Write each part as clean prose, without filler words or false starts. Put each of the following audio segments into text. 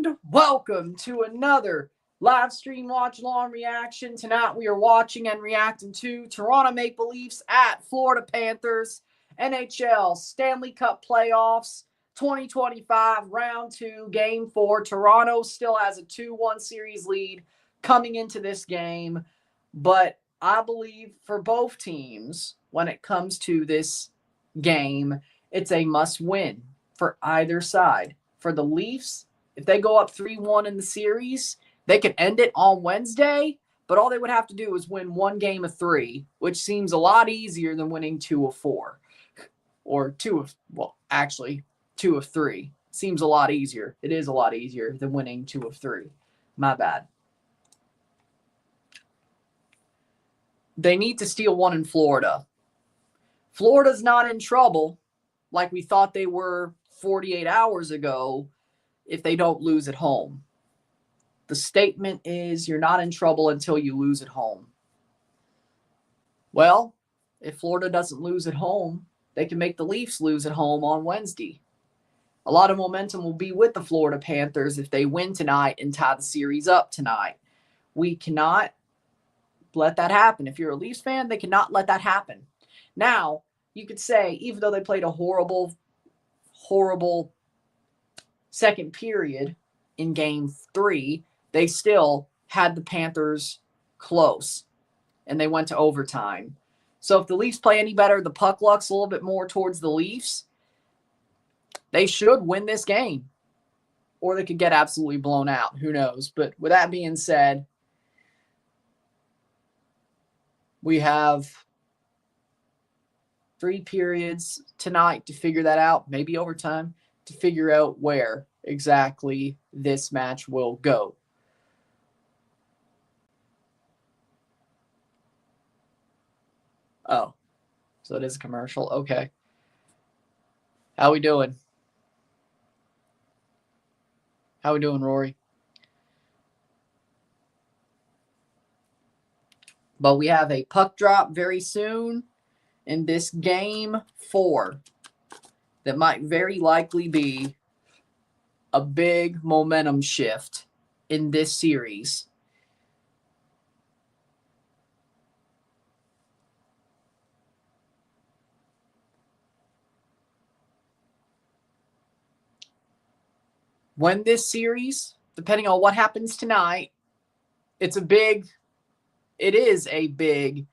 And welcome to another live stream watch along reaction. Tonight we are watching and reacting to Toronto Maple Leafs at Florida Panthers, NHL Stanley Cup Playoffs 2025 Round 2, Game 4. Toronto still has a 2-1 series lead coming into this game, but I believe for both teams, when it comes to this game, it's a must-win for either side. For the Leafs, if they go up 3-1 in the series, they could end it on Wednesday, but all they would have to do is win one game of 3, which seems a lot easier than winning 2 of 4. Or 2 of 3. Seems a lot easier. It is a lot easier than winning 2 of 3. My bad. They need to steal one in Florida. Florida's not in trouble like we thought they were 48 hours ago if they don't lose at home. The statement is you're not in trouble until you lose at home. Well, if Florida doesn't lose at home, they can make the Leafs lose at home on Wednesday. A lot of momentum will be with the Florida Panthers if they win tonight and tie the series up tonight. We cannot let that happen. If you're a Leafs fan, they cannot let that happen. Now, you could say, even though they played a horrible second period in Game 3, they still had the Panthers close, and they went to overtime. So if the Leafs play any better, the puck luck's a little bit more towards the Leafs, they should win this game. Or they could get absolutely blown out. Who knows? But with that being said, we have 3 periods tonight to figure that out, maybe overtime, to figure out where exactly this match will go. Oh, so it is a commercial. Okay. How we doing? How we doing, Rory? But we have a puck drop very soon in this Game 4 that might very likely be a big momentum shift in this series. When this series, depending on what happens tonight, it is a big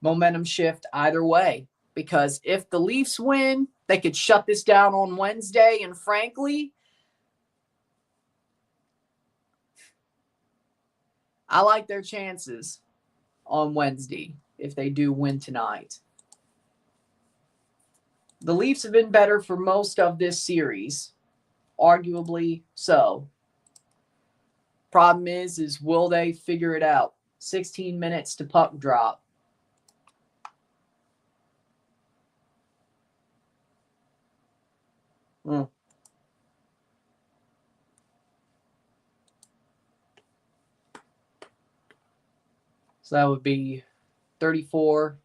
momentum shift either way. Because if the Leafs win, they could shut this down on Wednesday. And frankly, I like their chances on Wednesday if they do win tonight. The Leafs have been better for most of this series. Arguably so. Problem is will they figure it out? 16 minutes to puck drop. So that would be 34,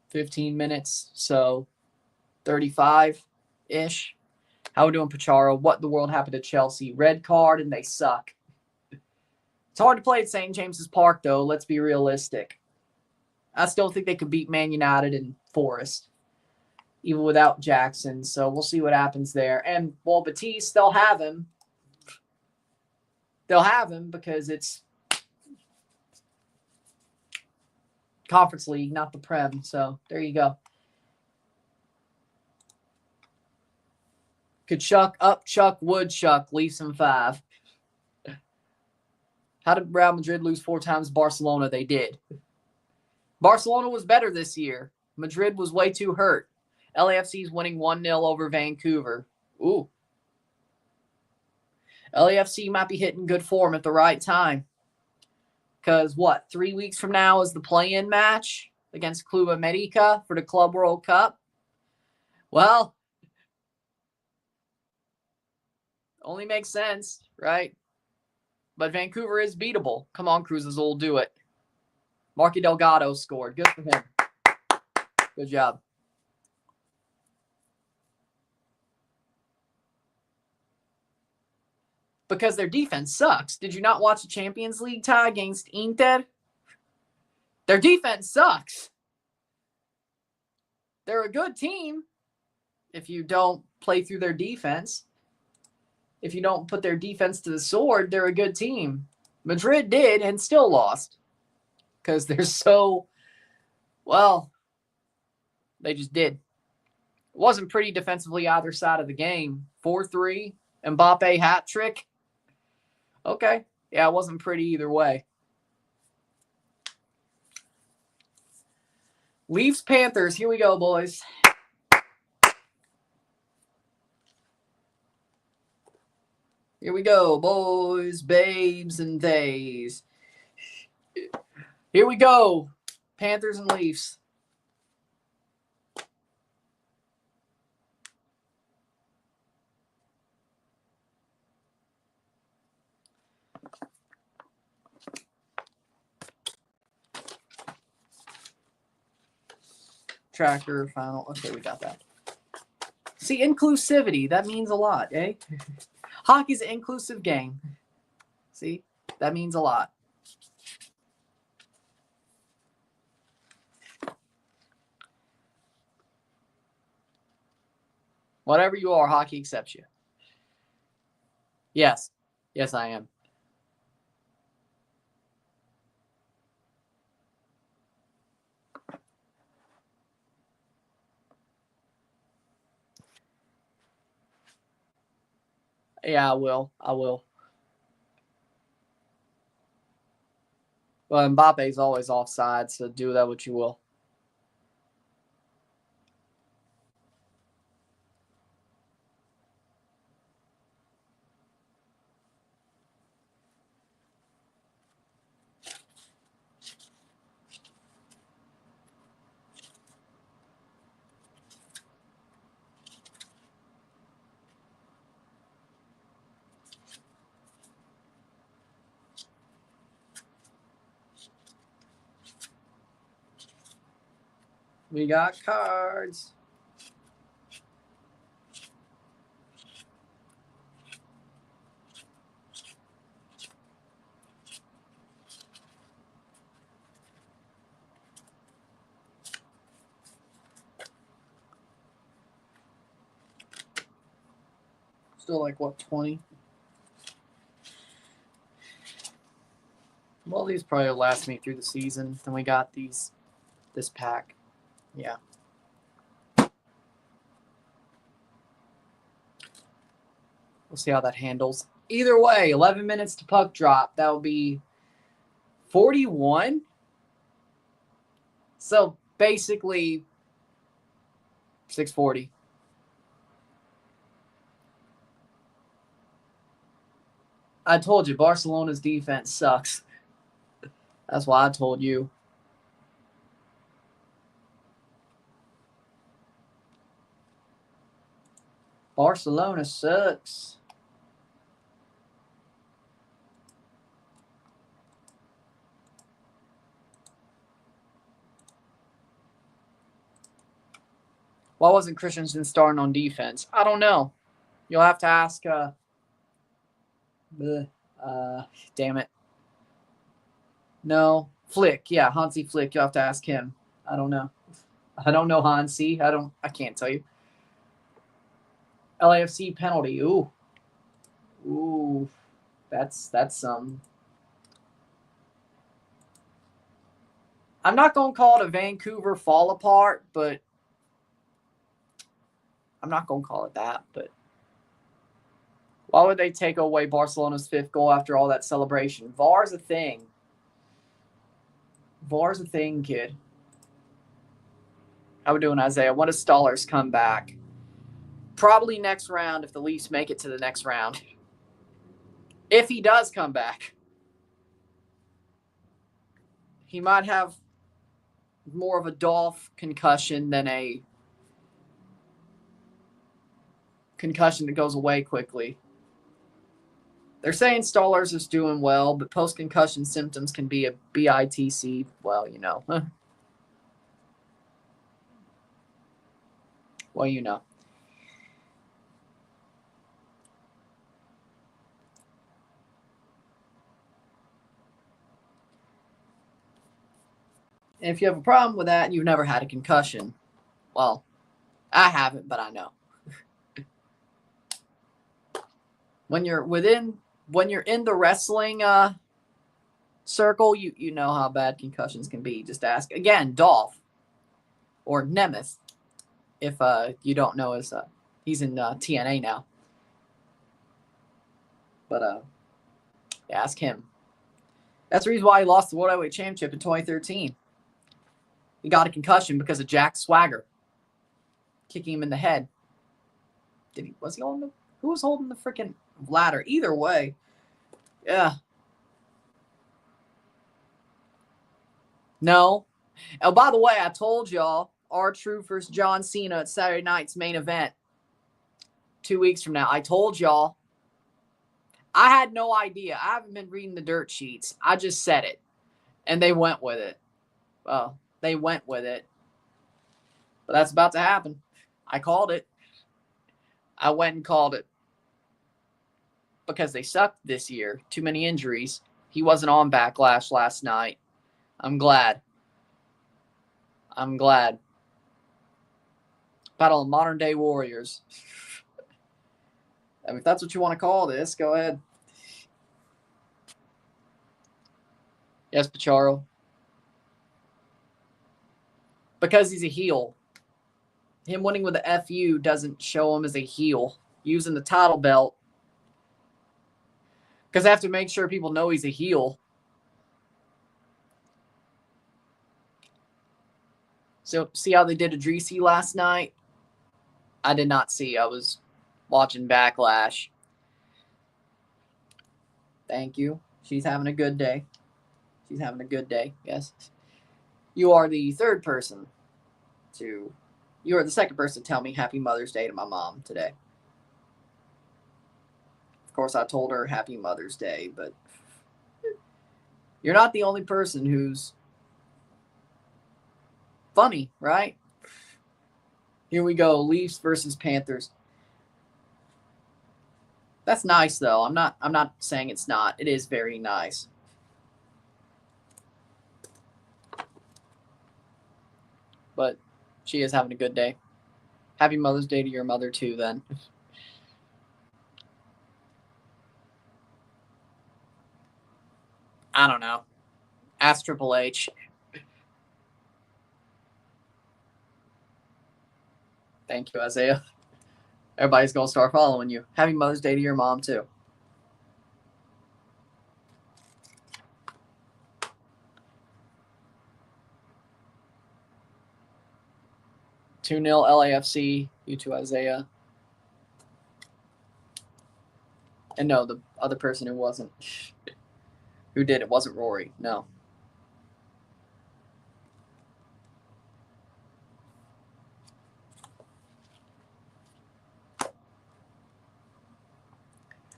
15 minutes. So 35-ish. How we doing, Pacharo? What in the world happened to Chelsea? Red card and they suck. It's hard to play at St. James's Park, though. Let's be realistic. I still think they could beat Man United and Forest, even without Jackson. So we'll see what happens there. And, well, Batiste, they'll have him. They'll have him because it's Conference League, not the Prem. So there you go. Kachuk, Upchuck, Woodchuck, Leafs in 5. How did Real Madrid lose 4 times Barcelona? They did. Barcelona was better this year. Madrid was way too hurt. LAFC's winning 1-0 over Vancouver. Ooh. LAFC might be hitting good form at the right time. Because, 3 weeks from now is the play-in match against Club America for the Club World Cup? Well, only makes sense, right? But Vancouver is beatable. Come on, Cruzes will do it. Marky Delgado scored. Good for him. Good job. because their defense sucks. Did you not watch the Champions League tie against Inter? Their defense sucks. They're a good team if you don't play through their defense. If you don't put their defense to the sword, they're a good team. Madrid did and still lost because they're so, well, they just did. It wasn't pretty defensively either side of the game. 4-3, Mbappe hat trick. Okay. Yeah, it wasn't pretty either way. Leafs Panthers. Here we go, boys. Here we go, boys, babes, and theys. Here we go. Panthers and Leafs. Tracker, final. Okay, we got that. See, inclusivity. That means a lot, eh? Hockey's an inclusive game. See? That means a lot. Whatever you are, hockey accepts you. Yes. Yes, I am. Yeah, I will. I will. Well, Mbappe's always offside, so do that what you will. We got cards. Still like, what, 20? Well, these probably will last me through the season. Then we got this pack. Yeah. We'll see how that handles. Either way, 11 minutes to puck drop. That will be 41. So basically 640. I told you, Barcelona's defense sucks. That's why I told you. Barcelona sucks. Why wasn't Christensen starting on defense? I don't know. You'll have to ask. Damn it. No, Flick. Yeah, Hansi Flick. You'll have to ask him. I don't know. I don't know Hansi. I can't tell you. LAFC penalty. Ooh. That's some. I'm not going to call it a Vancouver fall apart, but I'm not going to call it that, but why would they take away Barcelona's 5th goal after all that celebration? VAR's a thing. VAR's a thing, kid. How we doing, Isaiah? When does Stollers come back? Probably next round if the Leafs make it to the next round. If he does come back. He might have more of a Dolph concussion than a concussion that goes away quickly. They're saying Stollers is doing well, but post-concussion symptoms can be a BITC. Well, you know. Well, you know. And if you have a problem with that, you've never had a concussion. Well, I haven't, but I know. When you're in the wrestling circle, you know how bad concussions can be. Just ask again, Dolph or Nemeth, if you don't know his. He's in TNA now, but ask him. That's the reason why he lost the World Heavyweight Championship in 2013. He got a concussion because of Jack Swagger kicking him in the head. Was he holding who was holding the freaking ladder? Either way, yeah. No. Oh, by the way, I told y'all R-Truth versus John Cena at Saturday night's main event 2 weeks from now. I told y'all. I had no idea. I haven't been reading the dirt sheets. I just said it. And they went with it. Well, they went with it. But that's about to happen. I called it. I went and called it. Because they sucked this year. Too many injuries. He wasn't on Backlash last night. I'm glad. Battle of modern day warriors. I mean, if that's what you want to call this, go ahead. Yes, Pacharo. Because he's a heel. Him winning with the FU doesn't show him as a heel. Using the title belt. Because I have to make sure people know he's a heel. So, see how they did Adrisi last night? I did not see. I was watching Backlash. Thank you. She's having a good day. She's having a good day, yes. You are the second person to tell me Happy Mother's Day to my mom today. Of course, I told her Happy Mother's Day, but you're not the only person who's funny, right? Here we go. Leafs versus Panthers. That's nice, though. I'm not saying it's not. It is very nice. But she is having a good day. Happy Mother's Day to your mother, too, then. I don't know. Ask Triple H. Thank you, Isiah. Everybody's going to start following you. Happy Mother's Day to your mom, too. Two 2-0 LAFC. You too, Isiah. And no, the other person who wasn't. Who did it wasn't Rory. No.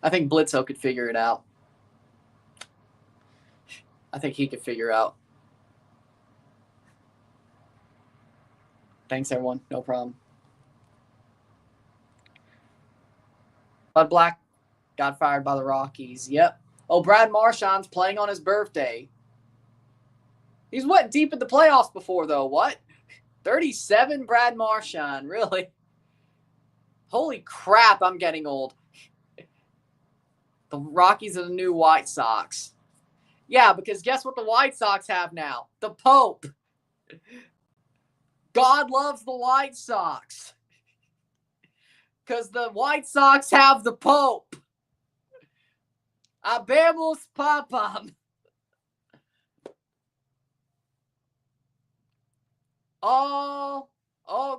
I think Blitzo could figure it out. I think he could figure out. Thanks, everyone. No problem. Bud Black got fired by the Rockies. Yep. Oh, Brad Marchand's playing on his birthday. He's what? Deep in the playoffs before, though. What? 37, Brad Marchand. Really? Holy crap, I'm getting old. The Rockies are the new White Sox. Yeah, because guess what the White Sox have now? The Pope. God loves the White Sox. Because the White Sox have the Pope. Habemos papam. All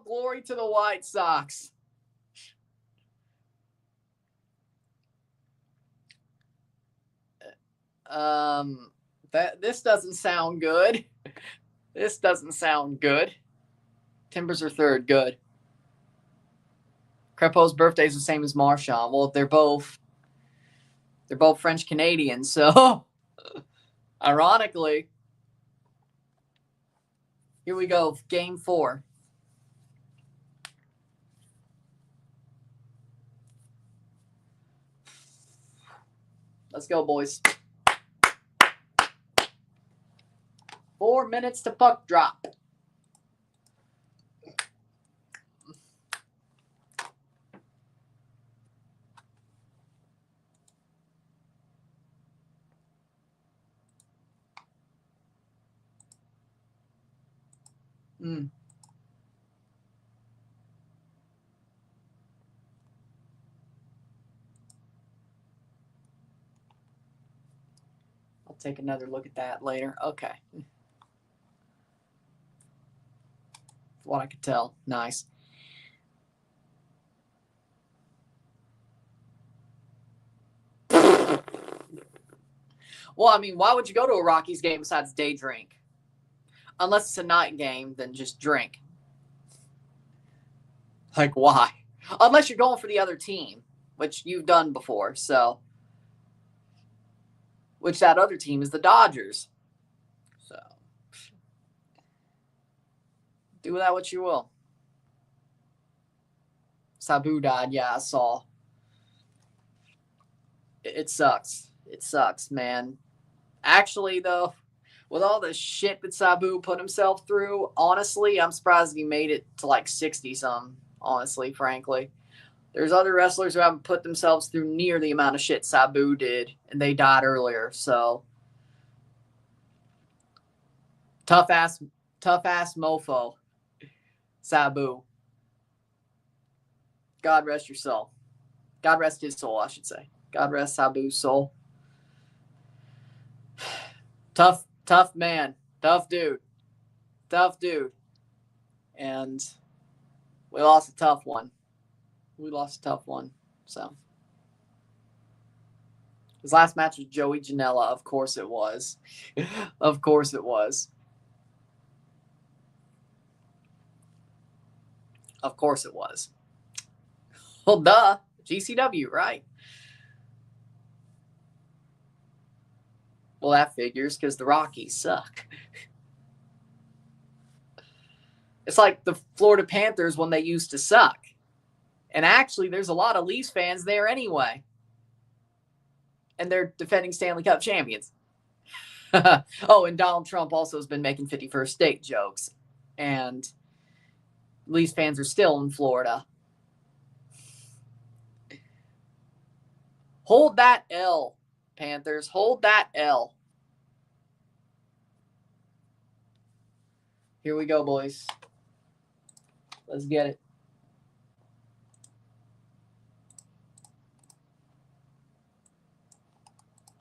glory to the White Sox. This doesn't sound good. This doesn't sound good. Timbers are third. Good. Crepeau's birthday is the same as Marchand. Well, they're both French Canadians, so ironically. Here we go. Game 4. Let's go, boys. 4 more minutes to puck drop. I'll take another look at that later. Okay. What I could tell. Nice. Well, I mean, why would you go to a Rockies game besides day drink? Unless it's a night game, then just drink. Like, why? Unless you're going for the other team, which you've done before, so. Which that other team is the Dodgers. So. Do with that what you will. Sabu died. Yeah, I saw. It sucks. It sucks, man. Actually, though, with all the shit that Sabu put himself through, honestly, I'm surprised he made it to like 60-some, honestly, frankly. There's other wrestlers who haven't put themselves through near the amount of shit Sabu did, and they died earlier, so. Tough-ass mofo, Sabu. God rest your soul. God rest his soul, I should say. God rest Sabu's soul. Tough man. Tough dude. And we lost a tough one. So. His last match was Joey Janela. Of course it was. Of course it was. Of course it was. Well, duh. GCW, right? Well, that figures because the Rockies suck. It's like the Florida Panthers when they used to suck. And actually, there's a lot of Leafs fans there anyway. And they're defending Stanley Cup champions. Oh, and Donald Trump also has been making 51st state jokes. And Leafs fans are still in Florida. Hold that L, Panthers. Hold that L. Here we go, boys. Let's get it.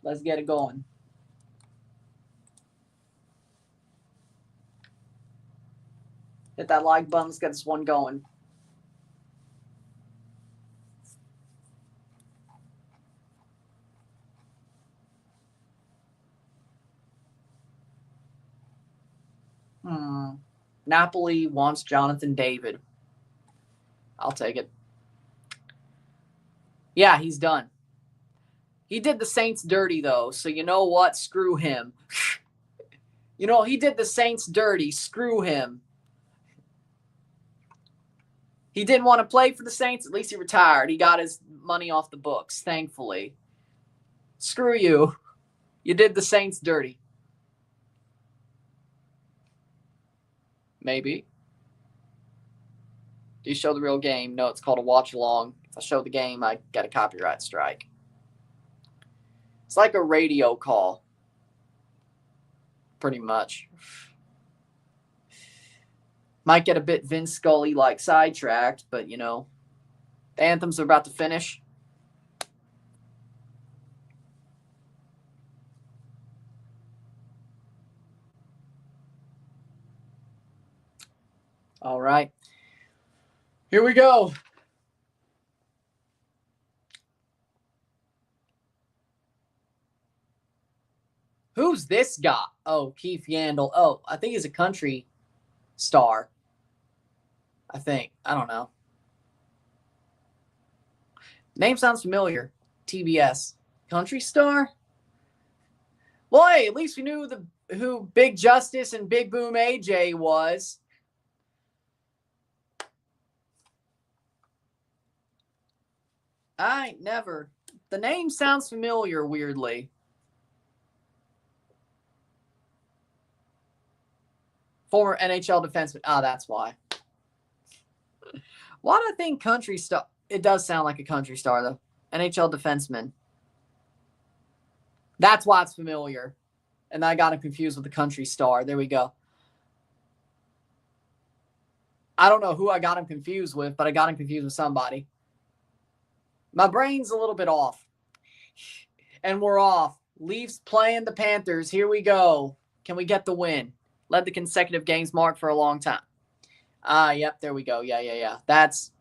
Let's get it going. Hit that like button. Let's get this one going. Napoli wants Jonathan David. I'll take it. Yeah, he's done. He did the Saints dirty, though, so you know what? Screw him. You know, he did the Saints dirty. Screw him. He didn't want to play for the Saints. At least he retired. He got his money off the books, thankfully. Screw you. You did the Saints dirty. Maybe. Do you show the real game? No, it's called a watch-along. If I show the game, I get a copyright strike. It's like a radio call. Pretty much. Might get a bit Vince Scully-like sidetracked, but, you know, the anthems are about to finish. All right. Here we go. Who's this guy? Oh, Keith Yandel. Oh, I think he's a country star. I think. I don't know. Name sounds familiar. TBS. Country star? Well, hey, at least we knew who Big Justice and Big Boom AJ was. I never. The name sounds familiar, weirdly. Former NHL defenseman. Ah, that's why. Why do I think country star? It does sound like a country star, though. NHL defenseman. That's why it's familiar. And I got him confused with the country star. There we go. I don't know who I got him confused with, but I got him confused with somebody. My brain's a little bit off. And we're off. Leafs playing the Panthers. Here we go. Can we get the win? Led the consecutive games mark for a long time. Yep, there we go. Yeah. That's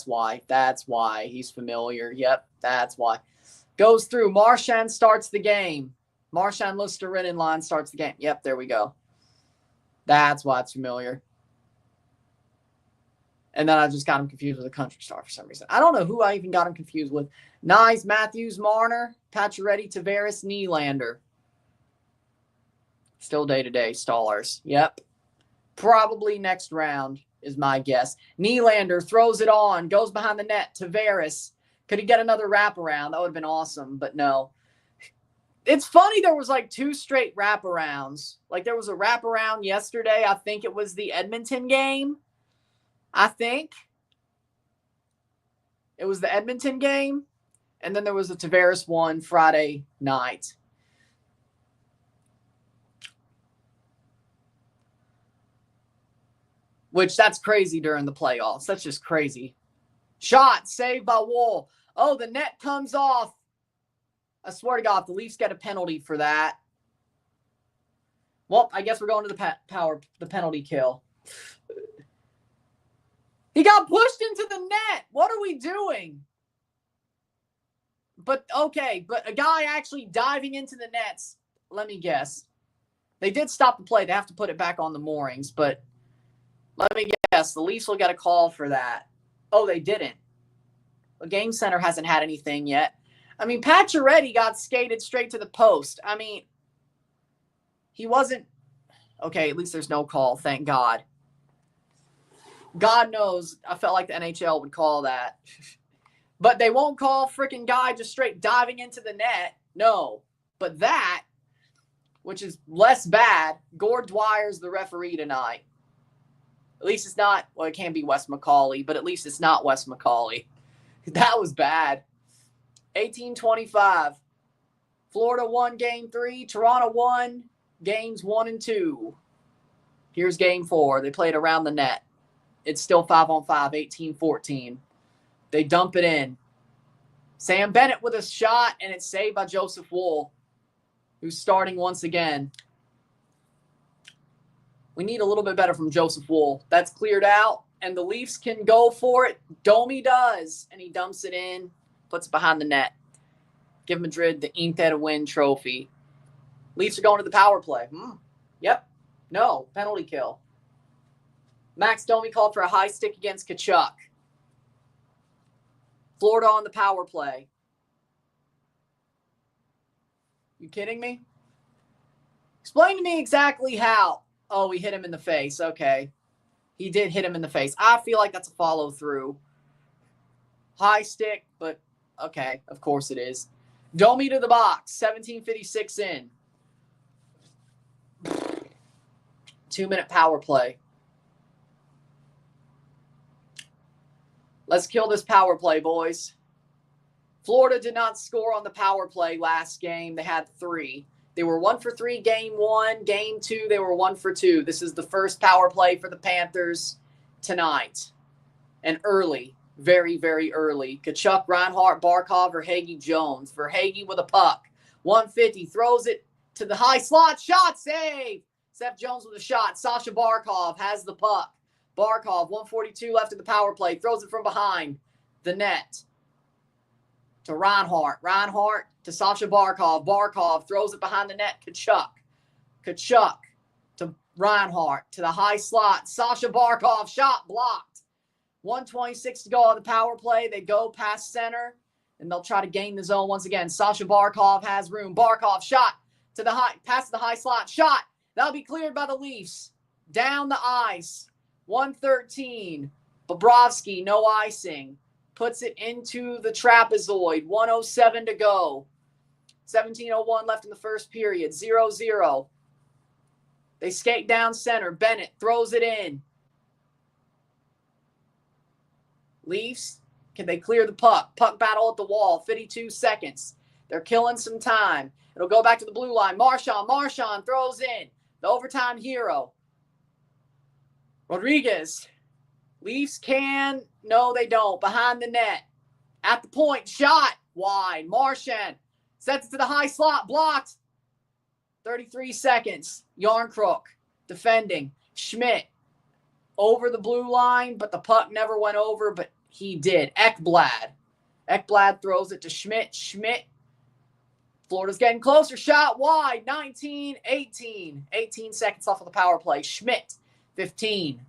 why. That's why. He's familiar. Yep, that's why. Goes through. Marchand starts the game. Marchand Lusterin in line starts the game. Yep, there we go. That's why it's familiar. And then I just got him confused with a country star for some reason. I don't know who I even got him confused with. Nyes, Matthews, Marner, Pacioretty, Tavares, Nylander. Still day-to-day stallers. Yep. Probably next round is my guess. Nylander throws it on, goes behind the net. Tavares. Could he get another wraparound? That would have been awesome, but no. It's funny there was like 2 straight wraparounds. Like there was a wraparound yesterday. I think it was the Edmonton game. I think it was the Edmonton game. And then there was a Tavares one Friday night. Which that's crazy during the playoffs. That's just crazy. Shot saved by Wolff. Oh, the net comes off. I swear to God, if the Leafs get a penalty for that. Well, I guess we're going to the penalty kill. He got pushed into the net. What are we doing? But, okay, but a guy actually diving into the nets. Let me guess. They did stop the play. They have to put it back on the moorings, but let me guess. The Leafs will get a call for that. Oh, they didn't. The game center hasn't had anything yet. I mean, Pacioretty got skated straight to the post. I mean, he wasn't. Okay, at least there's no call. Thank God. God knows I felt like the NHL would call that. But they won't call freaking guy just straight diving into the net. No. But that, which is less bad, Gord Dwyer's the referee tonight. At least it's not, well, it can't be Wes McCauley, but at least it's not Wes McCauley. That was bad. 18-25. Florida won game 3. Toronto won games 1 and 2. Here's game 4. They played around the net. It's still 5-on-5, 18-14. They dump it in. Sam Bennett with a shot, and it's saved by Joseph Woll, who's starting once again. We need a little bit better from Joseph Woll. That's cleared out, and the Leafs can go for it. Domi does, and he dumps it in, puts it behind the net. Give Madrid the Inter to win trophy. Leafs are going to the power play. Yep. No. Penalty kill. Max Domi called for a high stick against Tkachuk. Florida on the power play. You kidding me? Explain to me exactly how. Oh, he hit him in the face. Okay. He did hit him in the face. I feel like that's a follow-through. High stick, but okay. Of course it is. Domi to the box. 17:56 in. 2-minute power play. Let's kill this power play, boys. Florida did not score on the power play last game. They had 3. They were 1 for 3 game 1. Game 2, they were 1 for 2. This is the first power play for the Panthers tonight. And early. Very, very early. Tkachuk, Reinhart, Barkov, Verhaeghe, Jones. Verhaeghe with a puck. 150. Throws it to the high slot. Shot save. Seth Jones with a shot. Sasha Barkov has the puck. Barkov, 1:42 left in the power play. Throws it from behind the net to Reinhart. Reinhart to Sasha Barkov. Barkov throws it behind the net. Tkachuk. Tkachuk to Reinhart to the high slot. Sasha Barkov, shot blocked. 1:26 to go on the power play. They go past center, and they'll try to gain the zone once again. Sasha Barkov has room. Barkov shot to the high, past the high slot. Shot. That'll be cleared by the Leafs. Down the ice. 113. Bobrovsky, no icing. Puts it into the trapezoid. 1:07 to go. 17:01 left in the first period. 0-0. They skate down center. Bennett throws it in. Leafs, can they clear the puck? Puck battle at the wall, 52 seconds. They're killing some time. It'll go back to the blue line. Marchand throws in. The overtime hero. Rodriguez. Leafs can. No, they don't. Behind the net. At the point. Shot. Wide. Marchand sets it to the high slot. Blocked. 33 seconds. Yarncrook defending. Schmidt over the blue line, but the puck never went over, but he did. Ekblad throws it to Schmidt. Schmidt. Florida's getting closer. Shot wide. 19-18. 18 seconds left on the power play. Schmidt. 15.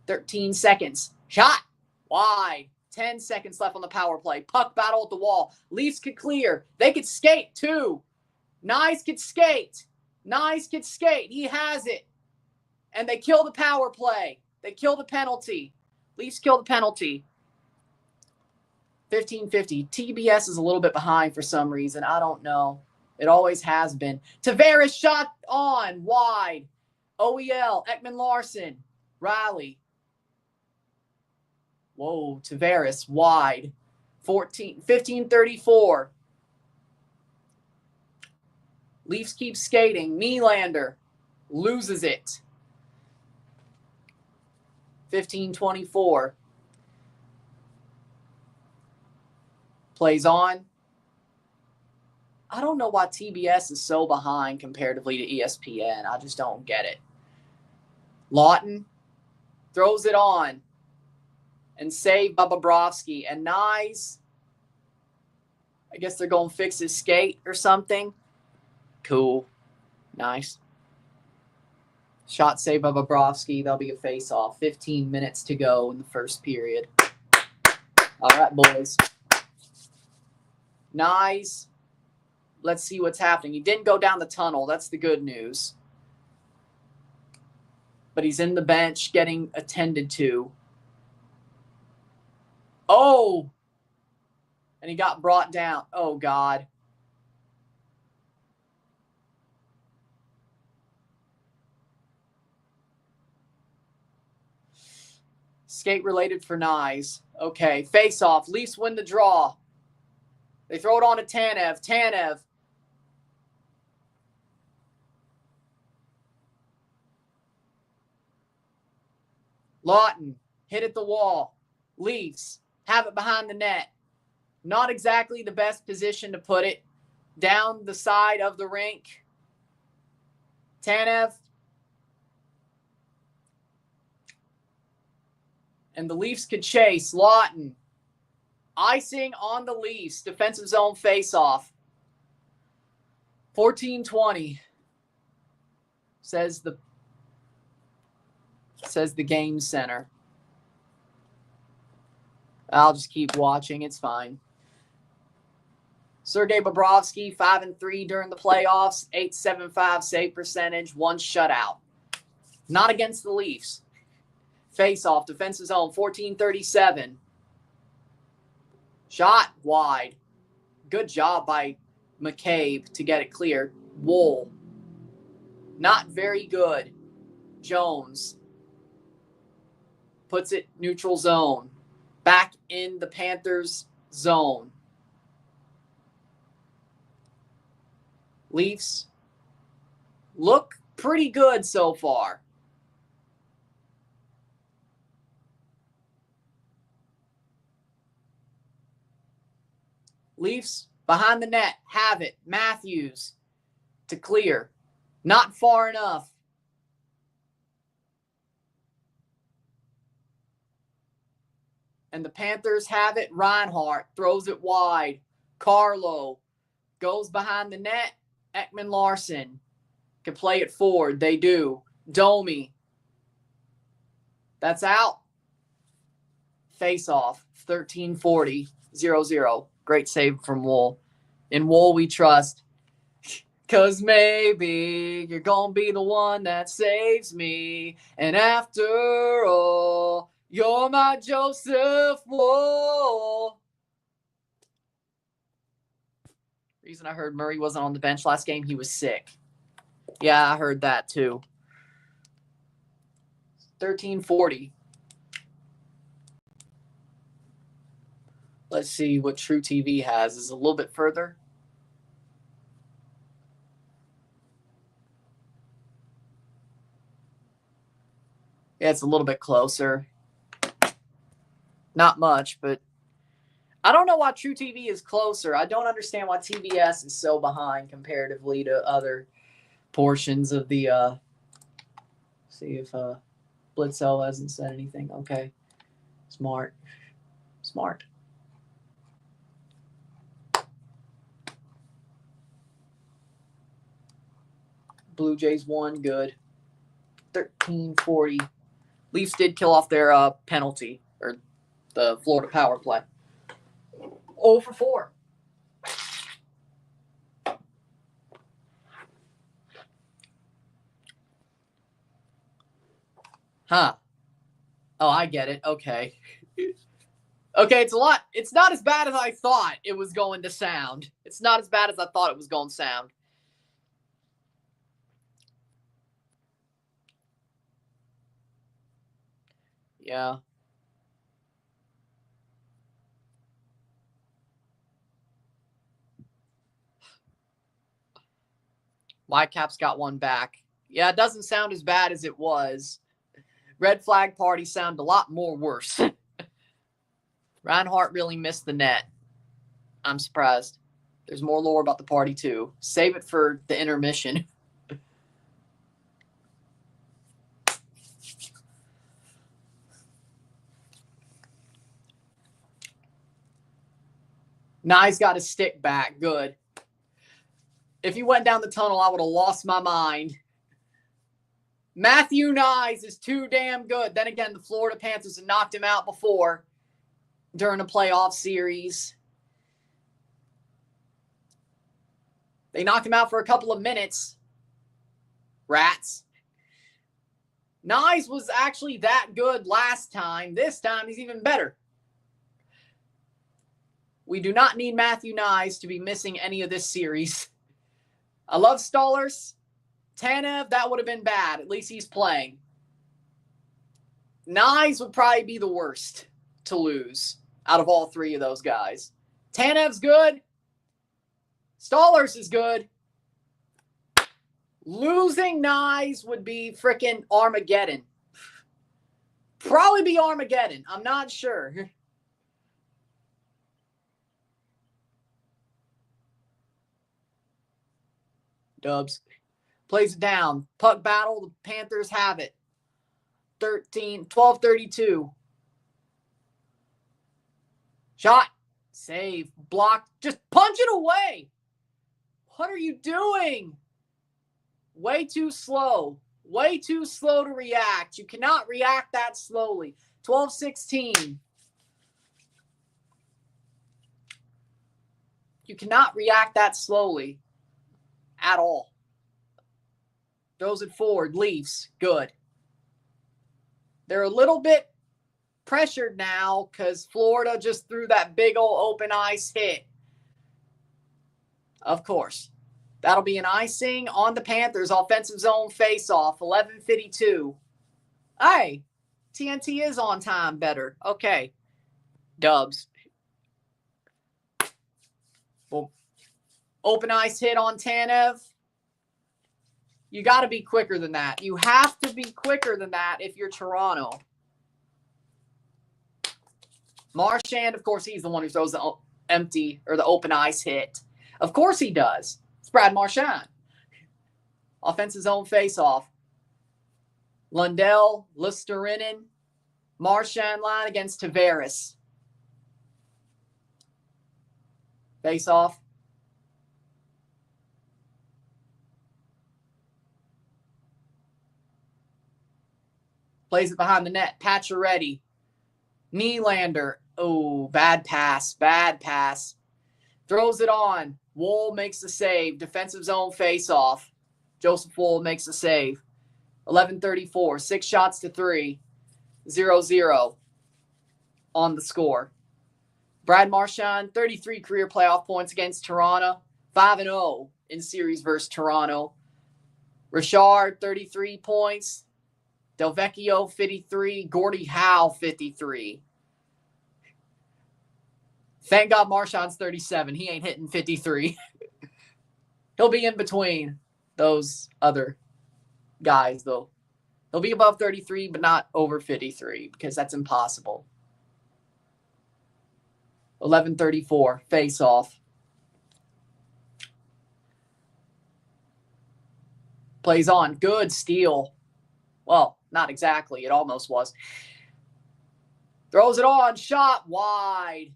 13 seconds. Shot wide. 10 seconds left on the power play. Puck battle at the wall. Leafs could clear. They could skate too. Nyes could skate. He has it. And they kill the power play. They kill the penalty. Leafs kill the penalty. 15:50. TBS is a little bit behind for some reason. I don't know. It always has been. Tavares shot on. Wide. OEL. Ekman-Larsson. Riley. Whoa. Tavares. Wide. 15:34. Leafs keep skating. Nylander loses it. 15:24. Plays on. I don't know why TBS is so behind comparatively to ESPN. I just don't get it. Lawton throws it on and save by Bobrovsky. And Nyes, I guess they're going to fix his skate or something. Cool. Nice. Shot saved by Bobrovsky. That'll be a face-off. 15 minutes to go in the first period. All right, boys. Nyes. Let's see what's happening. He didn't go down the tunnel. That's the good news. But he's in the bench getting attended to. Oh! And he got brought down. Oh, God. Skate related for Nyes. Okay, face off. Leafs win the draw. They throw it on to Tanev. Tanev. Lawton. Hit at the wall. Leafs have it behind the net. Not exactly the best position to put it. Down the side of the rink. Tanev. And the Leafs could chase. Lawton. Icing on the Leafs. Defensive zone face-off. 14:20. Says the game center. I'll just keep watching. It's fine. Sergei Bobrovsky, 5-3 during the playoffs. .875 save percentage. 1 shutout. Not against the Leafs. Face-off, defensive zone, 14:37. Shot wide. Good job by McCabe to get it clear. Wool. Not very good. Jones. Puts it neutral zone. Back in the Panthers zone. Leafs look pretty good so far. Leafs behind the net. Have it. Matthews to clear. Not far enough. And the Panthers have it. Reinhart throws it wide. Carlo goes behind the net. Ekman-Larsson can play it forward. They do. Domi. That's out. Face off. 13:40. 0-0. Great save from Wool. In Wool we trust. 'Cause maybe you're going to be the one that saves me. And after all, you're my Joseph Wool. Reason I heard Murray wasn't on the bench last game, he was sick. Yeah, I heard that too. 1340. Let's see what True TV has. Is a little bit further. Yeah, it's a little bit closer. Not much, but I don't know why True TV is closer. I don't understand why TBS is so behind comparatively to other portions of the see if Blitzel hasn't said anything. Okay. Smart. Blue Jays won. Good. 1340. Leafs did kill off their penalty, or the Florida power play. 0 for 4. Huh. Oh, I get it. Okay. Okay, it's a lot. It's not as bad as I thought it was going to sound. It's not as bad as I thought it was going to sound. Yeah. Whitecaps got one back. Yeah, it doesn't sound as bad as it was. Red flag party sound a lot more worse. Reinhardt really missed the net. I'm surprised. There's more lore about the party, too. Save it for the intermission. Nye's got his stick back. Good. If he went down the tunnel, I would have lost my mind. Matthew Nyes is too damn good. Then again, the Florida Panthers had knocked him out before during a playoff series. They knocked him out for a couple of minutes. Rats. Nyes was actually that good last time. This time, he's even better. We do not need Matthew Nyes to be missing any of this series. I love Stallers. Tanev, that would have been bad. At least he's playing. Nyes would probably be the worst to lose out of all three of those guys. Tanev's good. Stallers is good. Losing Nyes would be freaking Armageddon. Probably be Armageddon. I'm not sure. Dubs. Plays it down. Puck battle. The Panthers have it. 12:32. Shot. Save. Block. Just punch it away. What are you doing? Way too slow. Way too slow to react. You cannot react that slowly. 12:16. You cannot react that slowly at all. Throws it forward. Leafs. Good. They're a little bit pressured now because Florida just threw that big old open ice hit. Of course. That'll be an icing on the Panthers. Offensive zone face-off. 11:52. Hey, TNT is on time better. Okay. Dubs. Boom. Open ice hit on Tanev. You got to be quicker than that. You have to be quicker than that if you're Toronto. Marchand, of course, he's the one who throws the empty or the open ice hit. Of course he does. It's Brad Marchand. Offensive zone face-off. Lundell, Lusterinen, Marchand line against Tavares. Face-off. Plays it behind the net. Pacioretty. Nylander. Oh, bad pass. Bad pass. Throws it on. Woll makes the save. Defensive zone face-off. Joseph Woll makes the save. 11:34. 6 shots to 3. 0-0 on the score. Brad Marchand, 33 career playoff points against Toronto. 5-0 in series versus Toronto. Richard, 33 points. Del Vecchio, 53. Gordie Howe, 53. Thank God Marshawn's 37. He ain't hitting 53. He'll be in between those other guys, though. He'll be above 33, but not over 53, because that's impossible. 11:34, face-off. Plays on. Good steal. Well, not exactly. It almost was. Throws it on. Shot wide.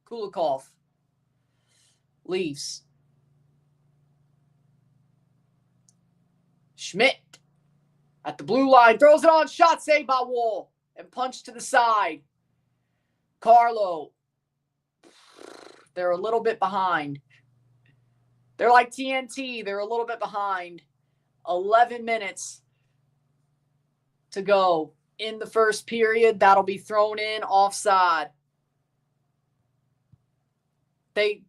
Kulikov. Leafs. Schmidt at the blue line. Throws it on. Shot saved by Wolff. And punched to the side. Carlo. They're a little bit behind. They're like TNT. They're a little bit behind. 11 minutes to go in the first period. That'll be thrown in offside.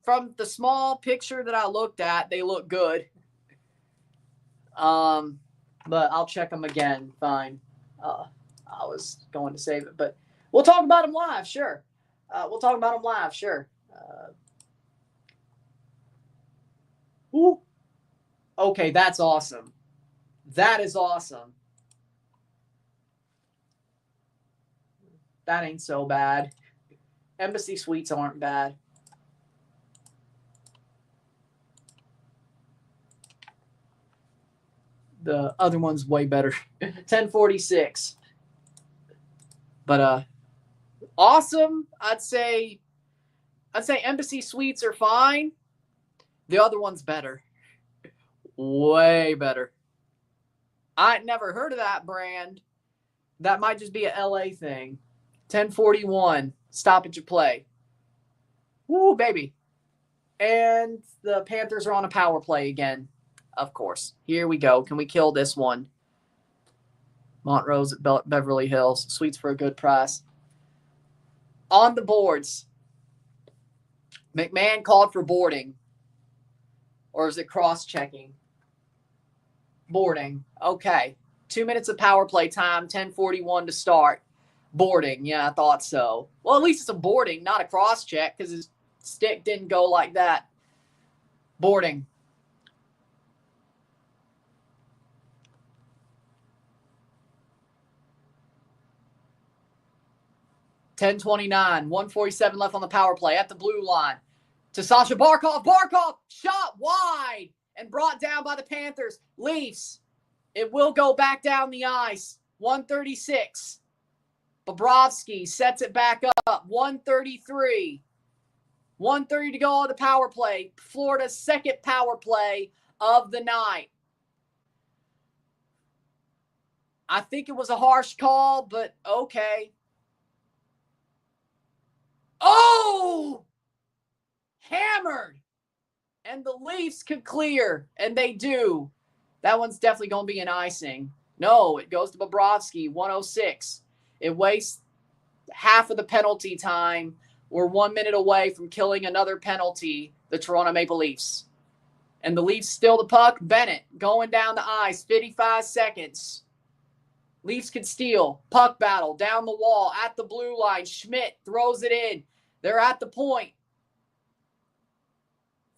From the small picture that I looked at, they look good. But I'll check them again. Fine. I was going to save it, but we'll talk about them live. Sure. Ooh. Okay, that's awesome. That is awesome. That ain't so bad. Embassy Suites aren't bad. The other one's way better. 1046. But awesome. I'd say Embassy Suites are fine. The other one's better. Way better. I'd never heard of that brand. That might just be a LA thing. 1041. Stoppage of play. Woo, baby. And the Panthers are on a power play again. Of course. Here we go. Can we kill this one? Montrose at Beverly Hills. Suites for a good price. On the boards. McMahon called for boarding. Or is it cross-checking? Boarding. Okay. 2 minutes of power play time. 10:41 to start. Boarding. Yeah, I thought so. Well, at least it's a boarding, not a cross-check, because his stick didn't go like that. Boarding. $10:29. 1:47 left on the power play at the blue line. To Sasha Barkov. Barkov shot wide and brought down by the Panthers. Leafs. It will go back down the ice. 1:36. Bobrovsky sets it back up. 1:33. 1:30 to go on the power play. Florida's second power play of the night. I think it was a harsh call, but okay. Oh! Hammered! And the Leafs could clear, and they do. That one's definitely going to be an icing. No, it goes to Bobrovsky, 106. It wastes half of the penalty time. We're 1 minute away from killing another penalty, the Toronto Maple Leafs. And the Leafs steal the puck. Bennett going down the ice, 55 seconds. Leafs could steal. Puck battle down the wall at the blue line. Schmidt throws it in. They're at the point.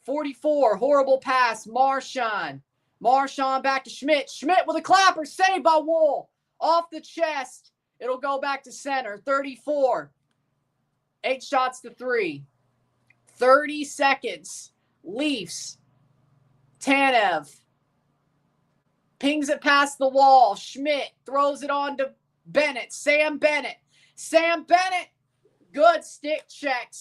44, horrible pass. Marchand back to Schmidt. Schmidt with a clapper. Saved by Wolff. Off the chest. It'll go back to center. 34. 8 shots to 3. 30 seconds. Leafs. Tanev. Pings it past the wall. Schmidt throws it on to Bennett. Sam Bennett. Good stick check.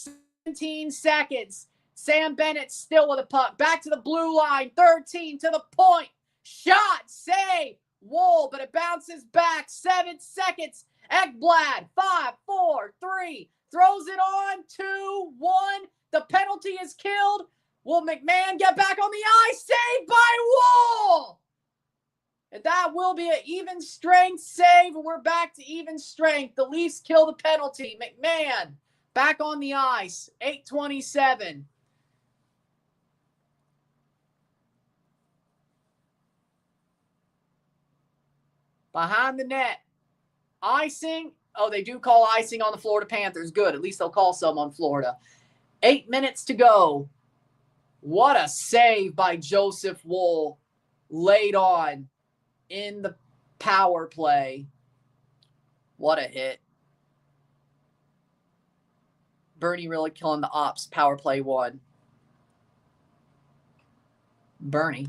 17 seconds. Sam Bennett still with a puck. Back to the blue line. 13 to the point. Shot. Save. Wolff, but it bounces back. 7 seconds. Ekblad. 5, 4, 3. Throws it on. 2, 1. The penalty is killed. Will McMahon get back on the ice? Saved by Wolff. And that will be an even strength save. We're back to even strength. The Leafs kill the penalty. McMahon back on the ice. 8:27. Behind the net. Icing. Oh, they do call icing on the Florida Panthers. Good. At least they'll call some on Florida. 8 minutes to go. What a save by Joseph Woll. Laid on in the power play. What a hit. Bernie really killing the ops. Power play 1. Bernie.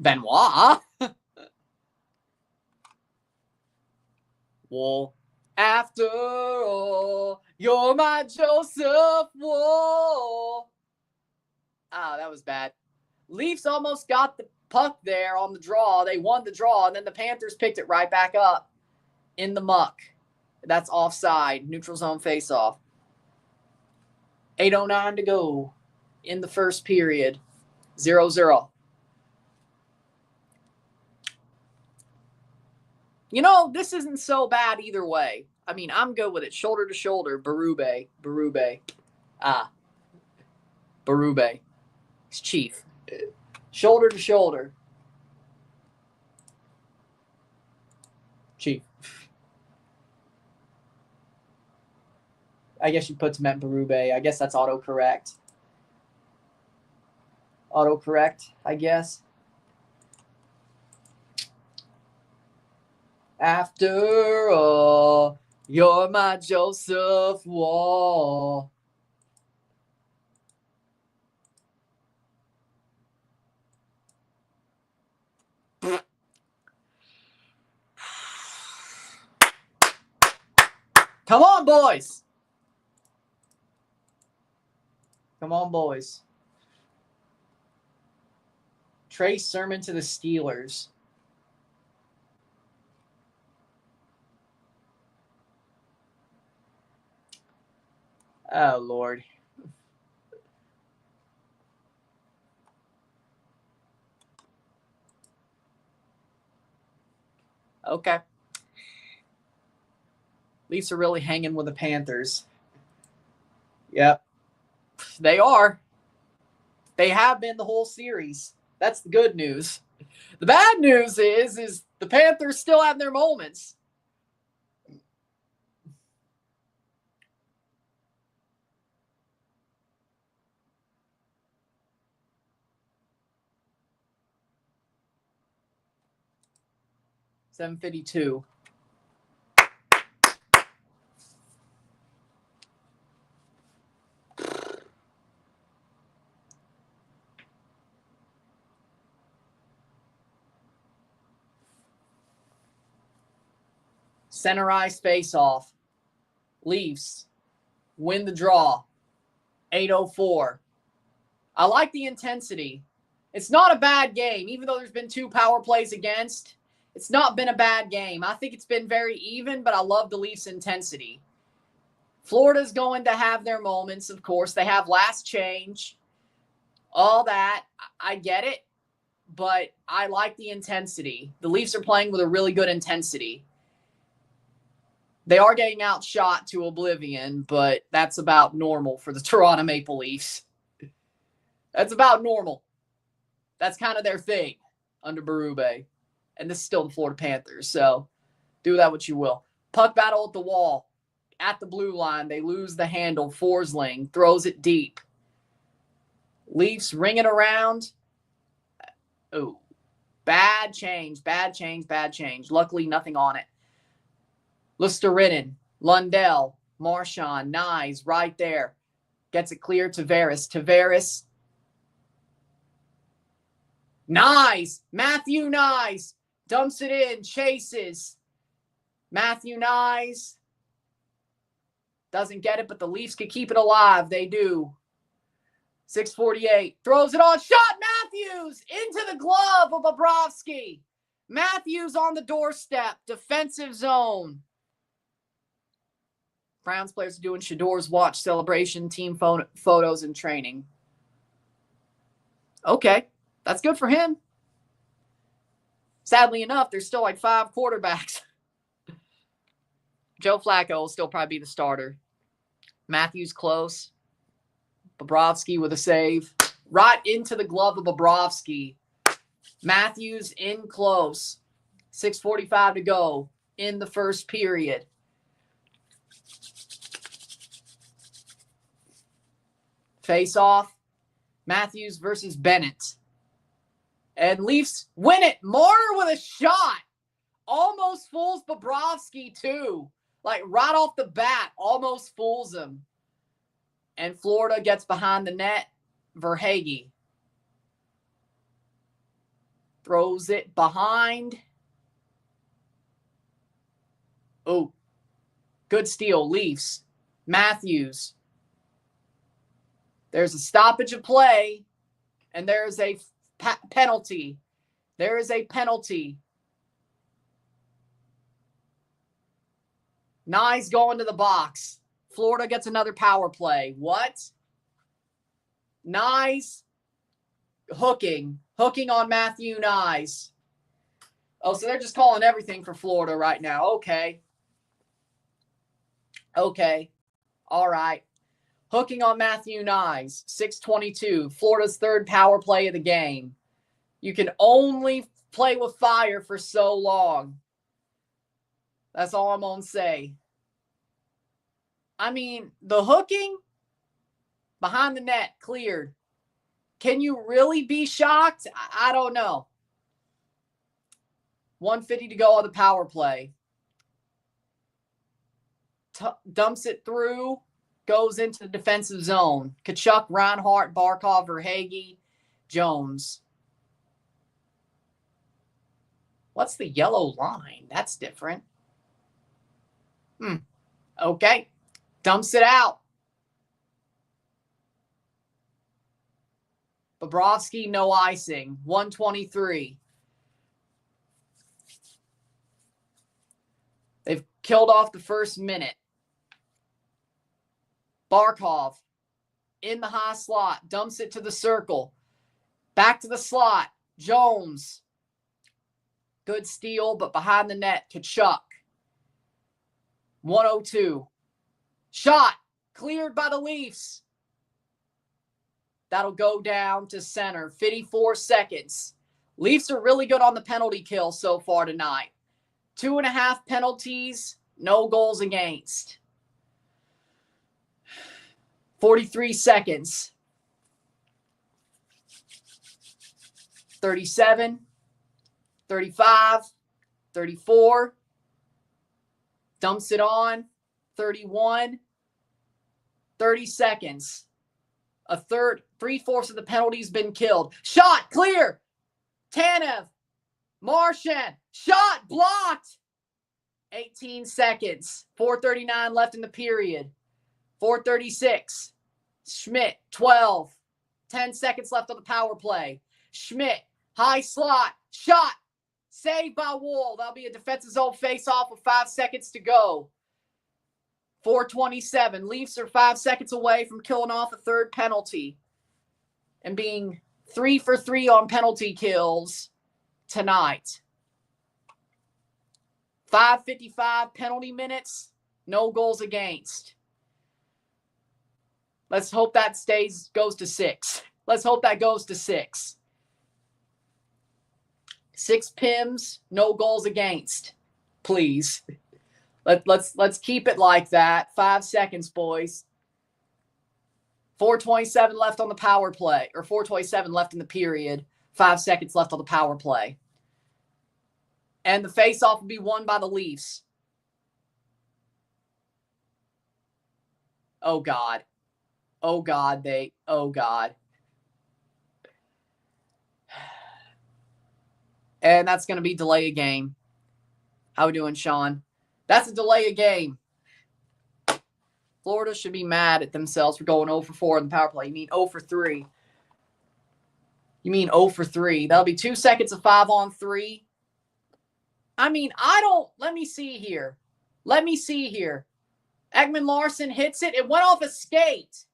Benoit. Woll. After all, you're my Joseph Woll. Ah, that was bad. Leafs almost got the puck there on the draw. They won the draw, and then the Panthers picked it right back up in the muck. That's offside. Neutral zone faceoff. 8:09 to go in the first period. 0-0. You know, this isn't so bad either way. I mean, I'm good with it. Shoulder to shoulder. Berube. Berube. He's chief. Shoulder to shoulder. Chief. I guess you put meant Berube. I guess that's autocorrect. Autocorrect, I guess. After all, you're my Joseph Woll. Come on, boys. Come on, boys. Trey Sermon to the Steelers. Oh, Lord. Okay. Leafs are really hanging with the Panthers. Yep. They are. They have been the whole series. That's the good news. The bad news is the Panthers still have their moments. $7.52. Center ice face-off. Leafs win the draw. 8:04. I like the intensity. It's not a bad game, even though there's been 2 power plays against. It's not been a bad game. I think it's been very even, but I love the Leafs' intensity. Florida's going to have their moments, of course. They have last change, all that. I get it, but I like the intensity. The Leafs are playing with a really good intensity. They are getting outshot to oblivion, but that's about normal for the Toronto Maple Leafs. That's about normal. That's kind of their thing under Berube. And this is still the Florida Panthers, so do that what you will. Puck battle at the wall. At the blue line, they lose the handle. Forsling throws it deep. Leafs ring it around. Oh, bad change. Luckily, nothing on it. Lusterinen, Lundell, Marchand, Nyes right there. Gets it clear to Tavares. Tavares. Nyes. Matthew Nyes. Dumps it in. Chases. Matthew Nyes. Doesn't get it, but the Leafs could keep it alive. They do. 6:48. Throws it on. Shot Matthews into the glove of Bobrovsky. Matthews on the doorstep. Defensive zone. Browns players are doing Shador's watch celebration, team photos, and training. Okay, that's good for him. Sadly enough, there's still like 5 quarterbacks. Joe Flacco will still probably be the starter. Matthews close. Bobrovsky with a save. Right into the glove of Bobrovsky. Matthews in close. 6:45 to go in the first period. Face off. Matthews versus Bennett. And Leafs win it. Marner with a shot. Almost fools Bobrovsky too. Like right off the bat, almost fools him. And Florida gets behind the net. Verhaeghe throws it behind. Oh, good steal, Leafs. Matthews. There's a stoppage of play, and there's a penalty. There is a penalty. Nye's going to the box. Florida gets another power play. What? Nye's hooking on Matthew Nyes. Oh, so they're just calling everything for Florida right now. Okay. All right. Hooking on Matthew Nyes. 6:22. Florida's third power play of the game. You can only play with fire for so long. That's all I'm going to say. I mean, the hooking behind the net cleared. Can you really be shocked? I don't know. 1:50 to go on the power play. Dumps it through, goes into the defensive zone. Tkachuk, Reinhart, Barkov, Verhaeghe, Jones. What's the yellow line? That's different. Okay. Dumps it out. Bobrovsky, no icing. 1:23. They've killed off the first minute. Barkov in the high slot. Dumps it to the circle. Back to the slot. Jones. Good steal, but behind the net. Tkachuk. 1:02. Shot. Cleared by the Leafs. That'll go down to center. 54 seconds. Leafs are really good on the penalty kill so far tonight. 2.5 penalties, no goals against. 43 seconds. 37, 35, 34. Dumps it on. 31. 30 seconds. Three-fourths of the penalty's been killed. Shot, clear. Tanev. Marchand. Shot, blocked. 18 seconds. 4:39 left in the period. 4:36. Schmidt, 12. 10 seconds left on the power play. Schmidt, high slot. Shot. Saved by Wolff. That'll be a defensive zone face-off with 5 seconds to go. 4:27. Leafs are 5 seconds away from killing off a third penalty and being 3 for 3 on penalty kills tonight. 5:55 penalty minutes, no goals against. Let's hope that goes to 6. Let's hope that goes to 6. 6 PIMs, no goals against. Please. Let's keep it like that. 5 seconds, boys. 4:27 left on the power play, or 4:27 left in the period. 5 seconds left on the power play. And the face-off will be won by the Leafs. Oh, God. Oh, God. Oh, God. And that's going to be delay a game. How we doing, Sean? That's a delay a game. Florida should be mad at themselves for going 0 for 4 in the power play. You mean 0 for 3. You mean 0 for 3. That'll be 2 seconds of 5-on-3. I mean, let me see here. Ekman Larson hits it. It went off a skate.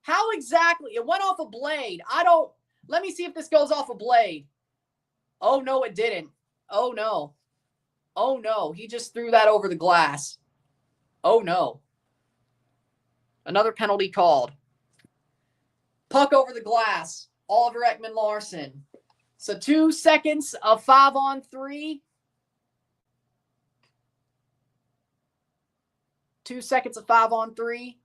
How exactly? It went off a blade. Let me see if this goes off a blade. Oh, no, it didn't. Oh, no. Oh, no. He just threw that over the glass. Oh, no. Another penalty called. Puck over the glass. Oliver Ekman Larson. So 2 seconds of 5-on-3. 2 seconds of 5-on-3.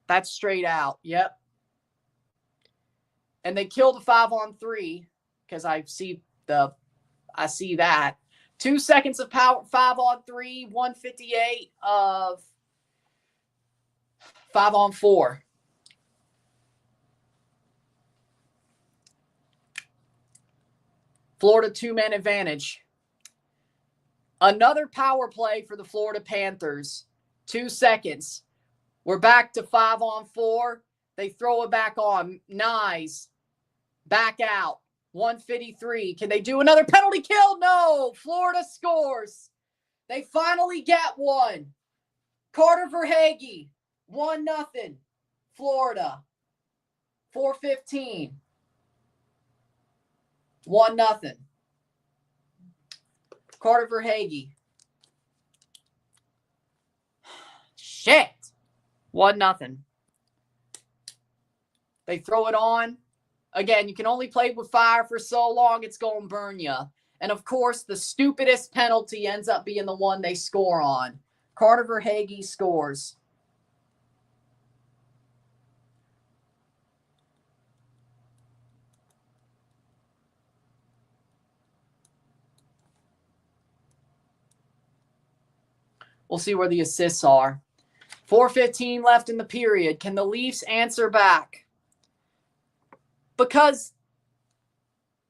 That's straight out. Yep. And they killed the 5-on-3 because I see that. 2 seconds of 5-on-3, 158 of 5-on-4. Florida 2-man advantage. Another power play for the Florida Panthers. 2 seconds. We're back to 5-on-4. They throw it back on. Nice. Back out. 153. Can they do another penalty kill? No. Florida scores. They finally get one. Carter Verhaeghe. 1-0. Florida. 4:15. 1-0. Carter Verhaeghe. Shit. 1-0. They throw it on. Again, you can only play with fire for so long, it's going to burn you. And, of course, the stupidest penalty ends up being the one they score on. Carter Verhaeghe scores. We'll see where the assists are. 4:15 left in the period. Can the Leafs answer back? Because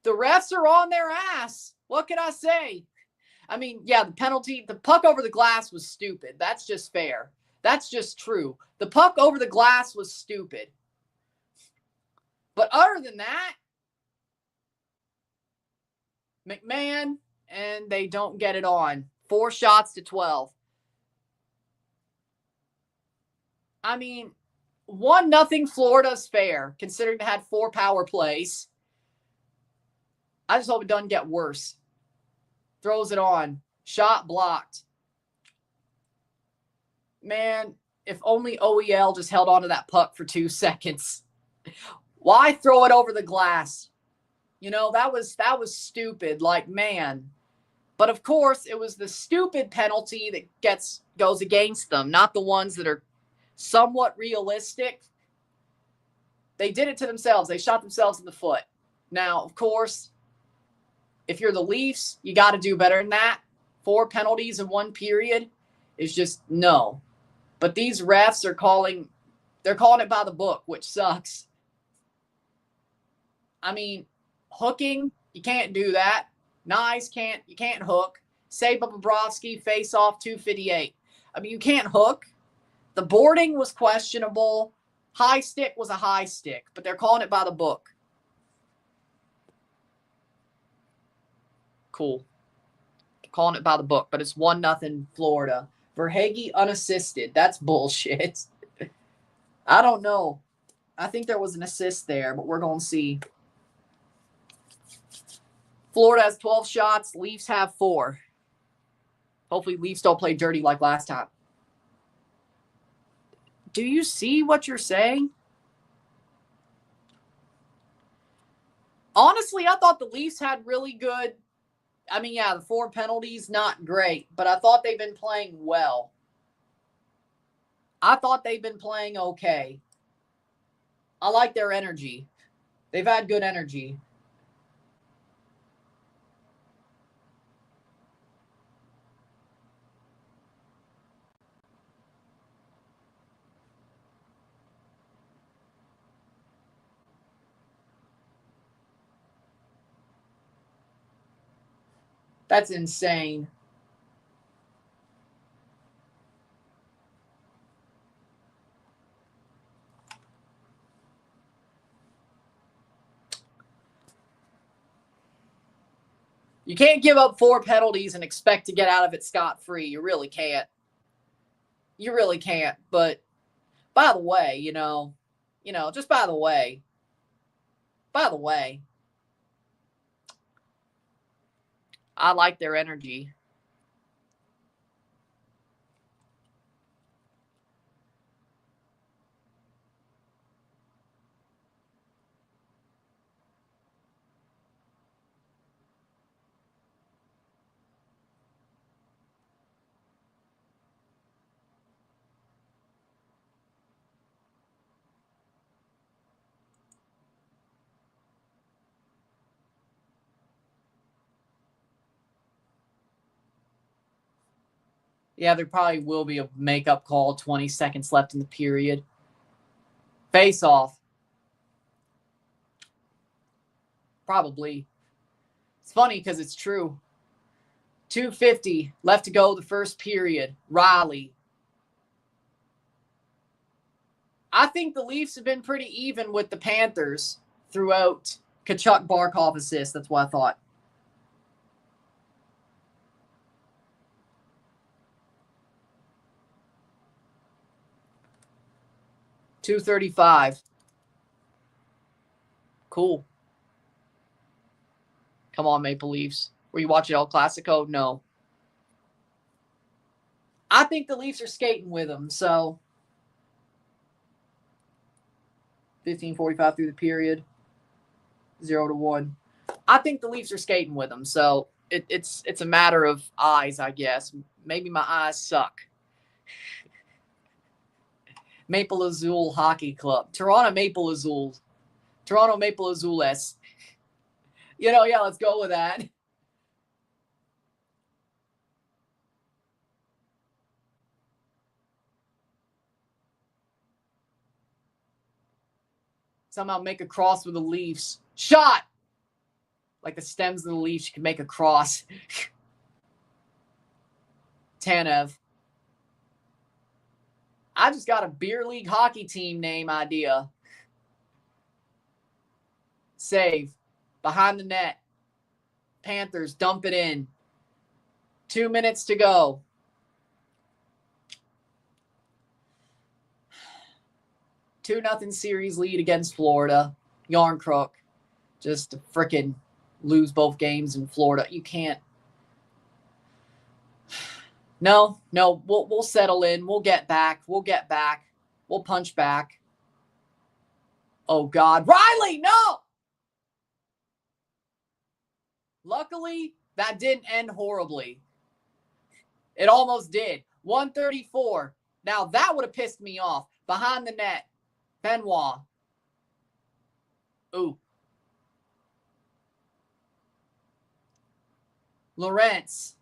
the refs are on their ass. What can I say? I mean, yeah, the penalty, the puck over the glass was stupid. That's just fair. That's just true. The puck over the glass was stupid. But other than that, McMahon, and they don't get it on. 4 shots to 12. I mean, 1-0 Florida's fair, considering they had 4 power plays. I just hope it doesn't get worse. Throws it on. Shot blocked. Man, if only OEL just held on to that puck for 2 seconds. Why throw it over the glass? You know, that was stupid. Like, man. But, of course, it was the stupid penalty that goes against them, not the ones that are somewhat realistic. They did it to themselves. They shot themselves in the foot. Now, of course, if you're the Leafs, you got to do better than that. 4 penalties in 1 period is just no. But these refs are calling it by the book, which sucks. I mean, hooking, you can't do that. Knies, you can't hook. Save by Bobrovsky, face off 258. I mean, you can't hook. The boarding was questionable. High stick was a high stick, but they're calling it by the book. Cool. Calling it by the book, but it's 1-0 Florida. Verhaeghe unassisted. That's bullshit. I don't know. I think there was an assist there, but we're going to see. Florida has 12 shots. Leafs have 4. Hopefully Leafs don't play dirty like last time. Do you see what you're saying? Honestly, I thought the Leafs had really good. I mean, yeah, the 4 penalties, not great, but I thought they've been playing well. I thought they've been playing okay. I like their energy. They've had good energy. That's insane. You can't give up 4 penalties and expect to get out of it scot-free. You really can't. You really can't. But by the way, just by the way, I like their energy. Yeah, there probably will be a makeup call. 20 seconds left in the period. Face off. Probably. It's funny because it's true. 2:50 left to go the first period. Riley. I think the Leafs have been pretty even with the Panthers throughout. Kachuk Barkov assist. That's what I thought. $2.35. Cool. Come on, Maple Leafs. Were you watching El Clasico? No. I think the Leafs are skating with them, so 15:45 through the period. 0-1. I think the Leafs are skating with them, so it's a matter of eyes, I guess. Maybe my eyes suck. Maple Azul Hockey Club. Toronto Maple Azules. Toronto Maple Azules. Yeah, let's go with that. Somehow make a cross with the Leafs. Shot! Like the stems of the Leafs, you can make a cross. Tanev. I just got a beer league hockey team name idea. Save. Behind the net. Panthers dump it in. 2 minutes to go. Two 2-0 series lead against Florida. Yarncrook just frickin' lose both games in Florida. You can't. No, we'll settle in. We'll get back. We'll punch back. Oh, God. Riley, no! Luckily, that didn't end horribly. It almost did. 134. Now, that would have pissed me off. Behind the net. Benoit. Ooh. Lawrence.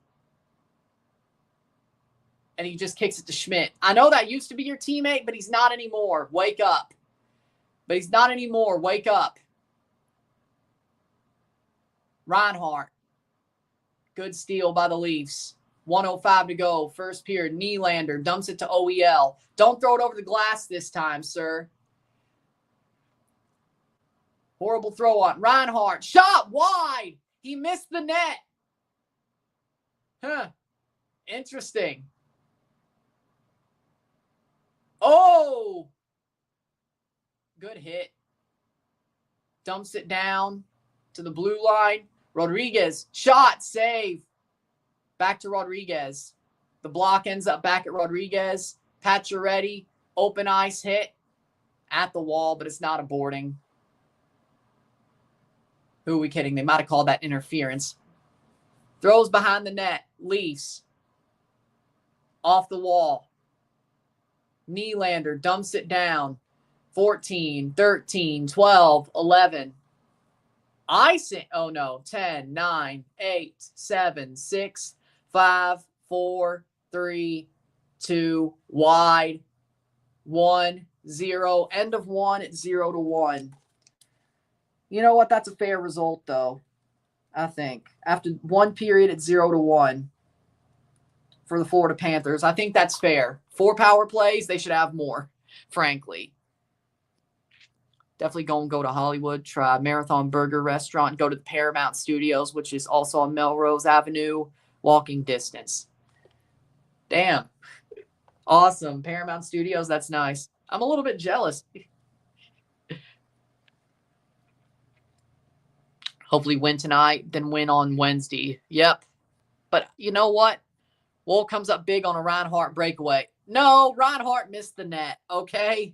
And he just kicks it to Schmidt. I know that used to be your teammate, but he's not anymore. Wake up. Wake up. Reinhart. Good steal by the Leafs. 1:05 to go. First period. Nylander dumps it to OEL. Don't throw it over the glass this time, sir. Horrible throw on. Reinhart. Shot wide. He missed the net. Huh. Interesting. Oh! Good hit. Dumps it down to the blue line. Rodriguez. Shot. Save. Back to Rodriguez. The block ends up back at Rodriguez. Pacioretty. Open ice hit. At the wall, but it's not a boarding. Who are we kidding? They might have called that interference. Throws behind the net. Leafs. Off the wall. Nylander dumps it down. 14, 13, 12, 11. Icing. Oh, no. 10, 9, 8, 7, 6, 5, 4, 3, 2. Wide. 1, 0. End of one at 0-1. You know what? That's a fair result, though. I think. After one period at 0-1 for the Florida Panthers, I think that's fair. 4 power plays, they should have more, frankly. Definitely go to Hollywood, try Marathon Burger Restaurant, go to the Paramount Studios, which is also on Melrose Avenue, walking distance. Damn. Awesome. Paramount Studios, that's nice. I'm a little bit jealous. Hopefully win tonight, then win on Wednesday. Yep. But you know what? Wolff comes up big on a Reinhart breakaway. No, Reinhart missed the net, okay?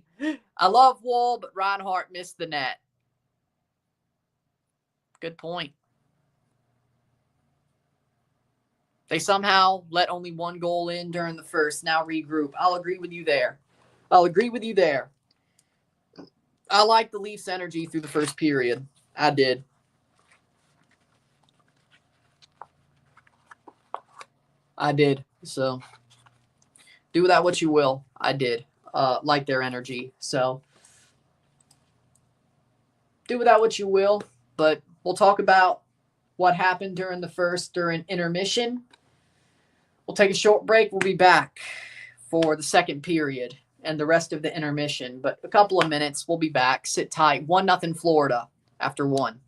I love Wolff, but Reinhart missed the net. Good point. They somehow let only one goal in during the first. Now regroup. I'll agree with you there. I like the Leafs' energy through the first period. I did. So Do with that what you will. I did like their energy. So do with that what you will. But we'll talk about what happened during intermission. We'll take a short break. We'll be back for the second period and the rest of the intermission. But a couple of minutes, we'll be back. Sit tight. 1-0 Florida after one.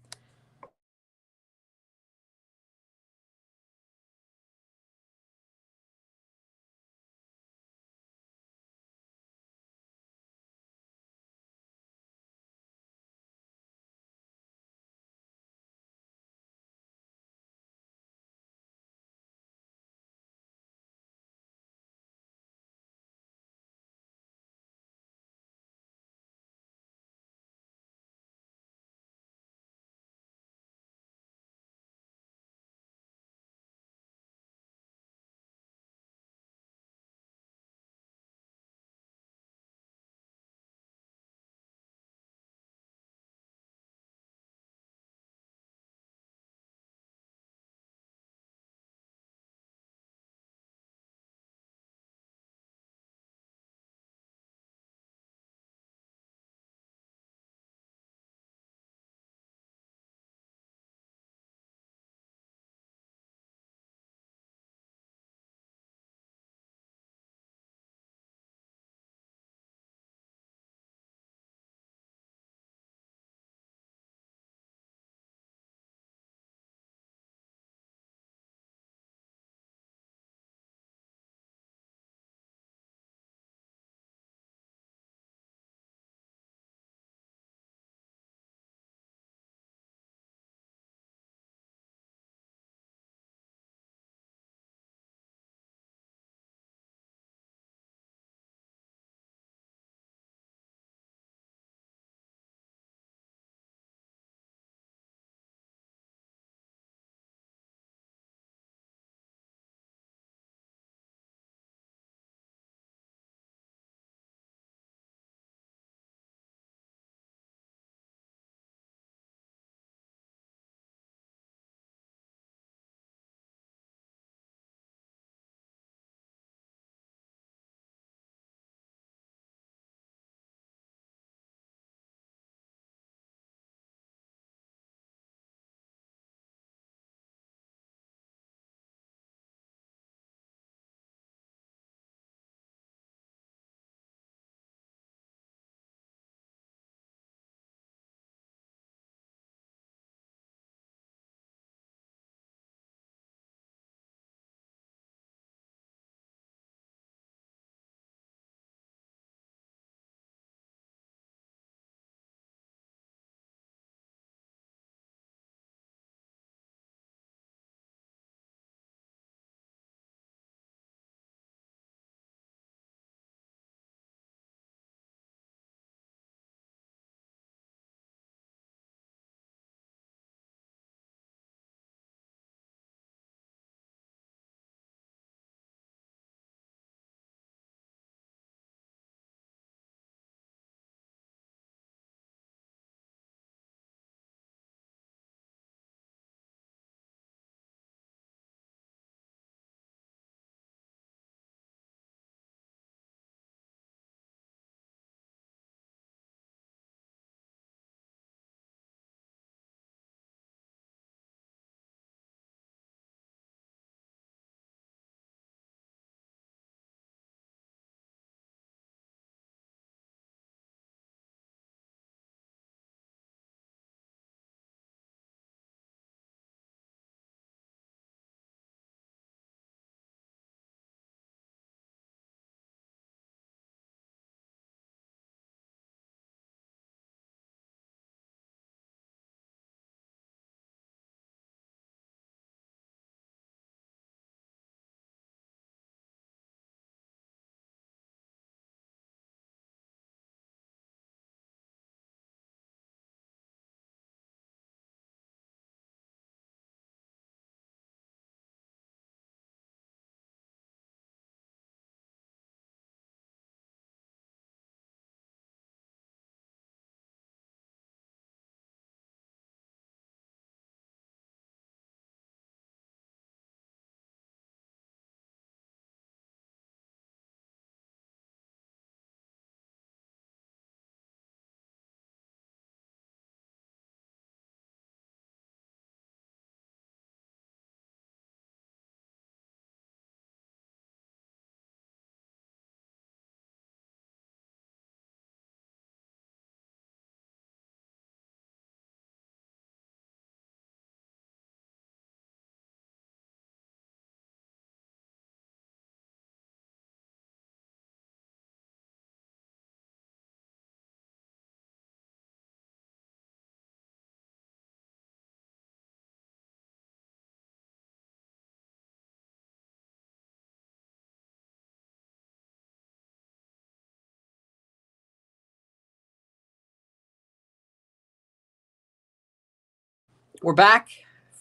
We're back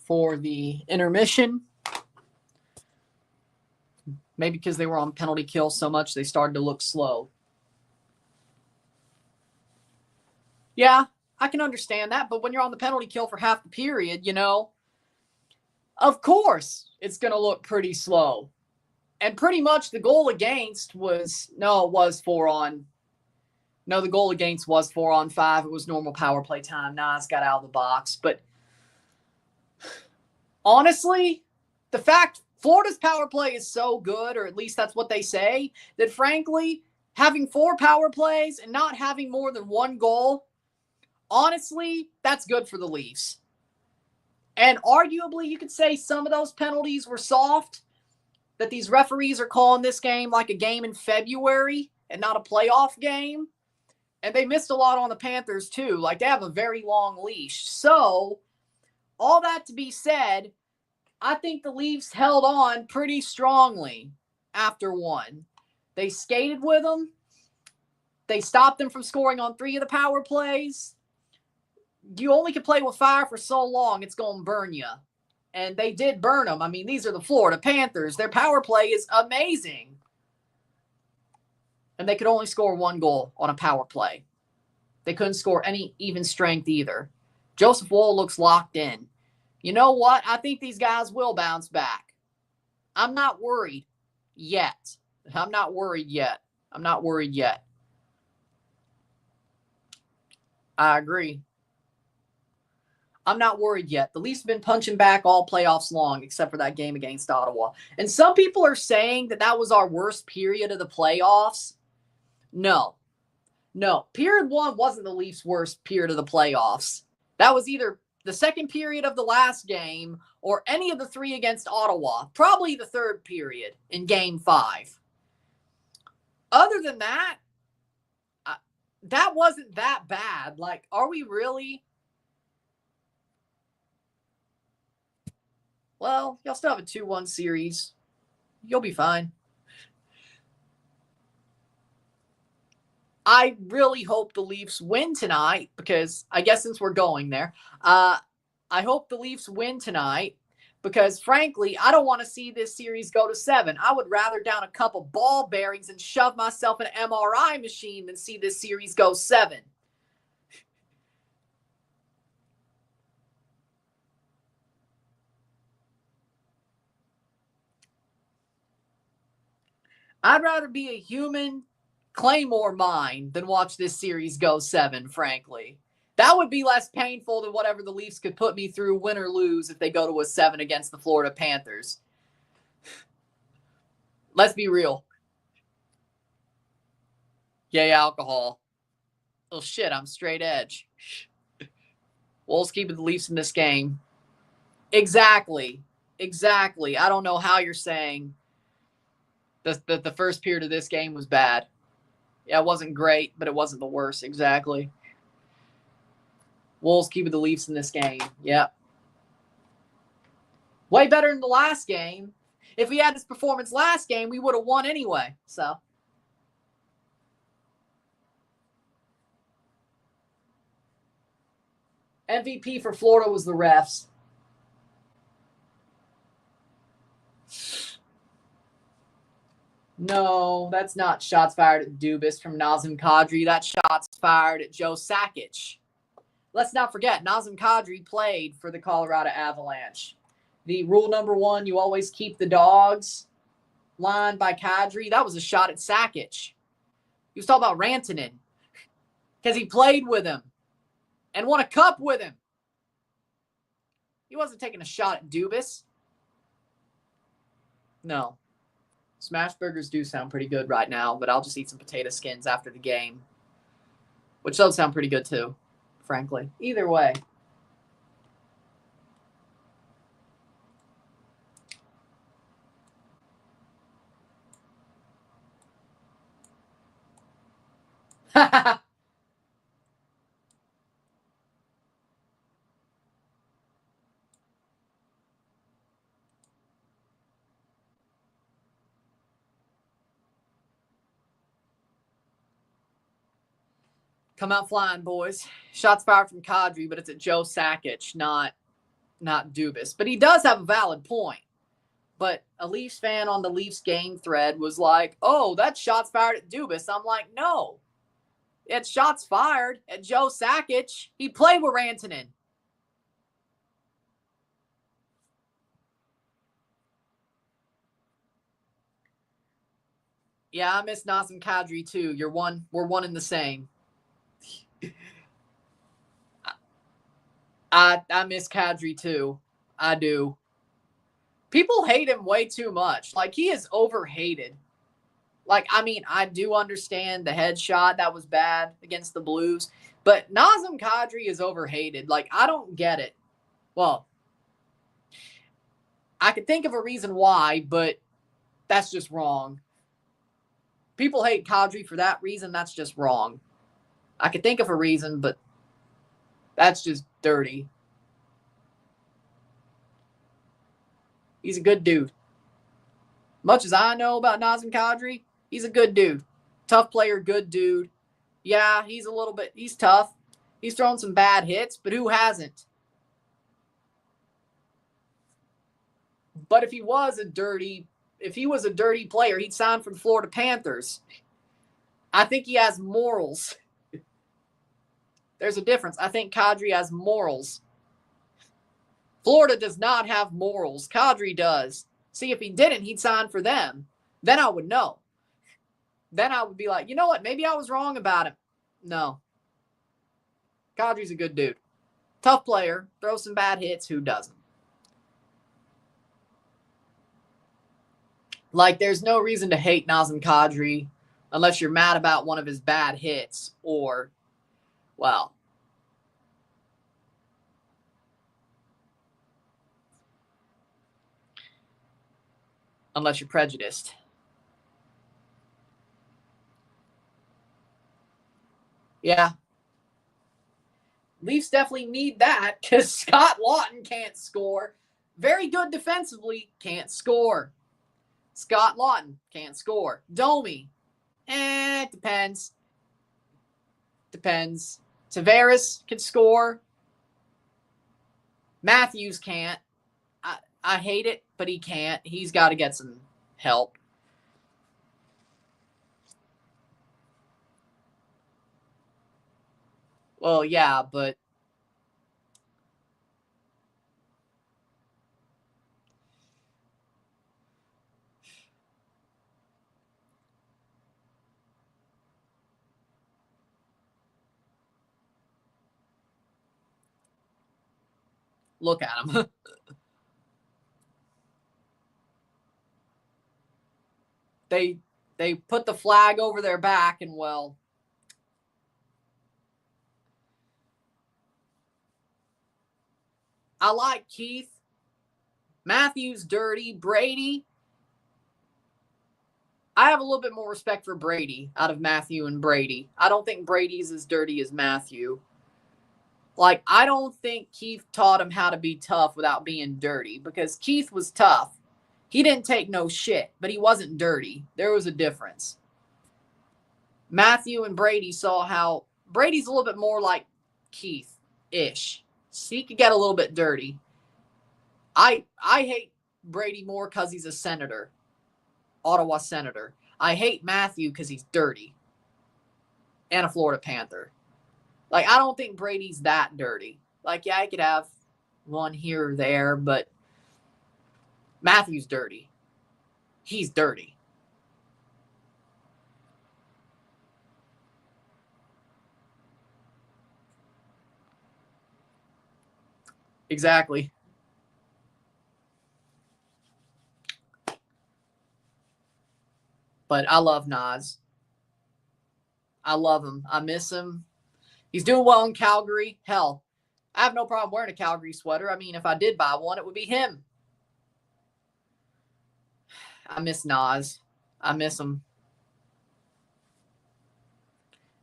for the intermission. Maybe because they were on penalty kill so much, they started to look slow. Yeah, I can understand that. But when you're on the penalty kill for half the period, of course it's going to look pretty slow. And pretty much the goal against was, the goal against was 4-on-5. It was normal power play time. Nas got out of the box. But honestly, the fact Florida's power play is so good, or at least that's what they say, that frankly, having 4 power plays and not having more than 1 goal, honestly, that's good for the Leafs. And arguably, you could say some of those penalties were soft, that these referees are calling this game like a game in February and not a playoff game. And they missed a lot on the Panthers too. Like, they have a very long leash. So, all that to be said, I think the Leafs held on pretty strongly after 1. They skated with them. They stopped them from scoring on 3 of the power plays. You only can play with fire for so long, it's going to burn you. And they did burn them. I mean, these are the Florida Panthers. Their power play is amazing. And they could only score 1 goal on a power play. They couldn't score any even strength either. Joseph Woll looks locked in. You know what? I think these guys will bounce back. I'm not worried yet. I'm not worried yet. I agree. I'm not worried yet. The Leafs have been punching back all playoffs long, except for that game against Ottawa. And some people are saying that was our worst period of the playoffs. No. Period 1 wasn't the Leafs' worst period of the playoffs. That was either the second period of the last game or any of the 3 against Ottawa. Probably the third period in Game 5. Other than that, that wasn't that bad. Like, are we really? Well, y'all still have a 2-1 series. You'll be fine. I really hope the Leafs win tonight because I guess since we're going there, I hope the Leafs win tonight because, frankly, I don't want to see this series go to 7. I would rather down a couple ball bearings and shove myself in an MRI machine than see this series go 7. I'd rather be a human Claymore mine than watch this series go 7, frankly. That would be less painful than whatever the Leafs could put me through, win or lose, if they go to a 7 against the Florida Panthers. Let's be real. Yay, alcohol. Oh, shit, I'm straight edge. Wolves keeping the Leafs in this game. Exactly. I don't know how you're saying the first period of this game was bad. Yeah, it wasn't great, but it wasn't the worst. Exactly. Wolves keeping the Leafs in this game. Yep. Way better than the last game. If we had this performance last game, we would have won anyway. So. MVP for Florida was the refs. No, that's not shots fired at Dubas from Nazem Kadri. That shots fired at Joe Sakic. Let's not forget, Nazem Kadri played for the Colorado Avalanche. The rule number 1, you always keep the dogs line by Kadri. That was a shot at Sakic. He was talking about Rantanen because he played with him and won a cup with him. He wasn't taking a shot at Dubas. No. Smash burgers do sound pretty good right now, but I'll just eat some potato skins after the game, which does sound pretty good too, frankly. Either way. Come out flying, boys. Shots fired from Kadri, but it's at Joe Sakic, not not Dubas. But he does have a valid point. But a Leafs fan on the Leafs game thread was like, oh, that's shots fired at Dubas. I'm like, no. It's shots fired at Joe Sakic. He played with Rantanen. Yeah, I miss Nazem Kadri too. We're one in the same. I miss Kadri too. I do. People hate him way too much. Like, he is overhated. Like, I mean, I do understand the headshot that was bad against the Blues, but Nazem Kadri is overhated. Like, I don't get it. Well, I could think of a reason why, but that's just wrong. People hate Kadri for that reason. That's just wrong. I could think of a reason, but that's just dirty. He's a good dude. Much as I know about Nazem Kadri, he's a good dude. Tough player, good dude. Yeah, he's tough. He's thrown some bad hits, but who hasn't? But if he was a dirty player, he'd sign for the Florida Panthers. I think he has morals. There's a difference. I think Kadri has morals. Florida does not have morals. Kadri does. See, if he didn't, he'd sign for them. Then I would know. Then I would be like, you know what? Maybe I was wrong about him. No. Kadri's a good dude. Tough player. Throws some bad hits. Who doesn't? Like, there's no reason to hate Nazem Kadri unless you're mad about one of his bad hits or, well, unless you're prejudiced. Yeah. Leafs definitely need that because Scott Laughton can't score. Very good defensively, can't score. Scott Laughton can't score. Domi, it depends. Depends. Tavares can score. Matthews can't. I hate it, but he can't. He's got to get some help. Well, yeah, but look at him. They put the flag over their back, and well, I like Keith. Matthews dirty. Brady, I have a little bit more respect for Brady out of Matthew and Brady. I don't think Brady's as dirty as Matthew. Like, I don't think Keith taught him how to be tough without being dirty, because Keith was tough. He didn't take no shit, but he wasn't dirty. There was a difference. Matthew and Brady saw how Brady's a little bit more like Keith-ish. So he could get a little bit dirty. I hate Brady more because he's a senator. Ottawa Senator. I hate Matthew because he's dirty. And a Florida Panther. Like, I don't think Brady's that dirty. Like, yeah, I could have one here or there, but Matthew's dirty. He's dirty. Exactly. But I love Nas. I love him. I miss him. He's doing well in Calgary. Hell, I have no problem wearing a Calgary sweater. I mean, if I did buy one, it would be him. I miss Nas. I miss him.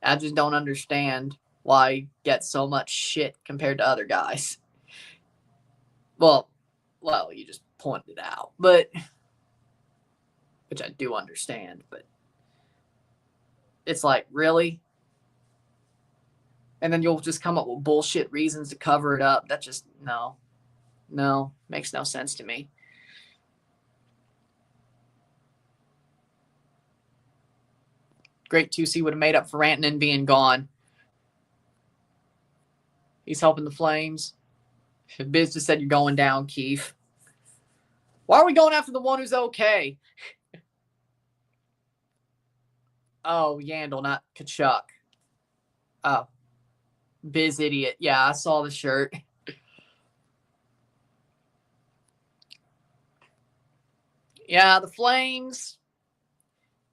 I just don't understand why he gets so much shit compared to other guys. Well, you just pointed it out, but which I do understand, but it's like, really? And then you'll just come up with bullshit reasons to cover it up. That just, no. No, makes no sense to me. Great 2C would have made up for Rantanen being gone. He's helping the Flames. Biz just said you're going down, Keith. Why are we going after the one who's okay? Oh, Yandel, not Kachuk. Oh. Biz idiot. Yeah, I saw the shirt. Yeah, the Flames,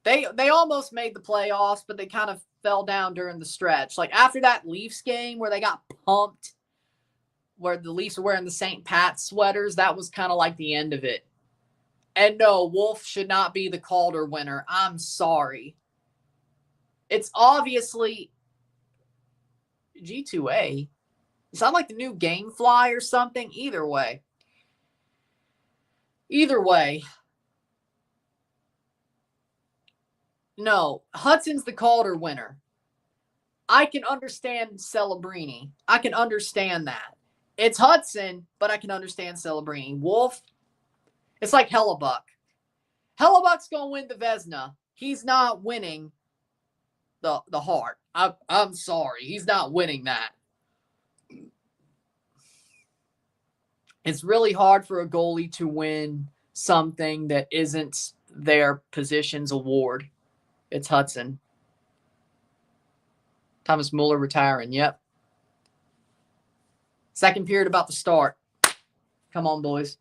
they almost made the playoffs, but they kind of fell down during the stretch. Like after that Leafs game where they got pumped, where the Leafs were wearing the St. Pat sweaters, that was kind of like the end of it. And no, Wolff should not be the Calder winner. I'm sorry. It's obviously G2A. Is that like the new Gamefly or something? Either way. No, Hudson's the Calder winner. I can understand Celebrini. I can understand that. It's Hudson, but I can understand Celebrini. Wolff, it's like Hellebuck. Hellebuck's going to win the Vezina. He's not winning the Hart. I'm sorry. He's not winning that. It's really hard for a goalie to win something that isn't their position's award. It's Hudson. Thomas Mueller retiring. Yep. Second period about to start. Come on, boys.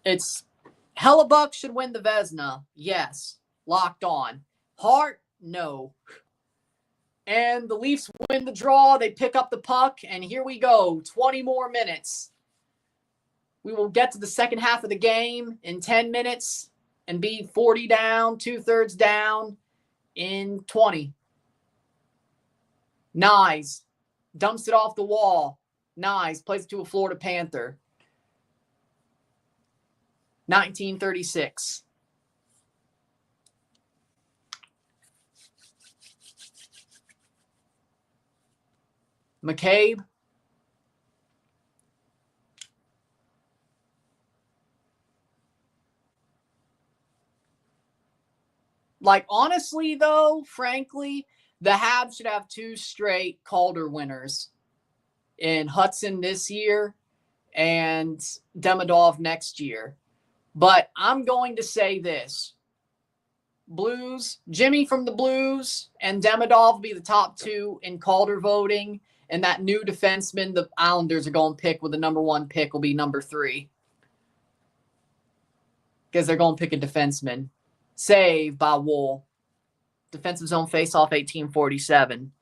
It's Hellebuck should win the Vezina. Yes. Locked on. Hart? No. And the Leafs win the draw. They pick up the puck, and here we go. 20 more minutes. We will get to the second half of the game in 10 minutes and be 40 down, 2/3 down in 20. Nyes dumps it off the wall. Nyes plays it to a Florida Panther. 1936. McCabe. Like, honestly, though, frankly, the Habs should have 2 straight Calder winners in Hudson this year and Demidov next year. But I'm going to say this. Blues, Jimmy from the Blues and Demidov will be the top 2 in Calder voting. And that new defenseman the Islanders are going to pick with the number 1 pick will be number 3. Because they're going to pick a defenseman. Save by Wolff. Defensive zone face-off 1847.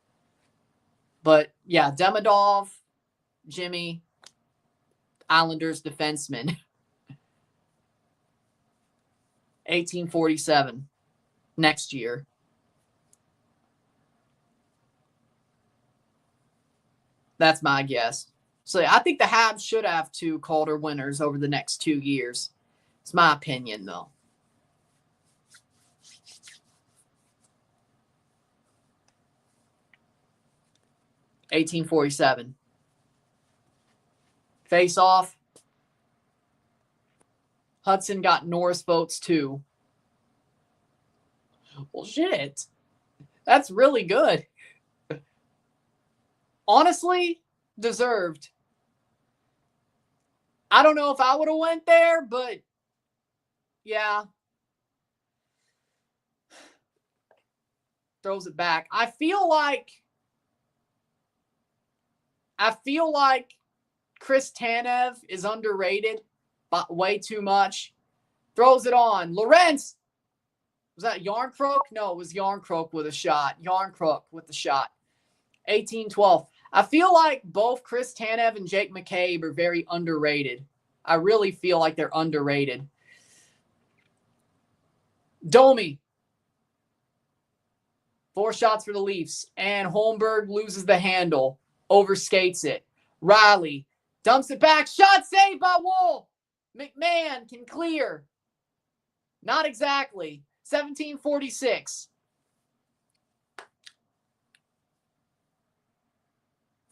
But, yeah, Demidov, Jimmy, Islanders defenseman. 1847. Next year. That's my guess. So I think the Habs should have 2 Calder winners over the next 2 years. It's my opinion, though. $18.47. Face off. Hudson got Norris votes too. Well, shit. That's really good. Honestly, deserved. I don't know if I would have went there, but yeah. Throws it back. I feel like Chris Tanev is underrated, but way too much. Throws it on. Lorentz. Was that Yarncroke? No, it was Yarncroke with a shot. Yarncroke with the shot. 18-12. I feel like both Chris Tanev and Jake McCabe are very underrated. I really feel like they're underrated. Domi. 4 shots for the Leafs. And Holmberg loses the handle. Overskates it. Riley dumps it back. Shot saved by Wolff. McMahon can clear. Not exactly. 17:46.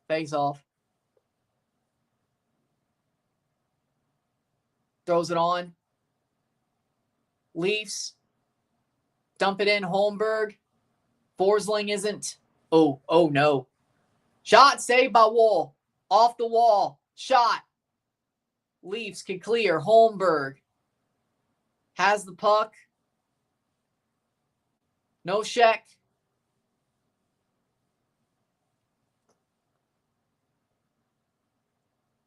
Face off. Throws it on. Leafs. Dump it in. Holmberg. Forsling isn't. Oh no. Shot saved by Wolff. Off the wall. Shot. Leafs can clear. Holmberg has the puck. No check.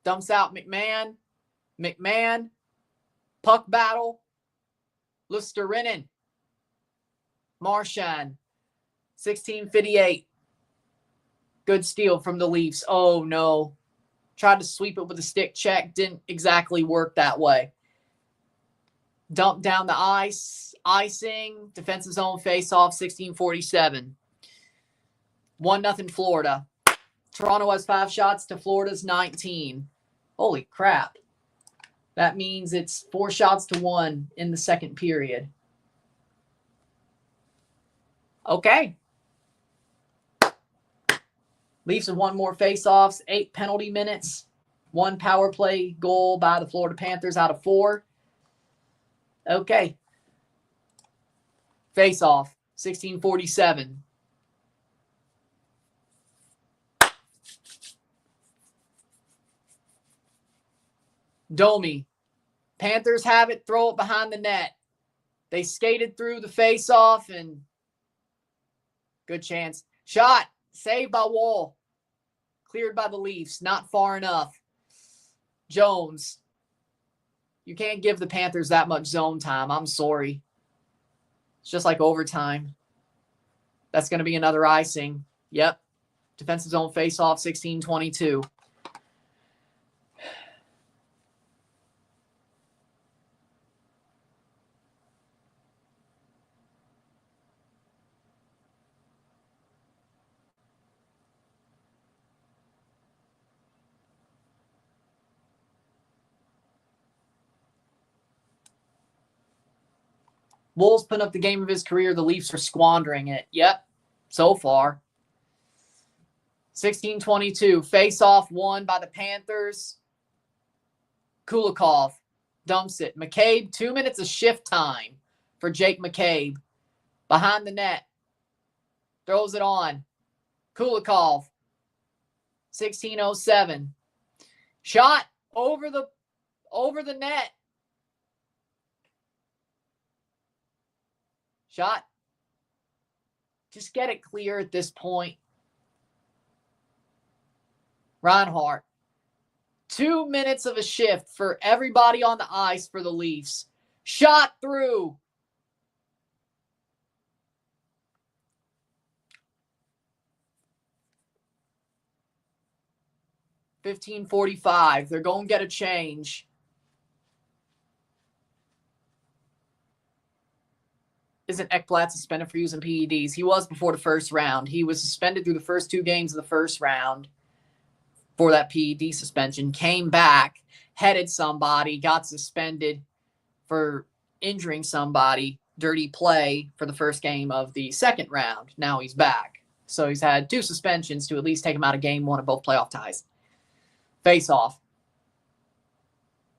Dumps out McMahon. McMahon. Puck battle. Lusterinen. Marchand. 16:58. Good steal from the Leafs. Oh, no. Tried to sweep it with a stick check. Didn't exactly work that way. Dumped down the ice. Icing. Defensive zone face-off. 16:47. 1-0 Florida. Toronto has 5 shots to Florida's 19. Holy crap. That means it's 4 shots to 1 in the second period. Okay. Leafs have 1 more face-offs, 8 penalty minutes, 1 power play goal by the Florida Panthers out of 4. Okay. Face-off, 16:47. Domi. Panthers have it, throw it behind the net. They skated through the face-off and good chance. Shot, saved by Wolff. Cleared by the Leafs, not far enough. Jones. You can't give the Panthers that much zone time. I'm sorry. It's just like overtime. That's going to be another icing. Yep. Defensive zone face-off, 16:22. Wolves putting up the game of his career. The Leafs are squandering it. Yep, so far. 16:22. Face-off won by the Panthers. Kulikov dumps it. McCabe, 2 minutes of shift time for Jake McCabe. Behind the net. Throws it on. Kulikov. 16:07. Shot over the net. Shot. Just get it clear at this point. Reinhart. 2 minutes of a shift for everybody on the ice for the Leafs. Shot through. $15:45. They're going to get a change. Isn't Ekblad suspended for using PEDs? He was before the first round. He was suspended through the first 2 games of the first round for that PED suspension. Came back, headed somebody, got suspended for injuring somebody, dirty play for the first game of the second round. Now he's back. So he's had 2 suspensions to at least take him out of game 1 of both playoff ties. Face off.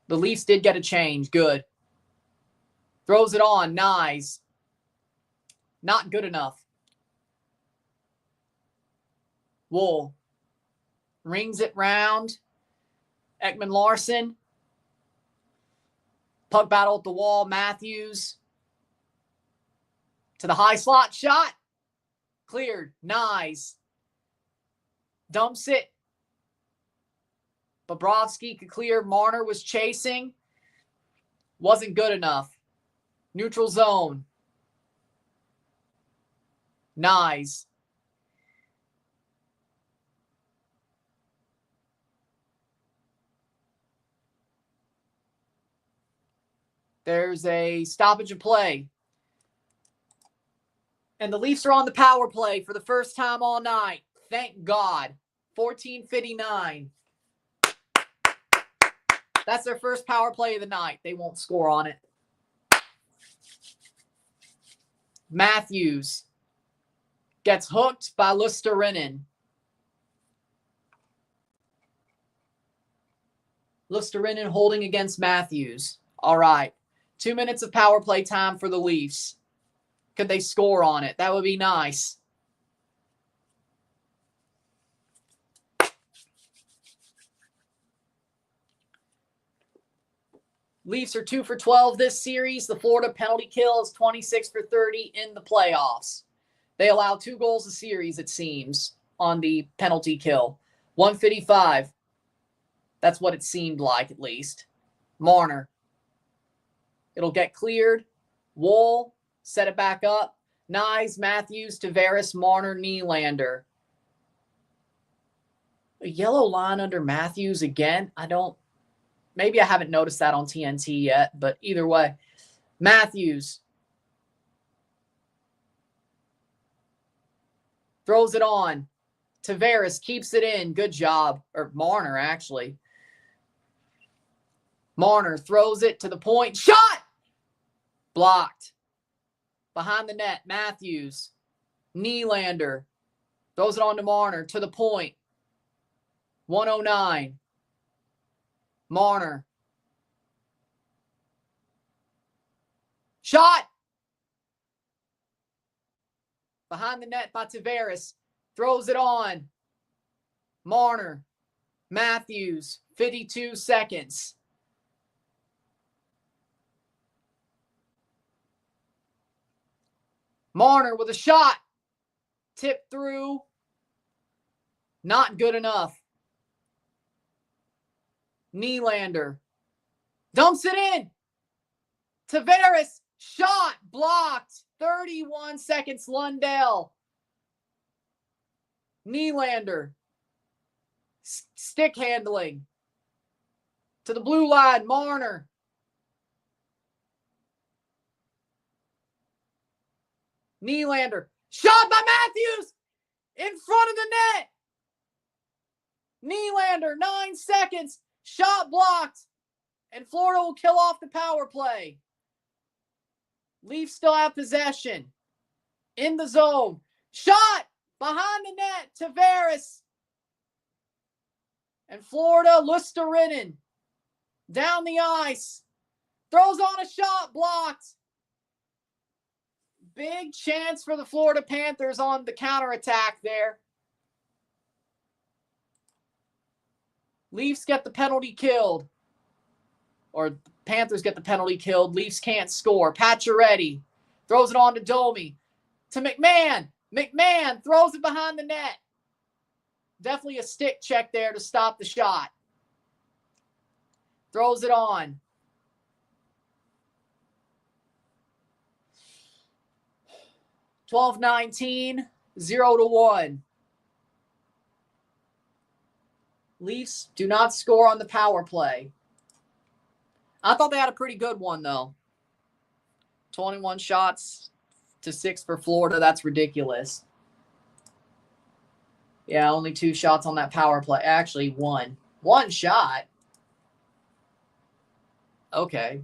The Leafs did get a change. Good. Throws it on. Nice. Not good enough. Wool. Rings it round. Ekman Larson. Puck battle at the wall. Matthews. To the high slot shot. Cleared. Nice. Dumps it. Bobrovsky could clear. Marner was chasing. Wasn't good enough. Neutral zone. Nice. There's a stoppage of play. And the Leafs are on the power play for the first time all night. Thank God. 14:59. That's their first power play of the night. They won't score on it. Matthews gets hooked by Lusterinen. Lusterinen holding against Matthews. All right. 2 minutes of power play time for the Leafs. Could they score on it? That would be nice. Leafs are 2 for 12 this series. The Florida penalty kill is 26 for 30 in the playoffs. They allow 2 goals a series, it seems, on the penalty kill. 155. That's what it seemed like, at least. Marner. It'll get cleared. Woll, set it back up. Nyes, Matthews, Tavares, Marner, Nylander. A yellow line under Matthews again. Maybe I haven't noticed that on TNT yet, but either way. Matthews throws it on. Tavares keeps it in. Good job. Or Marner, actually. Marner throws it to the point. Shot! Blocked. Behind the net, Matthews. Nylander throws it on to Marner. To the point. 109. Marner. Shot! Behind the net by Tavares. Throws it on. Marner. Matthews. 52 seconds. Marner with a shot. Tipped through. Not good enough. Nylander dumps it in. Tavares shot blocked. 31 seconds. Lundell. Nylander stick handling to the blue line. Marner. Nylander shot by Matthews in front of the net. Nylander 9 seconds. Shot blocked. And Florida will kill off the power play. Leafs still have possession. In the zone. Shot behind the net. Tavares. And Florida, Lusterinen. Down the ice. Throws on a shot. Blocked. Big chance for the Florida Panthers on the counterattack there. Leafs get the penalty killed. Or Panthers get the penalty killed. Leafs can't score. Pacioretty throws it on to Domi. To McMahon. McMahon throws it behind the net. Definitely a stick check there to stop the shot. Throws it on. (12:19), 0-1. Leafs do not score on the power play. I thought they had a pretty good one, though. 21 shots to 6 for Florida. That's ridiculous. Yeah, only 2 shots on that power play. Actually, 1. 1 shot? Okay.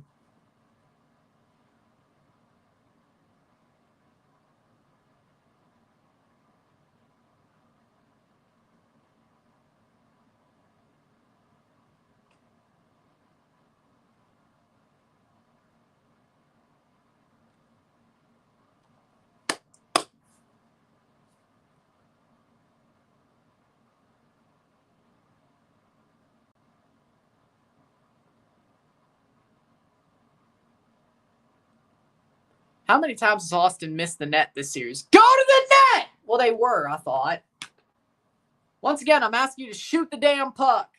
How many times has Austin missed the net this series? Go to the net! Well, they were, I thought. Once again, I'm asking you to shoot the damn puck.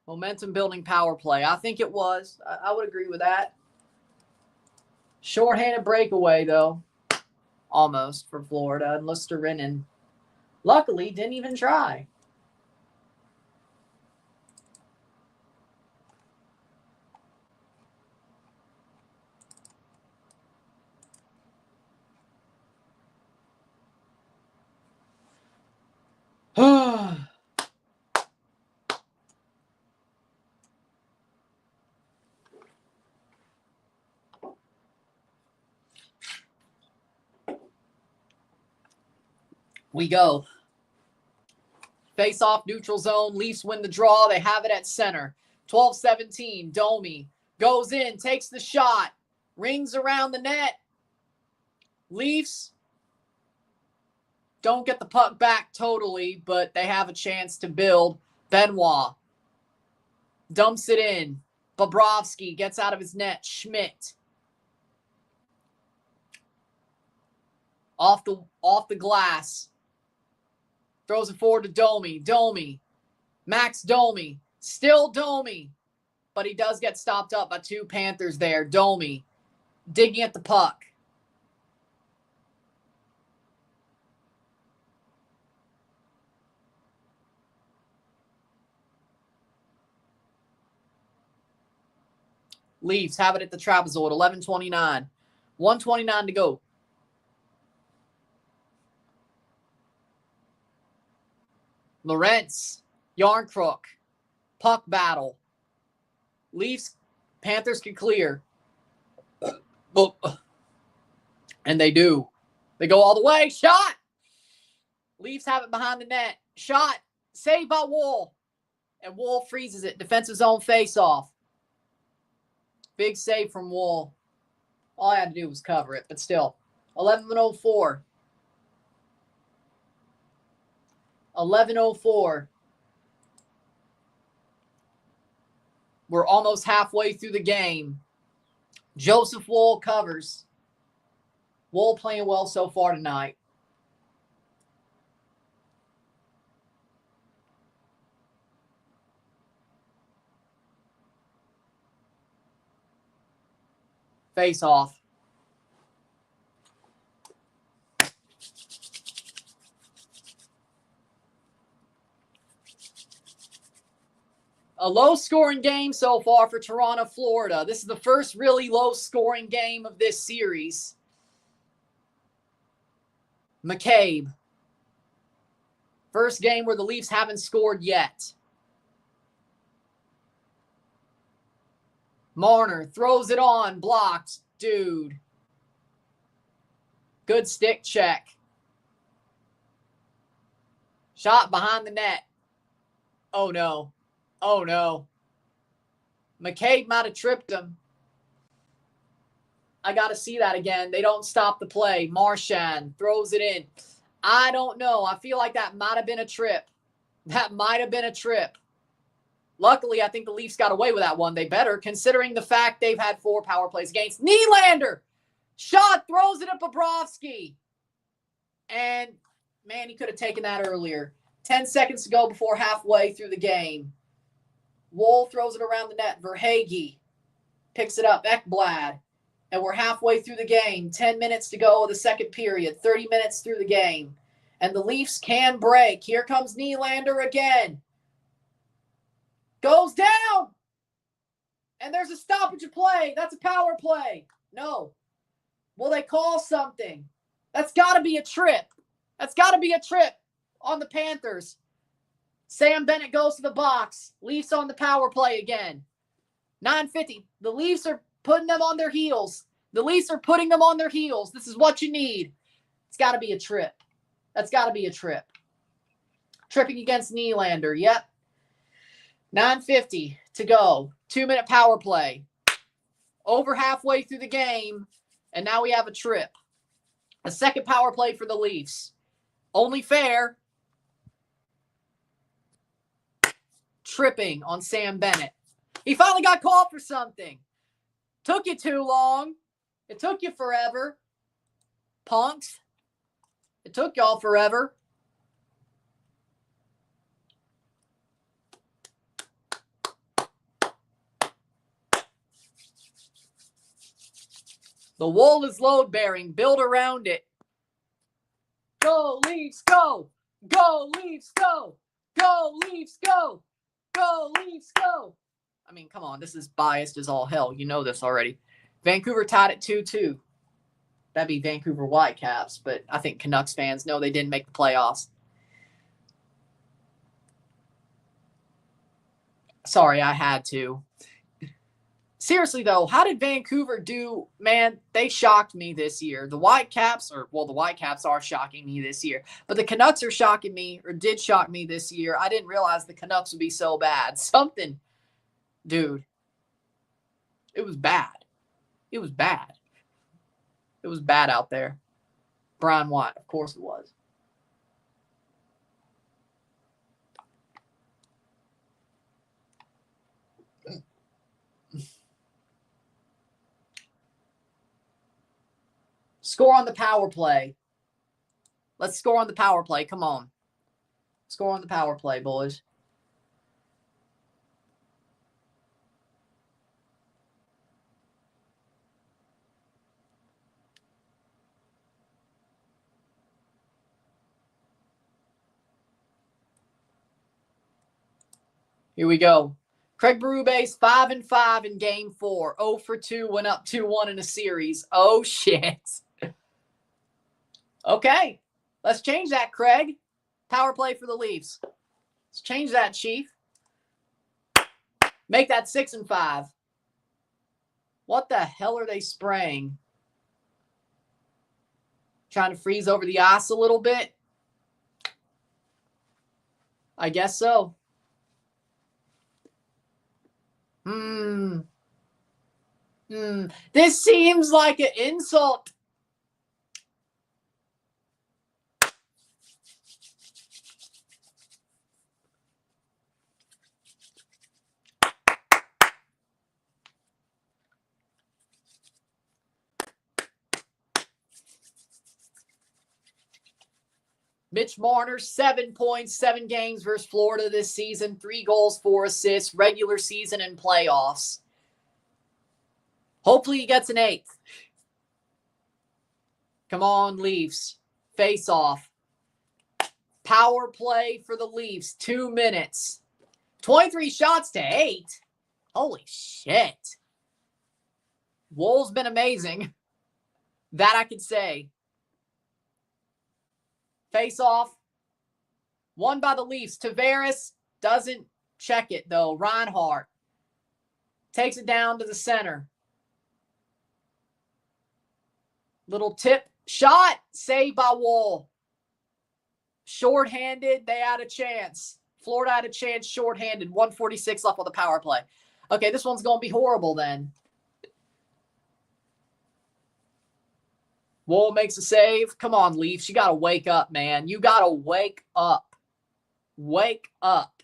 Momentum building power play. I think it was. I would agree with that. Shorthanded breakaway, though. Almost for Florida. And Lusterinen, luckily, didn't even try. We go. Face off, neutral zone. Leafs win the draw. They have it at center. 12-17. Domi goes in, takes the shot, rings around the net. Leafs don't get the puck back totally, but they have a chance to build. Benoit dumps it in. Bobrovsky gets out of his net. Schmidt off the glass. Throws it forward to Domi. Domi. Max Domi. Still Domi. But he does get stopped up by two Panthers there. Domi digging at the puck. Leafs have it at the trapezoid. 11:29. 1:29 to go. Lorentz, Yarncrook, puck battle. Leafs, Panthers can clear. And they do. They go all the way. Shot! Leafs have it behind the net. Shot. Saved by Wolff. And Wolff freezes it. Defensive zone face-off. Big save from Wolff. All I had to do was cover it, but still. 11:04. 11:04. We're almost halfway through the game. Joseph Woll covers. Woll playing well so far tonight. Face off. A low-scoring game so far for Toronto, Florida. This is the first really low-scoring game of this series. McCabe. First game where the Leafs haven't scored yet. Marner throws it on. Blocked. Dude. Good stick check. Shot behind the net. Oh, no. Oh, no. McCabe might have tripped him. I got to see that again. They don't stop the play. Marchand throws it in. I don't know. I feel like that might have been a trip. That might have been a trip. Luckily, I think the Leafs got away with that one. They better, considering the fact they've had 4 power plays against. Nylander. Shot, throws it at Bobrovsky. And, man, he could have taken that earlier. 10 seconds to go before halfway through the game. Woll throws it around the net. Verhaeghe picks it up. Ekblad. And we're halfway through the game. 10 minutes to go of the second period. 30 minutes through the game. And the Leafs can break. Here comes Nylander again. Goes down. And there's a stoppage of play. That's a power play. No. Will they call something? That's got to be a trip. That's got to be a trip on the Panthers. Sam Bennett goes to the box. Leafs on the power play again. 9:50. The Leafs are putting them on their heels. The Leafs are putting them on their heels. This is what you need. It's got to be a trip. That's got to be a trip. Tripping against Nylander. Yep. 9:50 to go. 2-minute power play. Over halfway through the game. And now we have a trip. A second power play for the Leafs. Only fair. Tripping on Sam Bennett. He finally got called for something. Took you too long. It took you forever. Punks. It took y'all forever. The wall is load-bearing. Build around it. Go, Leafs, go! Go, Leafs, go! Go, Leafs, go! Go, Leafs, go! I mean, come on. This is biased as all hell. You know this already. Vancouver tied at 2-2. That'd be Vancouver Whitecaps, but I think Canucks fans know they didn't make the playoffs. Sorry, I had to. Seriously, though, how did Vancouver do? Man, they shocked me this year. The Whitecaps are shocking me this year. But the Canucks are shocking me, or did shock me this year. I didn't realize the Canucks would be so bad. Dude, it was bad. It was bad. It was bad out there. Brian Watt, of course it was. Score on the power play. Let's score on the power play. Come on. Score on the power play, boys. Here we go. Craig Berube's 5-5 in Game 4. 0 for 2, went up 2-1 in a series. Oh, shit. Okay, let's change that, Craig. Power play for the Leafs. Let's change that, Chief. Make that 6-5. What the hell are they spraying? Trying to freeze over the ice a little bit? I guess so. This seems like an insult. Mitch Marner, 7 points, 7 games versus Florida this season. 3 goals, 4 assists, regular season and playoffs. Hopefully he gets an 8th. Come on, Leafs. Face off. Power play for the Leafs. 2 minutes. 23 shots to 8. Holy shit. Wool's been amazing. That I could say. Face off. Won by the Leafs. Tavares doesn't check it, though. Reinhart takes it down to the center. Little tip shot. Saved by Woll. Short-handed. They had a chance. Florida had a chance short-handed. 1:46 left on the power play. Okay, this one's going to be horrible then. Woll makes a save. Come on, Leafs. You got to wake up, man. You got to wake up. Wake up.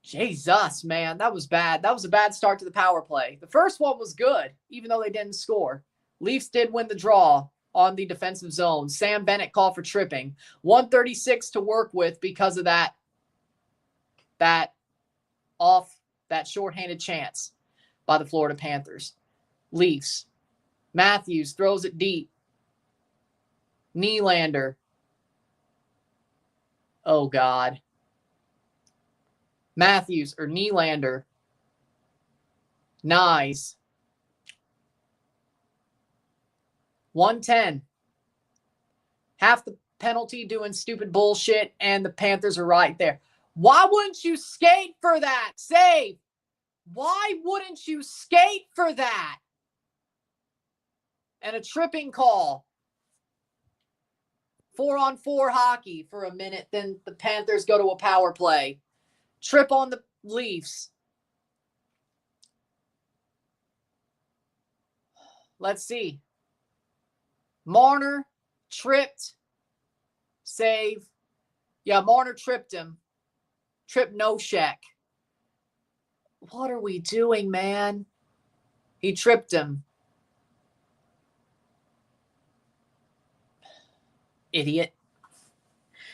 Jesus, man. That was bad. That was a bad start to the power play. The first one was good, even though they didn't score. Leafs did win the draw on the defensive zone. Sam Bennett called for tripping. 136 to work with because of that shorthanded chance by the Florida Panthers. Leafs. Matthews throws it deep. Nylander. Oh, God. Matthews or Nylander. Nice. 110. Half the penalty doing stupid bullshit, and the Panthers are right there. Why wouldn't you skate for that? Save. Why wouldn't you skate for that? And a tripping call. 4-on-4 hockey for a minute. Then the Panthers go to a power play. Trip on the Leafs. Let's see. Marner tripped. Save. Yeah, Marner tripped him. Tripped Noshek. What are we doing, man? He tripped him. Idiot.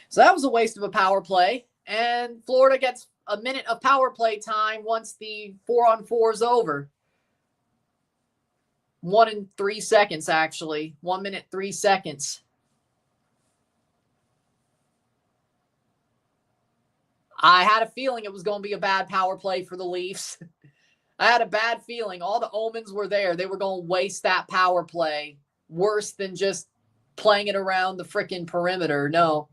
So that was a waste of a power play. And Florida gets a minute of power play time once the 4-on-4 is over. 1 and 3 seconds, actually. 1 minute, 3 seconds. I had a feeling it was going to be a bad power play for the Leafs. I had a bad feeling. All the omens were there. They were going to waste that power play. Worse than just playing it around the freaking perimeter. No.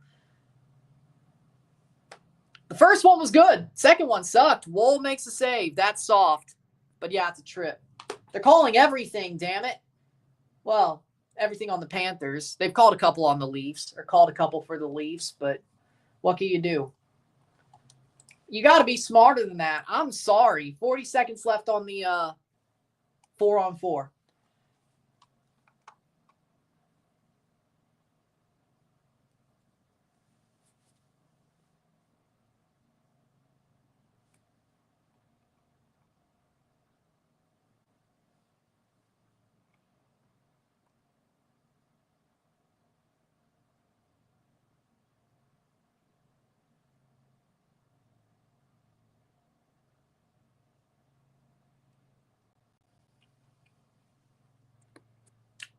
The first one was good. Second one sucked. Wolff makes a save. That's soft. But yeah, it's a trip. They're calling everything, damn it. Well, everything on the Panthers. They've called a couple on the Leafs, or called a couple for the Leafs, but what can you do? You got to be smarter than that. I'm sorry. 40 seconds left on the 4-on-4.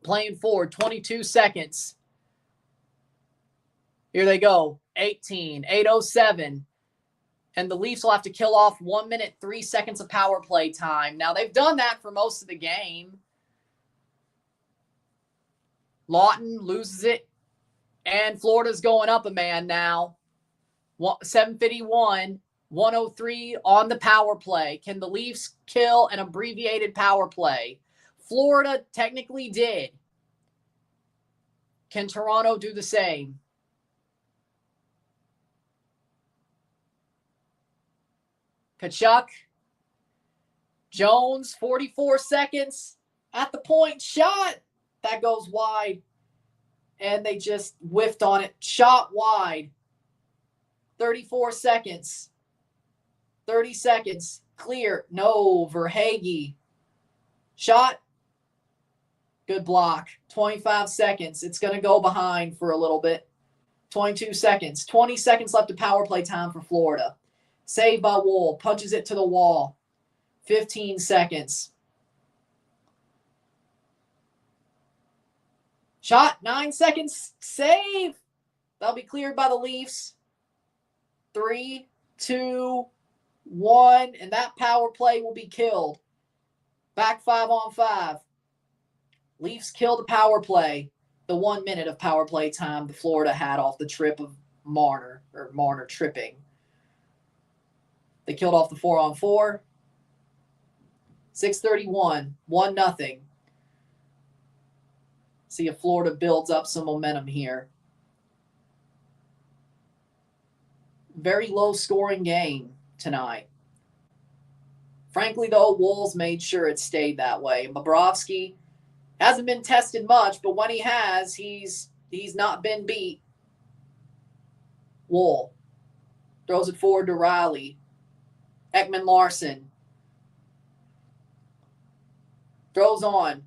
Playing forward, 22 seconds. Here they go. 18, 8:07. And the Leafs will have to kill off 1 minute, 3 seconds of power play time. Now, they've done that for most of the game. Lawton loses it. And Florida's going up a man now. 7:51, 1:03 on the power play. Can the Leafs kill an abbreviated power play? Florida technically did. Can Toronto do the same? Tkachuk. Jones, 44 seconds. At the point, shot. That goes wide. And they just whiffed on it. Shot wide. 34 seconds. 30 seconds. Clear. No. Verhaeghe. Shot. Good block. 25 seconds. It's going to go behind for a little bit. 22 seconds. 20 seconds left of power play time for Florida. Saved by Wolff. Punches it to the wall. 15 seconds. Shot. 9 seconds. Save. That'll be cleared by the Leafs. 3, 2, 1. And that power play will be killed. Back 5-on-5. Leafs kill the power play. The 1 minute of power play time the Florida had off the trip of Marner, or Marner tripping. They killed off the 4-on-4. 6:31, 1-0. See if Florida builds up some momentum here. Very low scoring game tonight. Frankly, though, Wolves made sure it stayed that way. Bobrovsky hasn't been tested much, but when he has, he's not been beat. Wolff throws it forward to Riley. Ekman-Larsson throws on.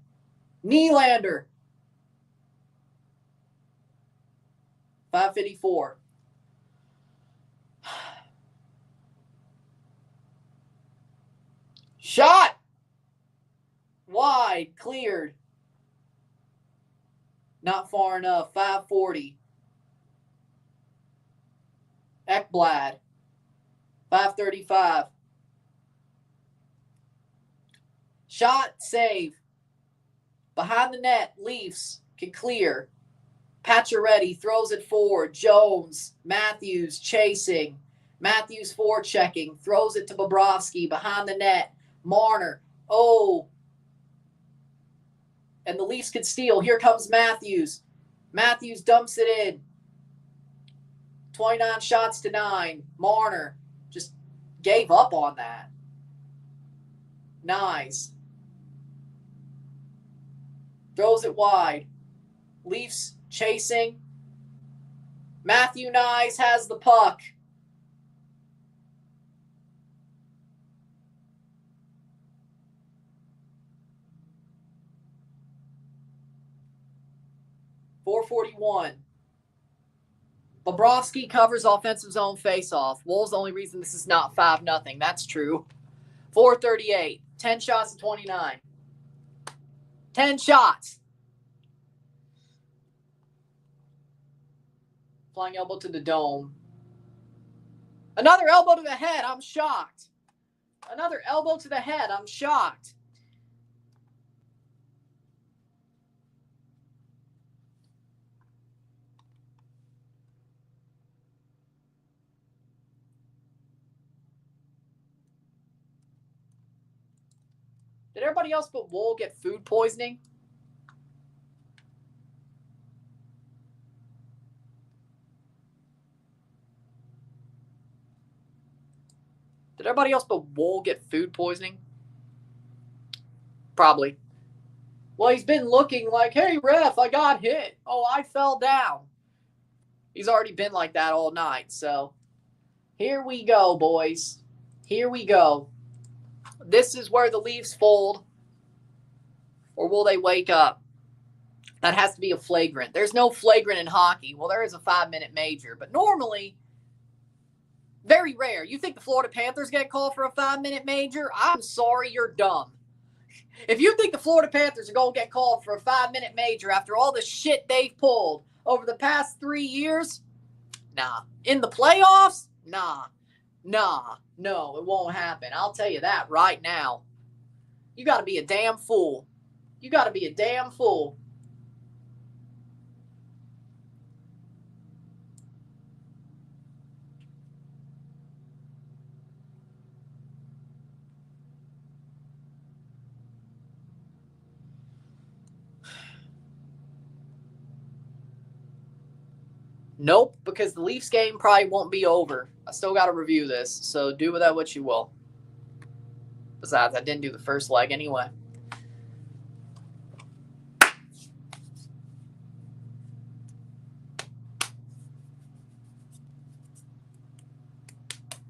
Nylander. 5:54. Shot. Wide. Cleared. Not far enough. 5:40. Ekblad. 5:35. Shot. Save. Behind the net. Leafs can clear. Pacioretty throws it forward. Jones. Matthews chasing. Matthews forechecking. Throws it to Bobrovsky behind the net. Marner. Oh. And the Leafs can steal. Here comes Matthews. Matthews dumps it in. 29 shots to 9. Marner just gave up on that. Nyes. Throws it wide. Leafs chasing. Matthew Nyes has the puck. .441. Bobrovsky covers offensive zone faceoff. Wolves' the only reason this is not 5-0. That's true. 4:38. 10 shots to 29. 10 shots. Flying elbow to the dome. Another elbow to the head. I'm shocked. Another elbow to the head. I'm shocked. Did everybody else but Wolff get food poisoning? Did everybody else but Wolff get food poisoning? Probably. Well, he's been looking like, hey, ref, I got hit. Oh, I fell down. He's already been like that all night. So here we go, boys. Here we go. This is where the Leafs fold. Or will they wake up? That has to be a flagrant. There's no flagrant in hockey. Well, there is a 5-minute major. But normally, very rare. You think the Florida Panthers get called for a 5-minute major? I'm sorry, you're dumb. If you think the Florida Panthers are going to get called for a 5-minute major after all the shit they've pulled over the past 3 years, nah. In the playoffs, nah. No, it won't happen. I'll tell you that right now. You got to be a damn fool. You got to be a damn fool. Nope, because the Leafs game probably won't be over. I still got to review this, so do with that what you will. Besides, I didn't do the first leg anyway.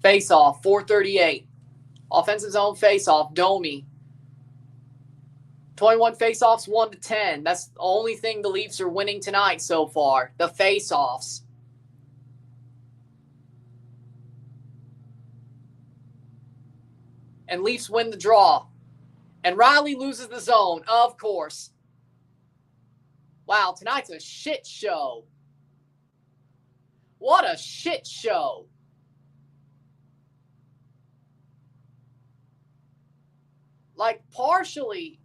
Face-off, 438. Offensive zone face-off, Domi. 21 face-offs, 1-10. That's the only thing the Leafs are winning tonight so far. The face-offs. And Leafs win the draw. And Riley loses the zone, of course. Wow, tonight's a shit show. What a shit show. Like, partially...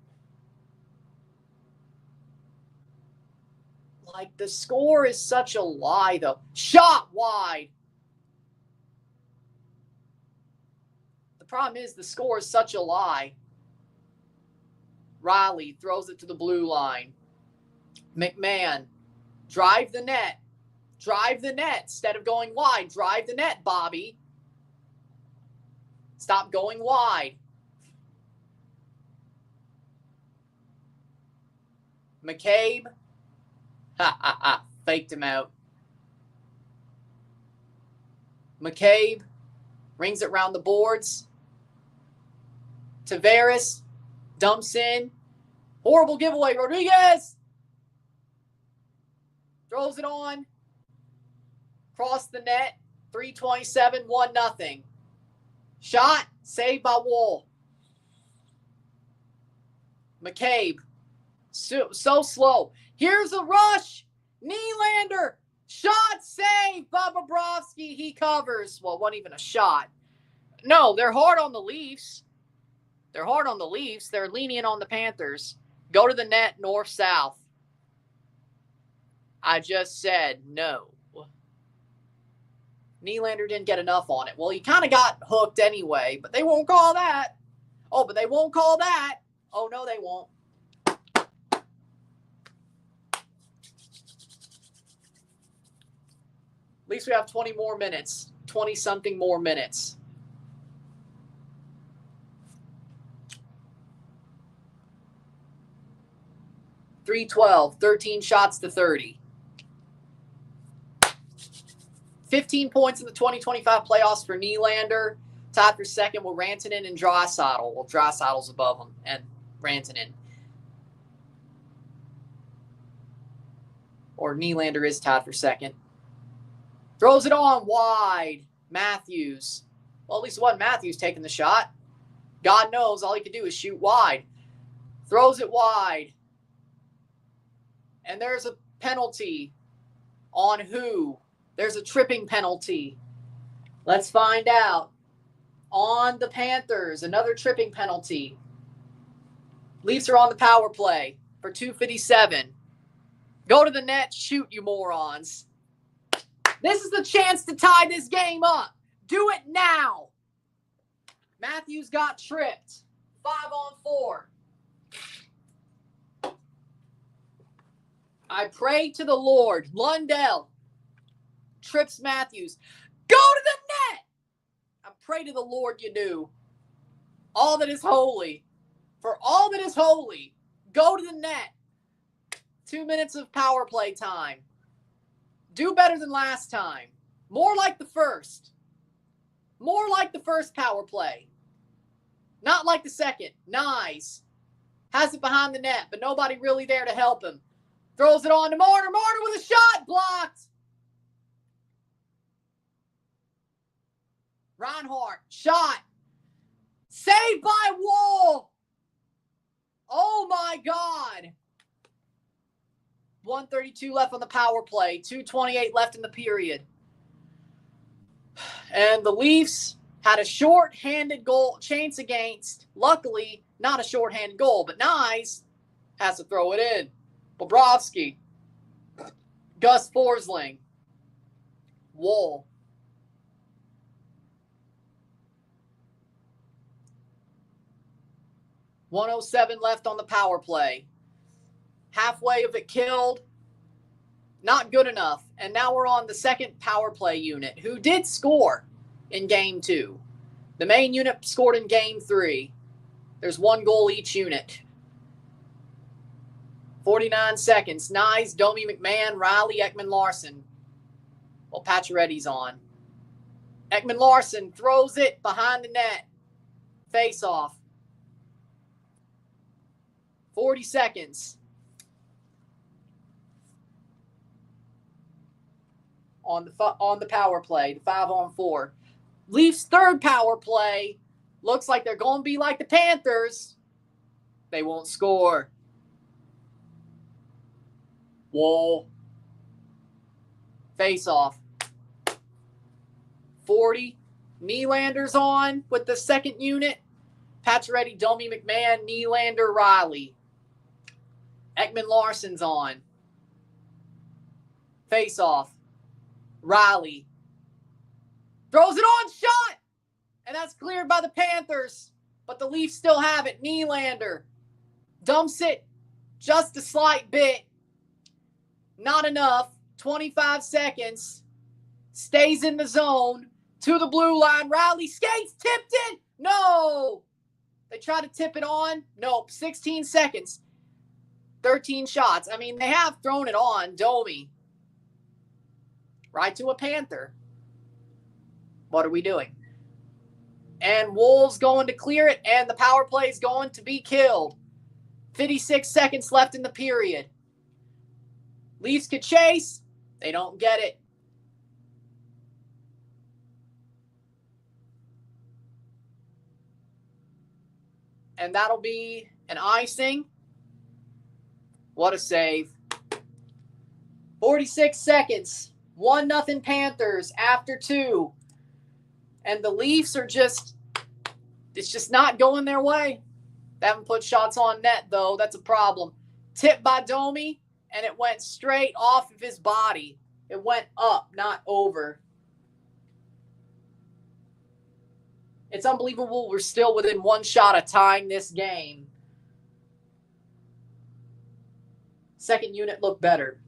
Like, the score is such a lie, though. Shot wide. The problem is the score is such a lie. Riley throws it to the blue line. McMahon, drive the net. Drive the net. Instead of going wide, drive the net, Bobby. Stop going wide. McCabe. Faked him out. McCabe rings it round the boards. Tavares dumps in. Horrible giveaway. Rodriguez throws it on. Cross the net. 3:27, 1-0. Shot saved by Wolff. McCabe. So slow. Here's a rush. Nylander. Shot save. Bobrovsky. He covers. Well, it wasn't even a shot. No, they're hard on the Leafs. They're hard on the Leafs. They're lenient on the Panthers. Go to the net, north-south. I just said no. Nylander didn't get enough on it. Well, he kind of got hooked anyway, but they won't call that. Oh, but they won't call that. Oh, no, they won't. At least we have 20 more minutes. 20-something more minutes. .312, 13 shots to 30. 15 points in the 2025 playoffs for Nylander. Tied for second with Rantanen and Draisaitl. Well, Draisaitl's above him and Rantanen. Or Nylander is tied for second. Throws it on wide. Matthews. Well, at least it wasn't Matthews taking the shot. God knows all he could do is shoot wide. Throws it wide. And there's a penalty. On who? There's a tripping penalty. Let's find out. On the Panthers, another tripping penalty. Leafs are on the power play for 2:57. Go to the net, shoot, you morons. This is the chance to tie this game up. Do it now. Matthews got tripped. 5-on-4. I pray to the Lord. Lundell trips Matthews. Go to the net. I pray to the Lord you do. All that is holy. For all that is holy, go to the net. 2 minutes of power play time. Do better than last time. More like the first. More like the first power play. Not like the second. Nice. Has it behind the net, but nobody really there to help him. Throws it on to Marner. Marner with a shot. Blocked. Reinhardt. Shot. Saved by Wolff. Oh, my God. 1:32 left on the power play. 2:28 left in the period. And the Leafs had a short-handed goal chance against. Luckily, not a short-handed goal, but nice. Has to throw it in. Bobrovsky. Gus Forsling. Wolff. .107 left on the power play. Halfway of it killed. Not good enough. And now we're on the second power play unit, who did score in Game 2. The main unit scored in Game 3. There's 1 goal each unit. 49 seconds. Nyes, Domi McMahon, Riley, Ekman Larson. Well, Pacioretty's on. Ekman Larson throws it behind the net. Face off. 40 seconds. On the power play, the 5-on-4. Leafs' third power play. Looks like they're going to be like the Panthers. They won't score. Whoa. Face off. 40. Nylander's on with the second unit. Pacioretty, Domi McMahon, Nylander, Riley. Ekman Larson's on. Face off. Riley. Throws it on, shot! And that's cleared by the Panthers. But the Leafs still have it. Nylander dumps it just a slight bit. Not enough. 25 seconds. Stays in the zone. To the blue line. Riley skates. Tipped it. No. They try to tip it on. Nope. 16 seconds. 13 shots. I mean, they have thrown it on. Domi. Right to a Panther. What are we doing? And Wolves going to clear it, and the power play is going to be killed. 56 seconds left in the period. Leafs could chase. They don't get it. And that'll be an icing. What a save. 46 seconds. 1-0 Panthers after 2. And the Leafs are just, it's just not going their way. They haven't put shots on net, though. That's a problem. Tipped by Domi, and it went straight off of his body. It went up, not over. It's unbelievable we're still within 1 shot of tying this game. Second unit looked better.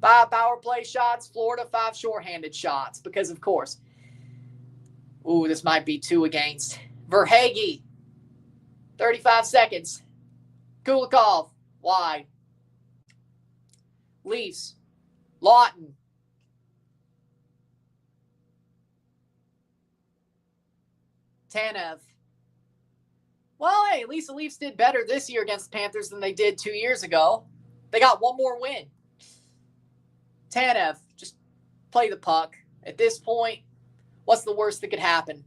5 power play shots, Florida 5 shorthanded shots, because of course. Ooh, this might be 2 against. Verhaeghe, 35 seconds. Kulikov, wide. Leafs, Lawton. Tanev. Well, hey, at least the Leafs did better this year against the Panthers than they did 2 years ago. They got 1 more win. Tanev, just play the puck. At this point, what's the worst that could happen?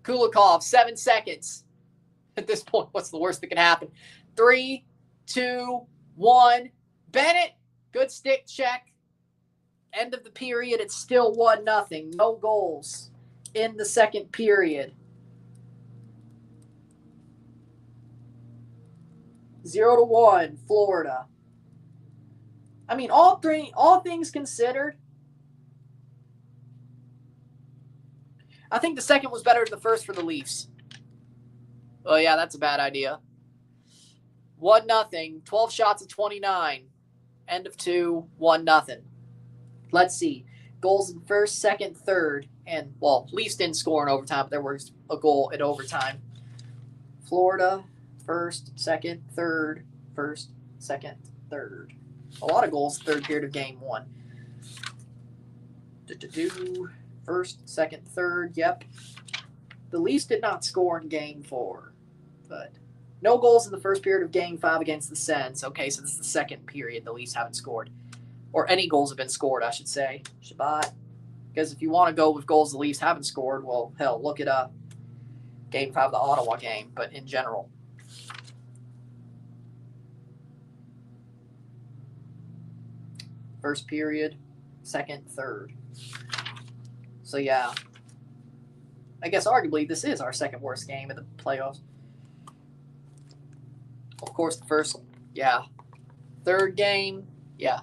Kulikov, 7 seconds. At this point, what's the worst that could happen? 3, 2, 1. Bennett, good stick check. End of the period, it's still 1-0. No goals in the second period. 0-1, Florida. I mean, all things considered, I think the second was better than the first for the Leafs. Oh, yeah, that's a bad idea. 1-0. 12 shots of 29. End of 2. 1-0. Let's see. Goals in first, second, third, and, well, Leafs didn't score in overtime, but there was a goal in overtime. Florida, first, second, third, first, second, third. A lot of goals, third period of game 1. First, second, third, yep. The Leafs did not score in game 4, but no goals in the first period of game 5 against the Sens. Okay, so this is the second period the Leafs haven't scored. Or any goals have been scored, I should say. Shabbat. Because if you want to go with goals the Leafs haven't scored, well, hell, look it up. Game 5 of the Ottawa game, but in general. First period, second, third. So, yeah. I guess arguably this is our second worst game of the playoffs. Of course, the first, yeah. Third game, yeah.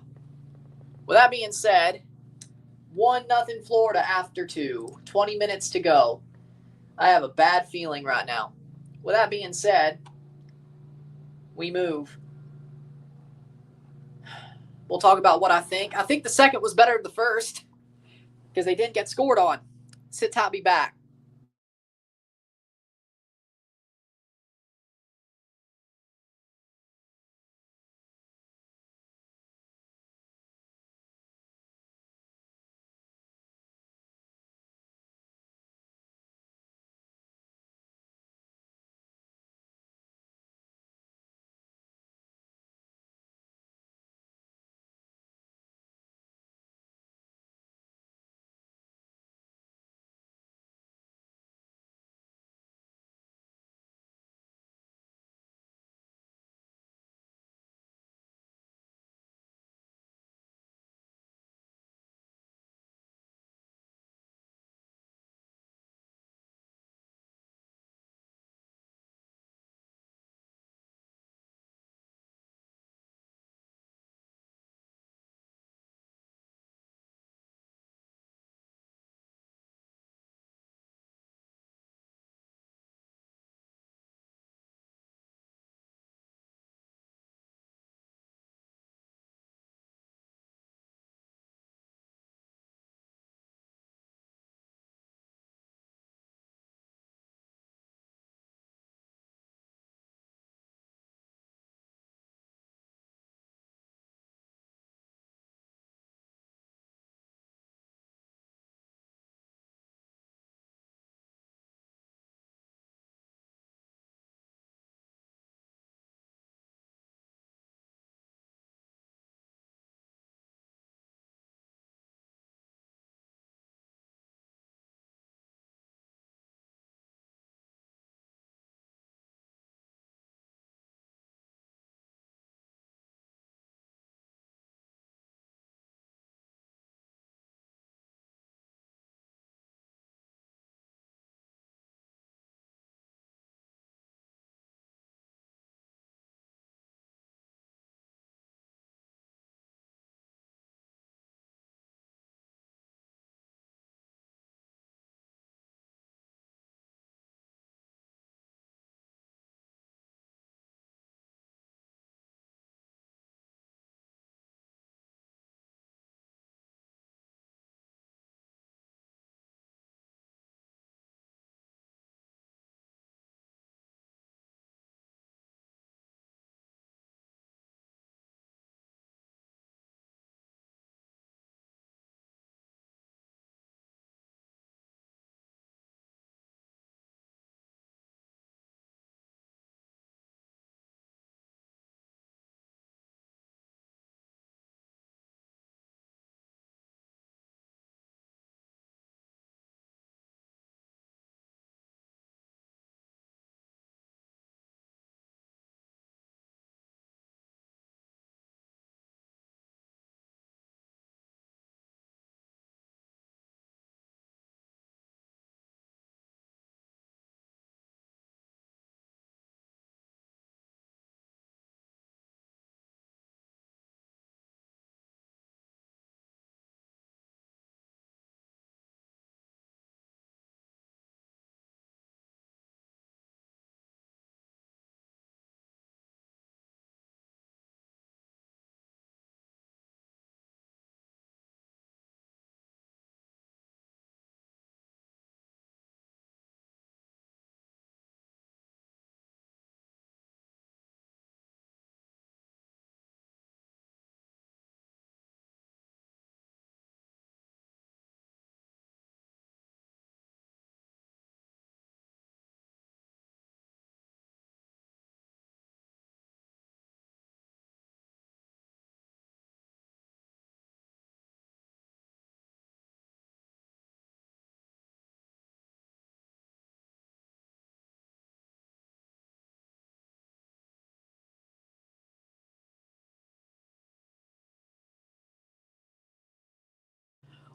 With that being said, 1-0 Florida after 2. 20 minutes to go. I have a bad feeling right now. With that being said, we move. We'll talk about what I think. I think the second was better than the first because they didn't get scored on. Sit tight, be back.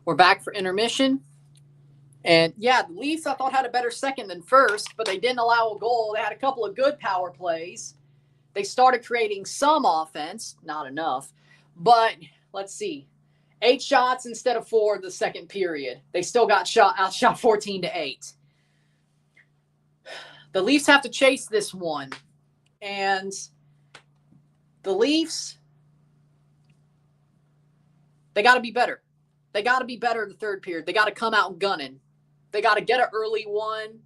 We're back for intermission. And yeah, the Leafs I thought had a better second than first, but they didn't allow a goal. They had a couple of good power plays. They started creating some offense, not enough. But let's see. 8 shots instead of 4 the second period. They still got outshot 14-8. The Leafs have to chase this one. And the Leafs, they got to be better. They got to be better in the third period. They got to come out gunning. They got to get an early one.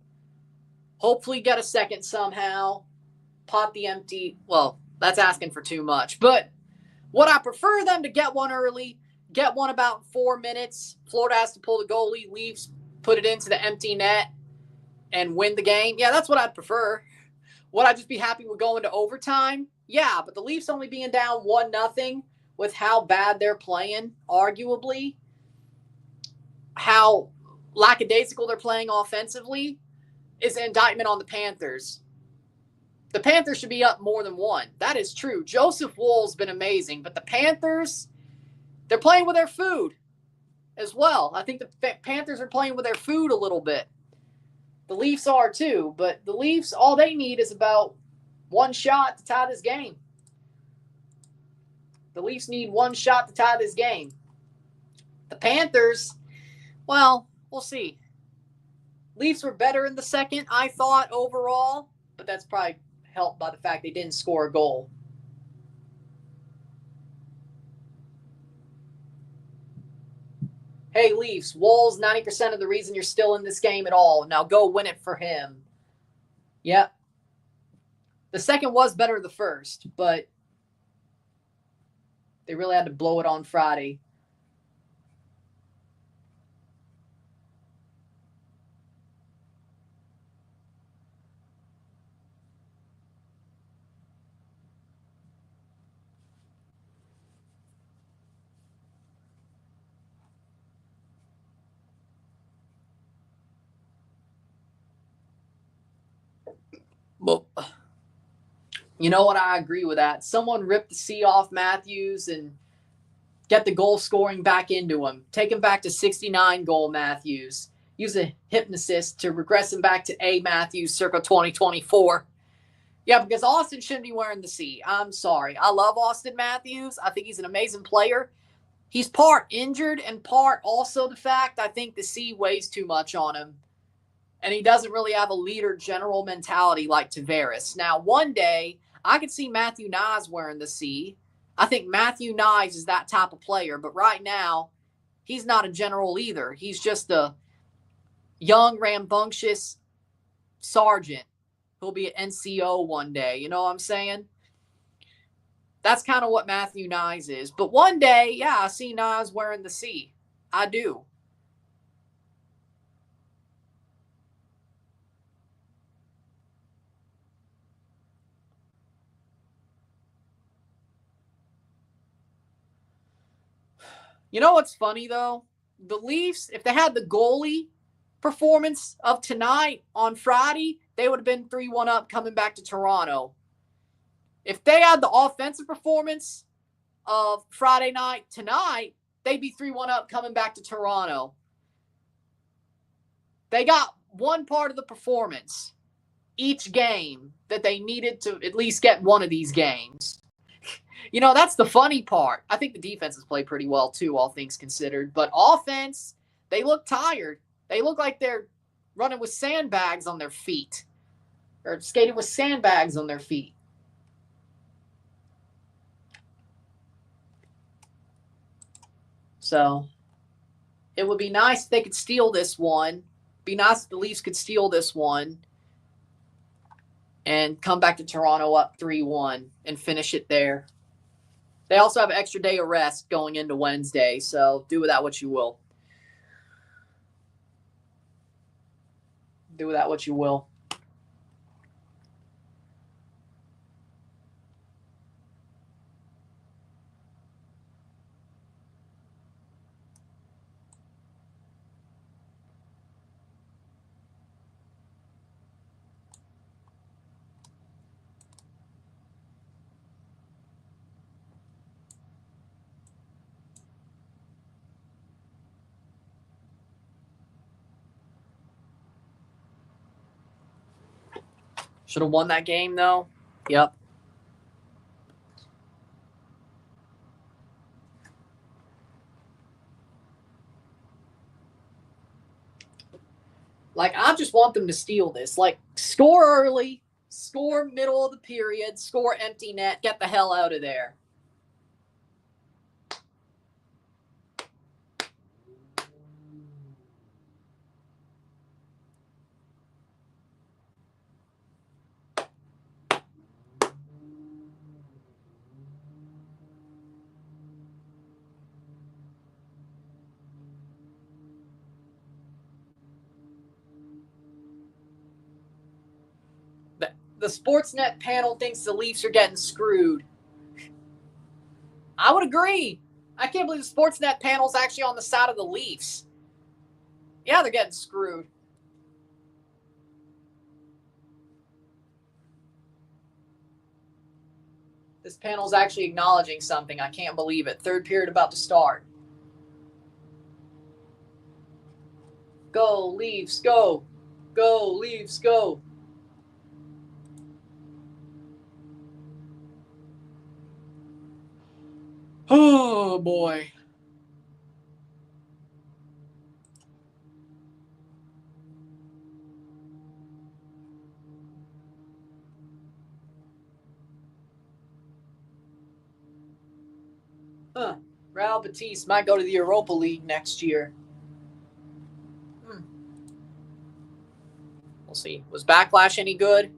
Hopefully get a second somehow. Pot the empty. Well, that's asking for too much. But would I prefer them to get one early, get one about 4 minutes? Florida has to pull the goalie. Leafs put it into the empty net and win the game. Yeah, that's what I'd prefer. Would I just be happy with going to overtime? Yeah, but the Leafs only being down 1-0 with how bad they're playing, arguably, how lackadaisical they're playing offensively, is an indictment on the Panthers. The Panthers should be up more than 1. That is true. Joseph Wool's been amazing, but the Panthers, they're playing with their food as well. I think the Panthers are playing with their food a little bit. The Leafs are too, but the Leafs, all they need is about 1 shot to tie this game. The Leafs need 1 shot to tie this game. The Panthers, well, we'll see. Leafs were better in the second, I thought, overall, but that's probably helped by the fact they didn't score a goal. Hey, Leafs, Wool's 90% of the reason you're still in this game at all. Now go win it for him. Yep. The second was better than the first, but they really had to blow it on Friday. Well, you know what? I agree with that. Someone ripped the C off Matthews and get the goal scoring back into him. Take him back to 69 goal Matthews. Use a hypnotist to regress him back to A Matthews circa 2024. Yeah, because Austin shouldn't be wearing the C. I'm sorry. I love Austin Matthews. I think he's an amazing player. He's part injured and part also the fact I think the C weighs too much on him. And he doesn't really have a leader general mentality like Tavares. Now, one day, I could see Matthew Nyes wearing the C. I think Matthew Nyes is that type of player. But right now, he's not a general either. He's just a young, rambunctious sergeant who'll be an NCO one day. You know what I'm saying? That's kind of what Matthew Nyes is. But one day, yeah, I see Nyes wearing the C. I do. You know what's funny, though? The Leafs, if they had the goalie performance of tonight on Friday, they would have been 3-1 up coming back to Toronto. If they had the offensive performance of Friday night tonight, they'd be 3-1 up coming back to Toronto. They got one part of the performance each game that they needed to at least get one of these games. You know, that's the funny part. I think the defenses play pretty well, too, all things considered. But offense, they look tired. They look like they're running with sandbags on their feet or skating with sandbags on their feet. So it would be nice if they could steal this one. Be nice if the Leafs could steal this one and come back to Toronto up 3-1 and finish it there. They also have an extra day of rest going into Wednesday, so do with that what you will. Do with that what you will. Should have won that game, though. Yep. Like, I just want them to steal this. Like, score early, score middle of the period, score empty net, get the hell out of there. The Sportsnet panel thinks the Leafs are getting screwed. I would agree. I can't believe the Sportsnet panel's actually on the side of the Leafs. Yeah, they're getting screwed. This panel's actually acknowledging something. I can't believe it. Third period about to start. Go, Leafs, go. Go, Leafs, go. Oh, boy. Raul Batiste might go to the Europa League next year. We'll see. Was Backlash any good?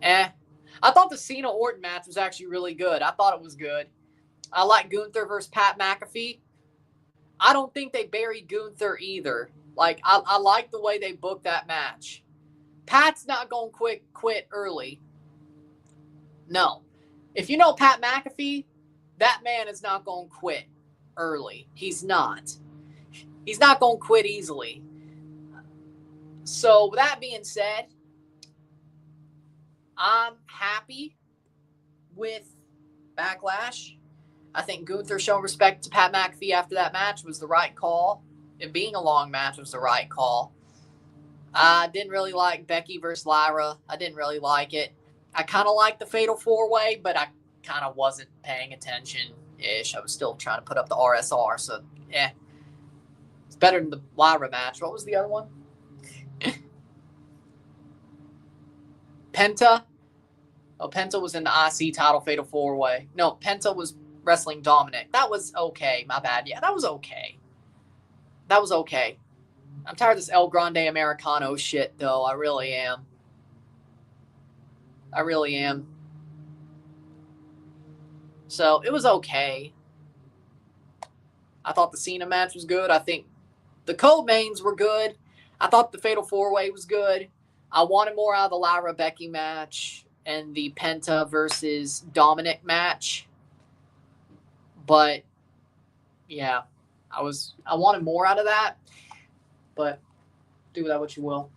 I thought the Cena-Orton match was actually really good. I thought it was good. I like Gunther versus Pat McAfee. I don't think they buried Gunther either. Like, I like the way they booked that match. Pat's not going to quit early. No. If you know Pat McAfee, that man is not going to quit early. He's not. He's not going to quit easily. So, with that being said, I'm happy with Backlash. I think Gunther showing respect to Pat McAfee after that match was the right call. It being a long match was the right call. I didn't really like Becky versus Lyra. I didn't really like it. I kind of liked the Fatal 4-Way, but I kind of wasn't paying attention-ish. I was still trying to put up the RSR, so, It's better than the Lyra match. What was the other one? Penta? Oh, Penta was in the IC title Fatal 4-Way. No, Penta was wrestling Dominic. That was okay. My bad. Yeah, that was okay. That was okay. I'm tired of this El Grande Americano shit, though. I really am. I really am. So, it was okay. I thought the Cena match was good. I think the co-mains were good. I thought the Fatal 4-Way was good. I wanted more out of the Lyra-Becky match and the Penta versus Dominic match. But, yeah, I wanted more out of that. But do with that what you will.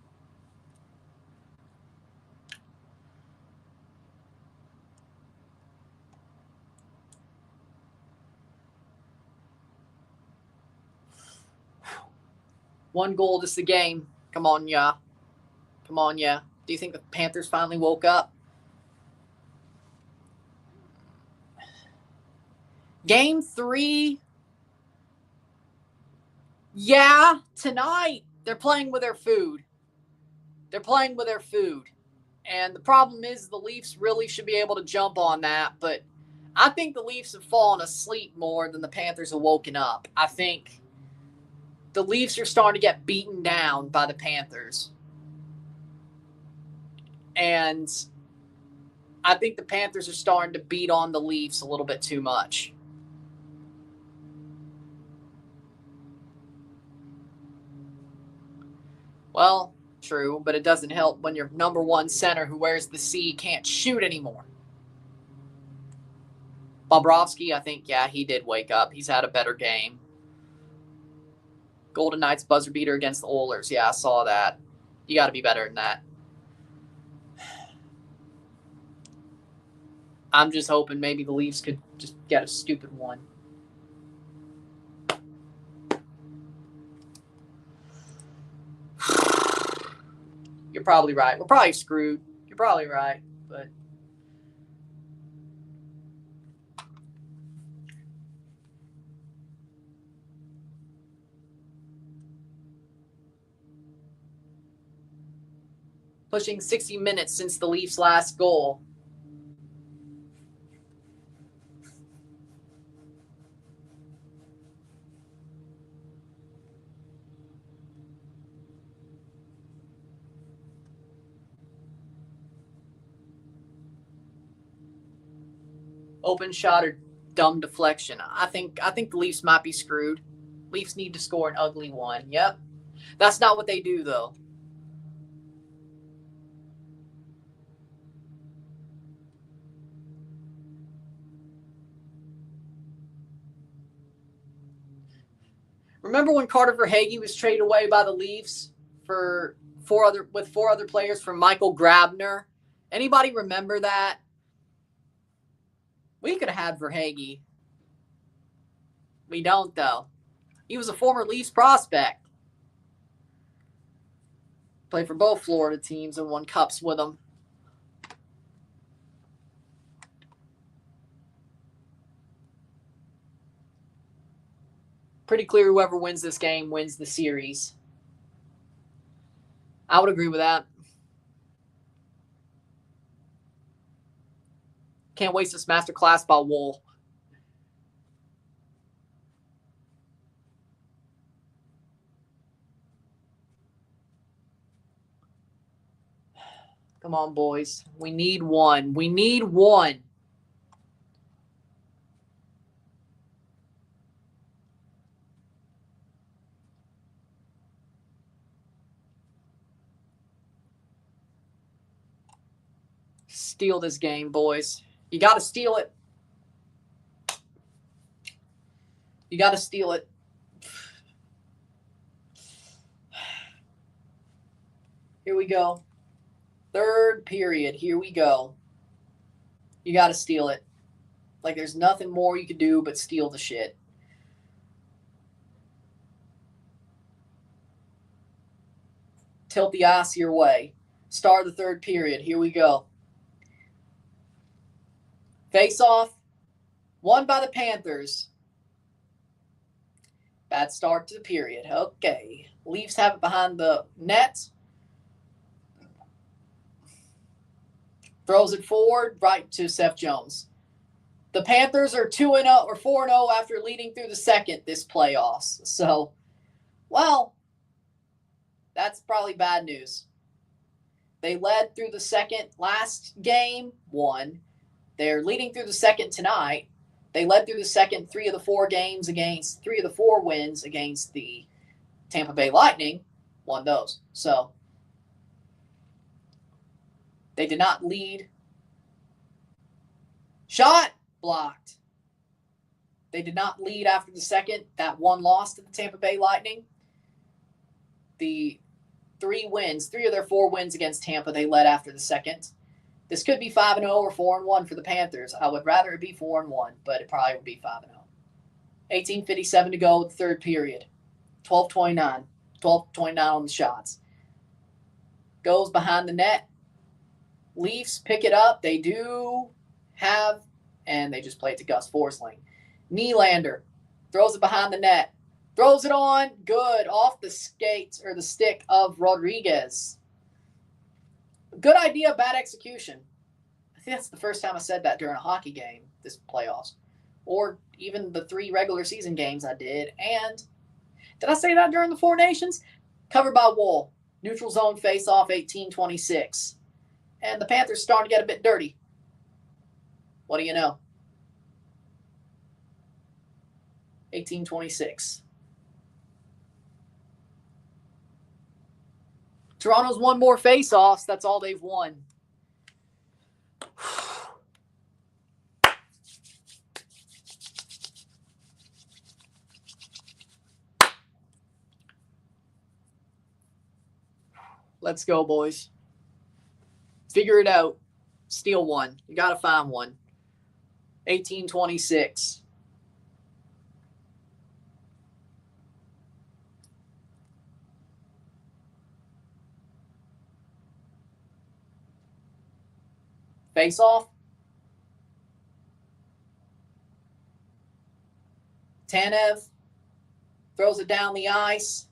One goal, just the game. Come on, yeah. Come on, yeah. Do you think the Panthers finally woke up? Game 3. Yeah, tonight. They're playing with their food. They're playing with their food. And the problem is the Leafs really should be able to jump on that. But I think the Leafs have fallen asleep more than the Panthers have woken up. I think the Leafs are starting to get beaten down by the Panthers. And I think the Panthers are starting to beat on the Leafs a little bit too much. Well, true, but it doesn't help when your number one center who wears the C can't shoot anymore. Bobrovsky, I think, yeah, he did wake up. He's had a better game. Golden Knights buzzer beater against the Oilers. Yeah, I saw that. You got to be better than that. I'm just hoping maybe the Leafs could just get a stupid one. You're probably right. We're probably screwed. You're probably right, but pushing 60 minutes since the Leafs' last goal. Open shot or dumb deflection. I think the Leafs might be screwed. Leafs need to score an ugly one. Yep. That's not what they do, though. Remember when Carter Verhaeghe was traded away by the Leafs for four other players from Michael Grabner? Anybody remember that? We could have had Verhaeghe. We don't, though. He was a former Leafs prospect. Played for both Florida teams and won cups with them. Pretty clear whoever wins this game wins the series. I would agree with that. Can't waste this masterclass by Wolff. Come on, boys. We need one. We need one. Steal this game, boys. You got to steal it. You got to steal it. Here we go. Third period. Here we go. You got to steal it. Like there's nothing more you can do but steal the shit. Tilt the ice your way. Start the third period. Here we go. Face off. Won by the Panthers. Bad start to the period. Okay. Leafs have it behind the net. Throws it forward right to Seth Jones. The Panthers are 2-0 or 4-0 after leading through the second this playoffs. So, well, that's probably bad news. They led through the second last game, won. They're leading through the second tonight. They led through the second 3 of the 4 wins against the Tampa Bay Lightning, won those. So, they did not lead. Shot blocked. They did not lead after the second. That one loss to the Tampa Bay Lightning. The 3 of their 4 wins against Tampa, they led after the second. This could be 5-0 or 4-1 for the Panthers. I would rather it be 4-1, but it probably would be 5-0. 18:57 to go with the third period. 12:29. 12:29 on the shots. Goes behind the net. Leafs pick it up. They do have, and they just play it to Gus Forsling. Nylander throws it behind the net. Throws it on. Good. Off the skates or the stick of Rodriguez. Good idea, bad execution. I think that's the first time I said that during a hockey game this playoffs. Or even the 3 regular season games I did. And did I say that during the 4 Nations? Covered by Wolff. Neutral zone face-off 18:26. And the Panthers starting to get a bit dirty. What do you know? 18:26. Toronto's won more face-offs. That's all they've won. Let's go, boys. Figure it out. Steal one. You got to find one. 18:26. Face off. Tanev throws it down the ice.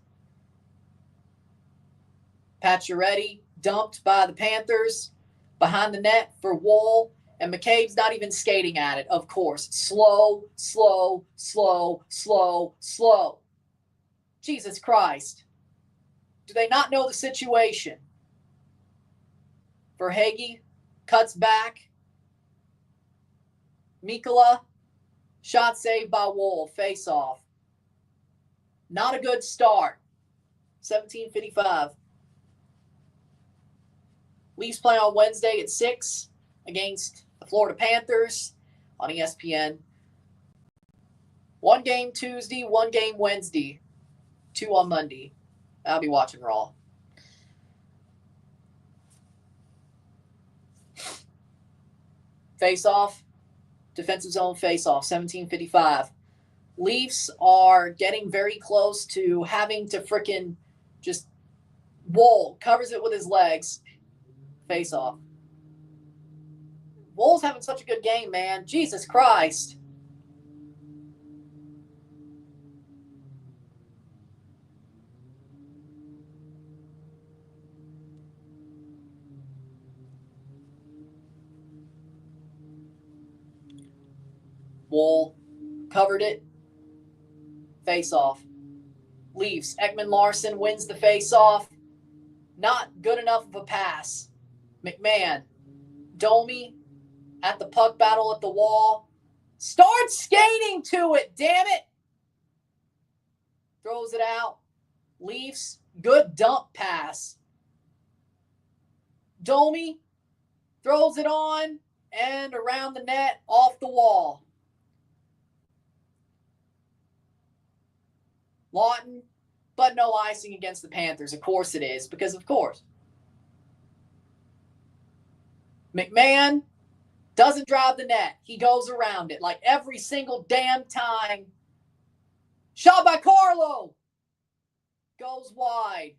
Pacioretty dumped by the Panthers. Behind the net for Wolff. And McCabe's not even skating at it, of course. Slow, slow, slow, slow, slow. Jesus Christ. Do they not know the situation? Verhaeghe cuts back. Mikkola, shot saved by Wolff, face off. Not a good start. 17:55. Leafs play on Wednesday at 6 against the Florida Panthers on ESPN. 1 game Tuesday, 1 game Wednesday, 2 on Monday. I'll be watching Raw. Face-off. Defensive zone face-off, 17:55. Leafs are getting very close to having to frickin' just Wolff covers it with his legs. Face-off. Wolff's having such a good game, man. Jesus Christ. Wolff covered it. Face-off. Leafs. Ekman-Larsson wins the face-off. Not good enough of a pass. McMahon. Domi at the puck battle at the wall. Starts skating to it, damn it. Throws it out. Leafs. Good dump pass. Domi throws it on and around the net, off the wall. Lawton, but no icing against the Panthers. Of course it is, because of course. McMahon doesn't drive the net. He goes around it like every single damn time. Shot by Carlo. Goes wide.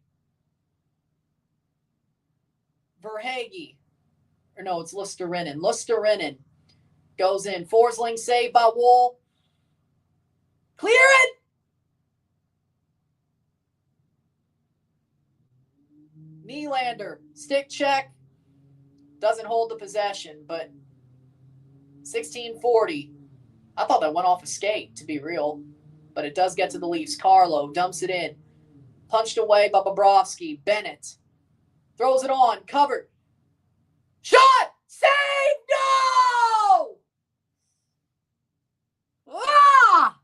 Verhaeghe. Or no, it's Lusterinen. Lusterinen goes in. Forsling saved by Wolff. Clear it! Nylander, stick check. Doesn't hold the possession, but 16:40. I thought that went off a skate, to be real. But it does get to the Leafs. Carlo dumps it in. Punched away by Bobrovsky. Bennett throws it on. Covered. Shot! Save! No! Ah!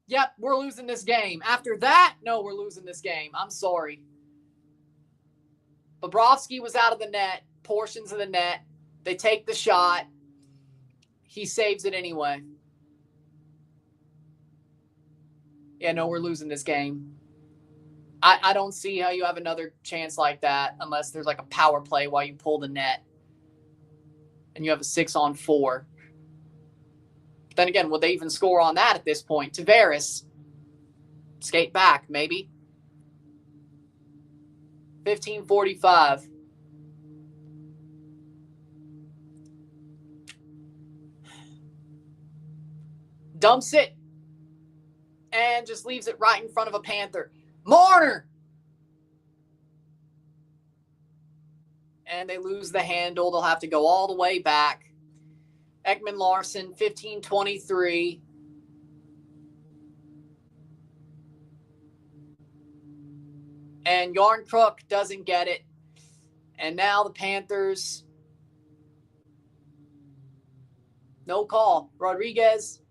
Yep, we're losing this game. After that, no, we're losing this game. I'm sorry. Bobrovsky was out of the net, portions of the net. They take the shot. He saves it anyway. Yeah, no, we're losing this game. I don't see how you have another chance like that unless there's like a power play while you pull the net and you have a 6-on-4. But then again, would they even score on that at this point? Tavares, skate back, maybe. 15:45. Dumps it and just leaves it right in front of a Panther. Marner! And they lose the handle. They'll have to go all the way back. Ekman-Larsson, 15:23. And Yarncrook doesn't get it. And now the Panthers. No call. Rodriguez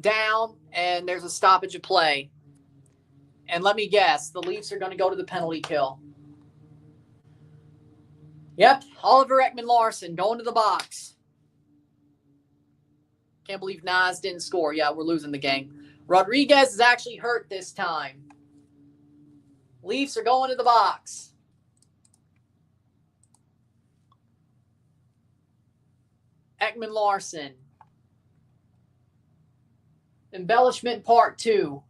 down, and there's a stoppage of play. And let me guess, the Leafs are going to go to the penalty kill. Yep, Oliver Ekman-Larsson going to the box. Can't believe Nas didn't score. Yeah, we're losing the game. Rodriguez is actually hurt this time. Leafs are going to the box. Ekman-Larsson. Embellishment part 2.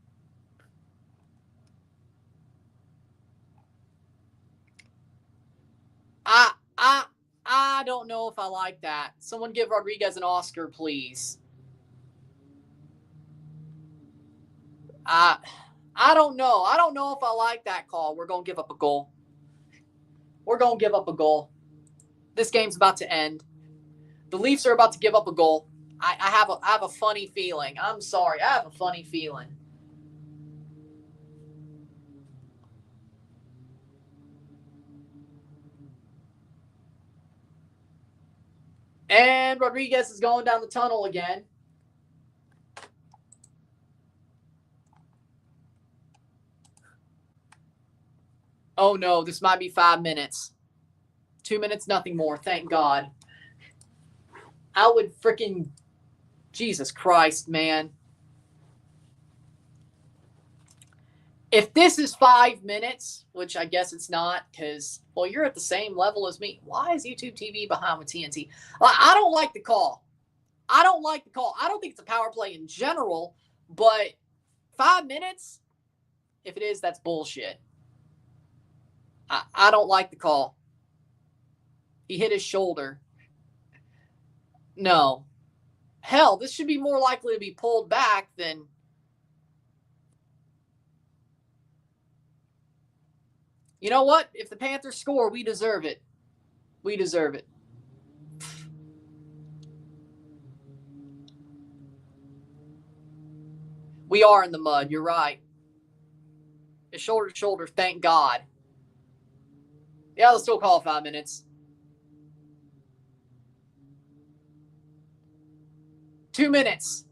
don't know if I like that. Someone give Rodriguez an Oscar, please. I don't know. I don't know if I like that call. We're going to give up a goal. We're going to give up a goal. This game's about to end. The Leafs are about to give up a goal. I have a funny feeling. I'm sorry. I have a funny feeling. And Rodriguez is going down the tunnel again. Oh, no. This might be 5 minutes. 2 minutes, nothing more. Thank God. I would freaking... Jesus Christ, man. If this is 5 minutes, which I guess it's not because, well, you're at the same level as me. Why is YouTube TV behind with TNT? I don't like the call. I don't like the call. I don't think it's a power play in general, but 5 minutes, if it is, that's bullshit. I don't like the call. He hit his shoulder. No. Hell, this should be more likely to be pulled back than... You know what? If the Panthers score, we deserve it. We deserve it. We are in the mud. You're right. It's shoulder to shoulder. Thank God. Yeah, let's still call it 5 minutes. 2 minutes.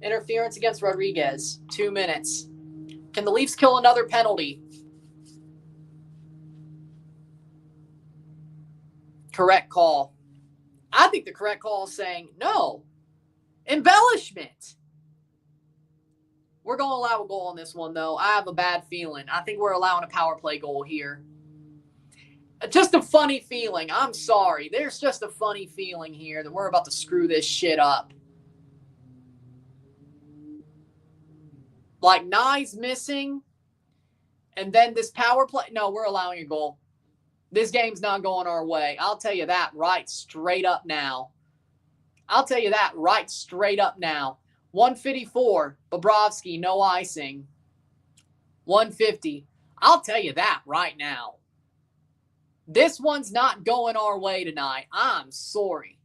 Interference against Rodriguez. 2 minutes. Can the Leafs kill another penalty? Correct call. I think the correct call is saying no. Embellishment. We're going to allow a goal on this one, though. I have a bad feeling. I think we're allowing a power play goal here. Just a funny feeling. I'm sorry. There's just a funny feeling here that we're about to screw this shit up. Like, Nye's missing, and then this power play. No, we're allowing a goal. This game's not going our way. I'll tell you that right straight up now. I'll tell you that right straight up now. 154, Bobrovsky, no icing. 150. I'll tell you that right now. This one's not going our way tonight. I'm sorry.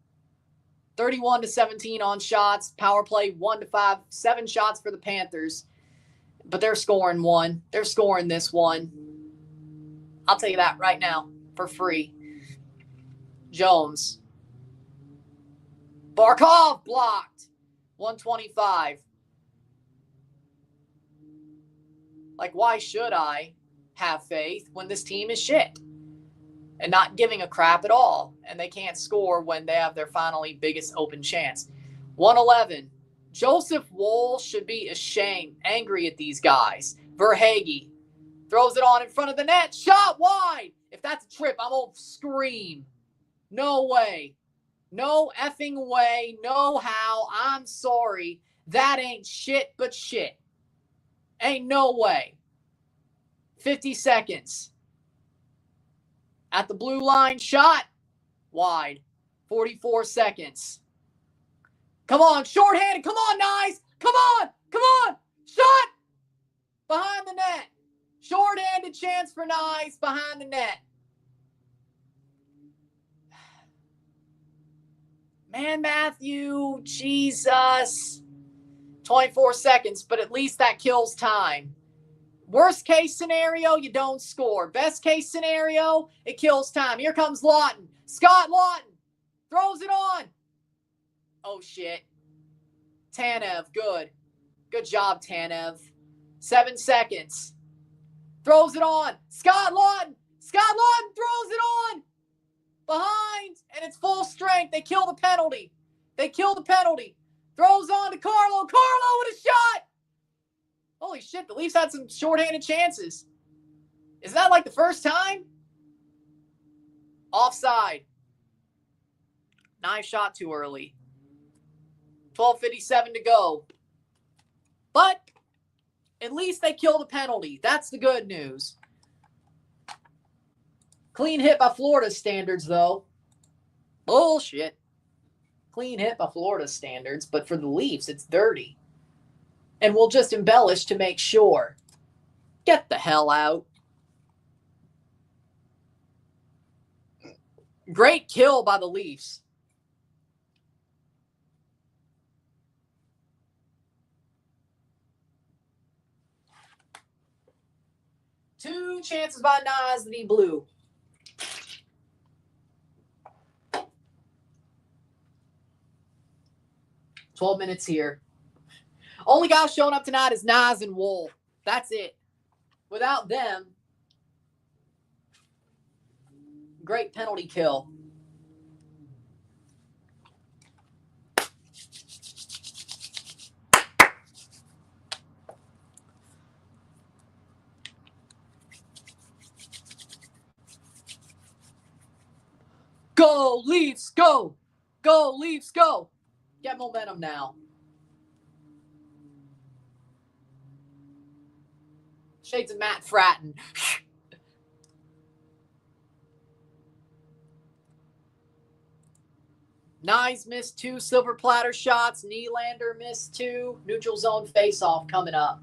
31-17 on shots. Power play 1-5. 7 shots for the Panthers. But they're scoring one. They're scoring this one. I'll tell you that right now for free. Jones. Barkov blocked. 125. Like, why should I have faith when this team is shit? And not giving a crap at all. And they can't score when they have their finally biggest open chance. 111. Joseph Wolff should be ashamed, angry at these guys. Verhaeghe throws it on in front of the net. Shot wide. If that's a trip, I'm going to scream. No way. No effing way. No how. I'm sorry. That ain't shit but shit. Ain't no way. 50 seconds. At the blue line, shot. Wide. 44 seconds. Come on, shorthanded. Come on, Nyes. Come on. Come on. Shot. Behind the net. Shorthanded chance for Nyes behind the net. Man, Matthew, Jesus. 24 seconds, but at least that kills time. Worst case scenario, you don't score. Best case scenario, it kills time. Here comes Lawton. Scott Lawton throws it on. Oh, shit. Tanev, good. Good job, Tanev. 7 seconds. Throws it on. Scott Lawton. Scott Lawton throws it on. Behind, and it's full strength. They kill the penalty. They kill the penalty. Throws on to Carlo. Carlo with a shot. Holy shit, the Leafs had some shorthanded chances. Is that like the first time? Offside. Knife shot too early. 12:57 to go. But At least they killed a penalty. That's the good news. Clean hit by Florida standards, though. Bullshit. Clean hit by Florida standards, but for the Leafs, it's dirty. And we'll just embellish to make sure. Get the hell out. Great kill by the Leafs. Two chances by Nas that he blew. $12 minutes here. Only guys showing up tonight is Nas and Wolff. That's it. Without them, great penalty kill. Go, Leafs, go! Go, Leafs, go! Get momentum now. Shades of Matt Fratton. Nyes missed 2 silver platter shots. Nylander missed 2. Neutral zone face-off coming up.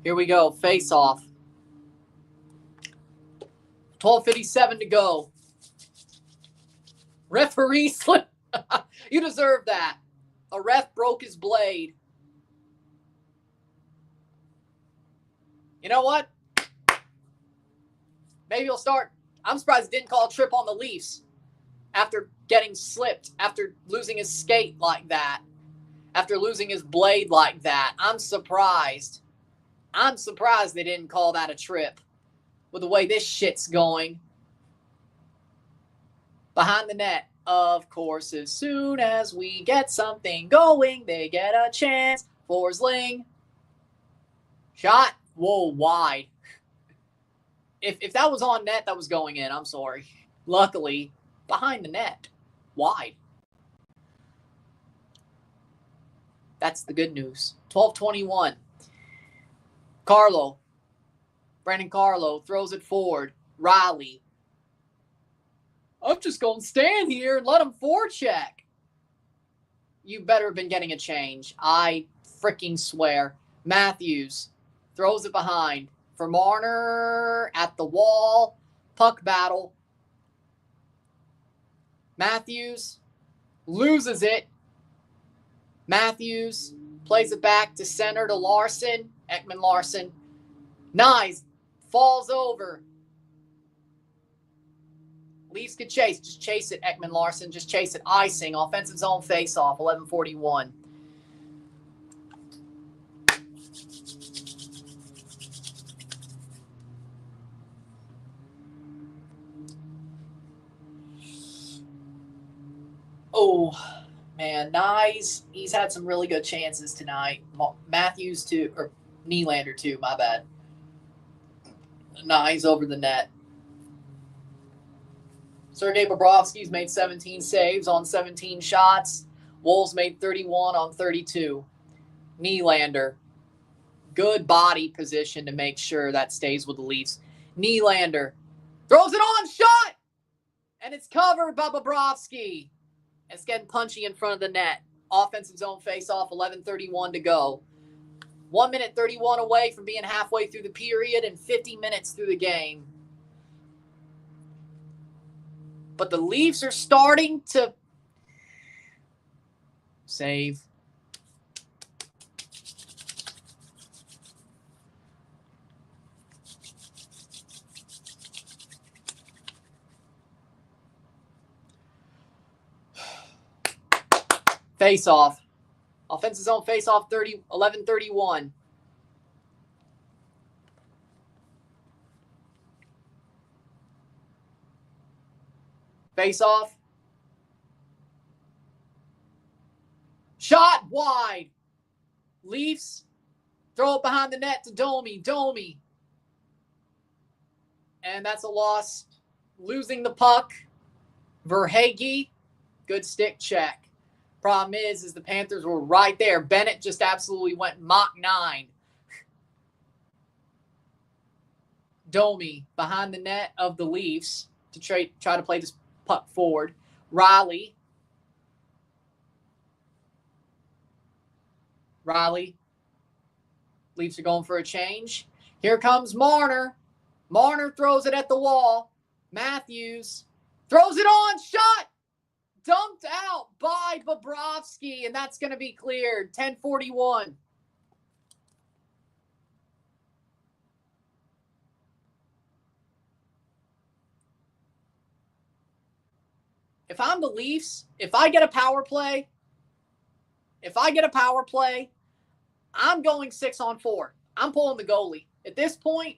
Here we go, face-off. 12:57 to go. Referee slip. You deserve that. A ref broke his blade. You know what? Maybe he'll start. I'm surprised he didn't call a trip on the Leafs after getting slipped, after losing his skate like that, after losing his blade like that. I'm surprised. I'm surprised they didn't call that a trip with the way this shit's going. Behind the net, of course, as soon as we get something going, they get a chance. Forsling. Shot. Whoa, wide. If that was on net, that was going in. I'm sorry. Luckily, behind the net. Wide. That's the good news. 12:21. Brandon Carlo throws it forward. Riley. I'm just going to stand here and let him forecheck. You better have been getting a change. I freaking swear. Matthews throws it behind. For Marner at the wall. Puck battle. Matthews loses it. Matthews plays it back to center to Larson. Ekman Larson. Nyes falls over. Leafs could chase. Just chase it, Ekman Larson. Just chase it. Icing. Offensive zone face-off. 11:41. Oh, man. Nyes, he's had some really good chances tonight. Matthews, too. Or Nylander, too. My bad. Nyes over the net. Sergei Bobrovsky's made 17 saves on 17 shots. Wolves made 31 on 32. Nylander. Good body position to make sure that stays with the Leafs. Nylander throws it on, shot! And it's covered by Bobrovsky. It's getting punchy in front of the net. Offensive zone face-off, 11:31 to go. 1 minute 31 away from being halfway through the period and 50 minutes through the game. But the Leafs are starting to save. Face-off. Offensive zone face-off, 11:31. Face off. Shot wide. Leafs throw it behind the net to Domi. Domi. And that's a loss. Losing the puck. Verhaeghe. Good stick check. Problem is the Panthers were right there. Bennett just absolutely went Mach 9. Domi behind the net of the Leafs to try to play this puck forward. Riley. Leafs are going for a change. Here comes Marner. Marner throws it at the wall. Matthews throws it on. Shot! Dumped out by Bobrovsky, and that's going to be cleared. 10:41. If I'm the Leafs, if I get a power play, I'm going 6-on-4. I'm pulling the goalie. At this point,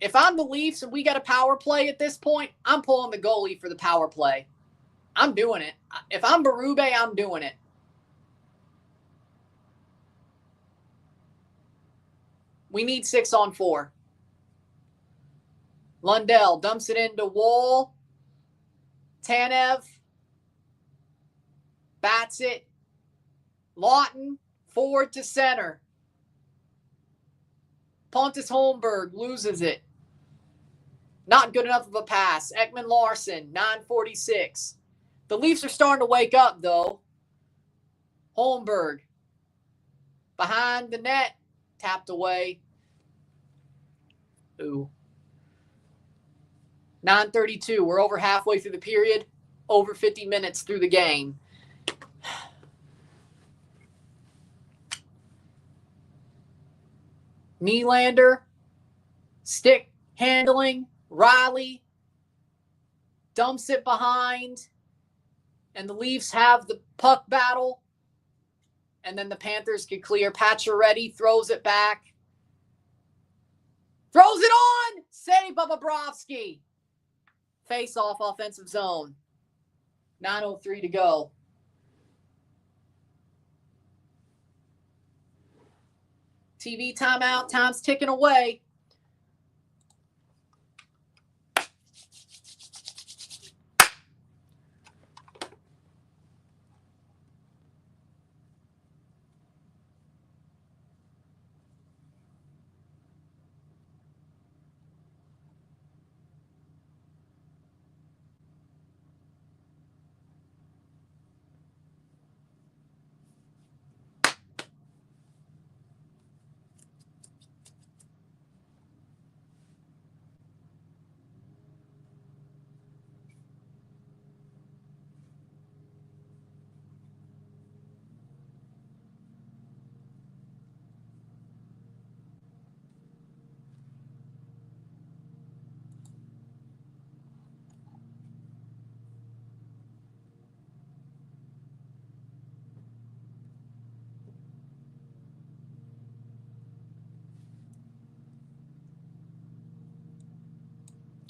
if I'm the Leafs and we get a power play at this point, I'm pulling the goalie for the power play. I'm doing it. If I'm Berube, I'm doing it. We need 6-on-4. Lundell dumps it into Wall. Tanev bats it. Lawton forward to center. Pontus Holmberg loses it. Not good enough of a pass. Ekman Larson, 9:46. The Leafs are starting to wake up, though. Holmberg behind the net, tapped away. Ooh. 9:32. We're over halfway through the period. Over 50 minutes through the game. Nylander, stick handling. Riley dumps it behind. And the Leafs have the puck battle. And then the Panthers get clear. Pacioretty throws it back. Throws it on! Save by Bobrovsky. Face-off offensive zone. 9:03 to go. TV timeout. Time's ticking away.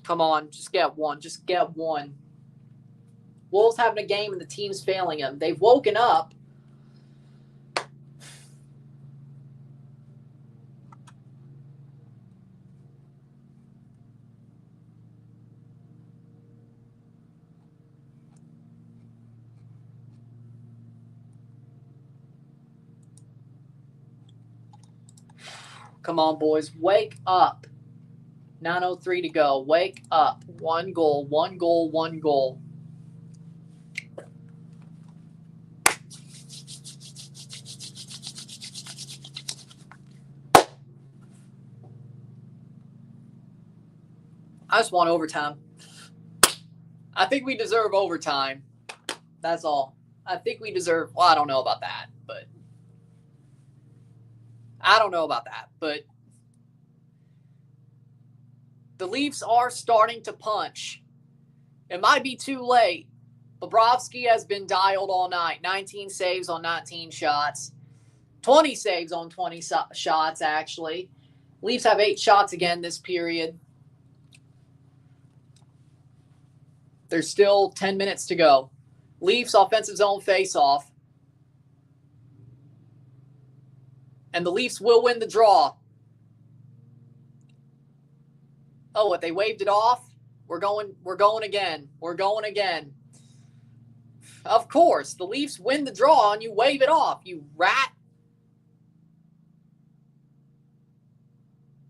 Come on, just get one. Just get one. Wolves having a game and the team's failing them. They've woken up. Come on, boys. Wake up. 9:03 to go. Wake up. One goal, one goal, one goal. I just want overtime. I think we deserve overtime. That's all. I think we deserve, well, I don't know about that, but the Leafs are starting to punch. It might be too late. Bobrovsky has been dialed all night. 19 saves on 19 shots. 20 saves on 20 shots, actually. Leafs have 8 shots again this period. There's still 10 minutes to go. Leafs offensive zone face-off. And the Leafs will win the draw. Oh, what, they waved it off? We're going again. We're going again. Of course, the Leafs win the draw and you wave it off, you rat.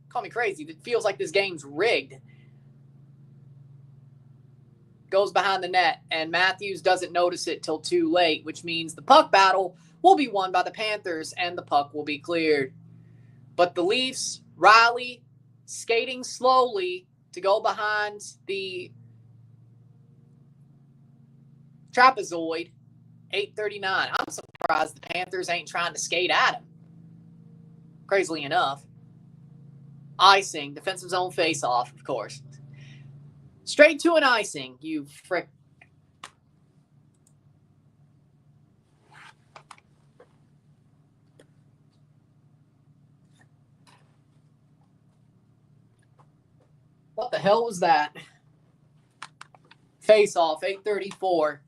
Call me crazy. It feels like this game's rigged. Goes behind the net, and Matthews doesn't notice it till too late, which means the puck battle will be won by the Panthers, and the puck will be cleared. But the Leafs, Riley, skating slowly to go behind the trapezoid, 8:39. I'm surprised the Panthers ain't trying to skate at him. Crazily enough. Icing, defensive zone face-off, of course. Straight to an icing, you frick. What the hell was that? Face-off, 8:34.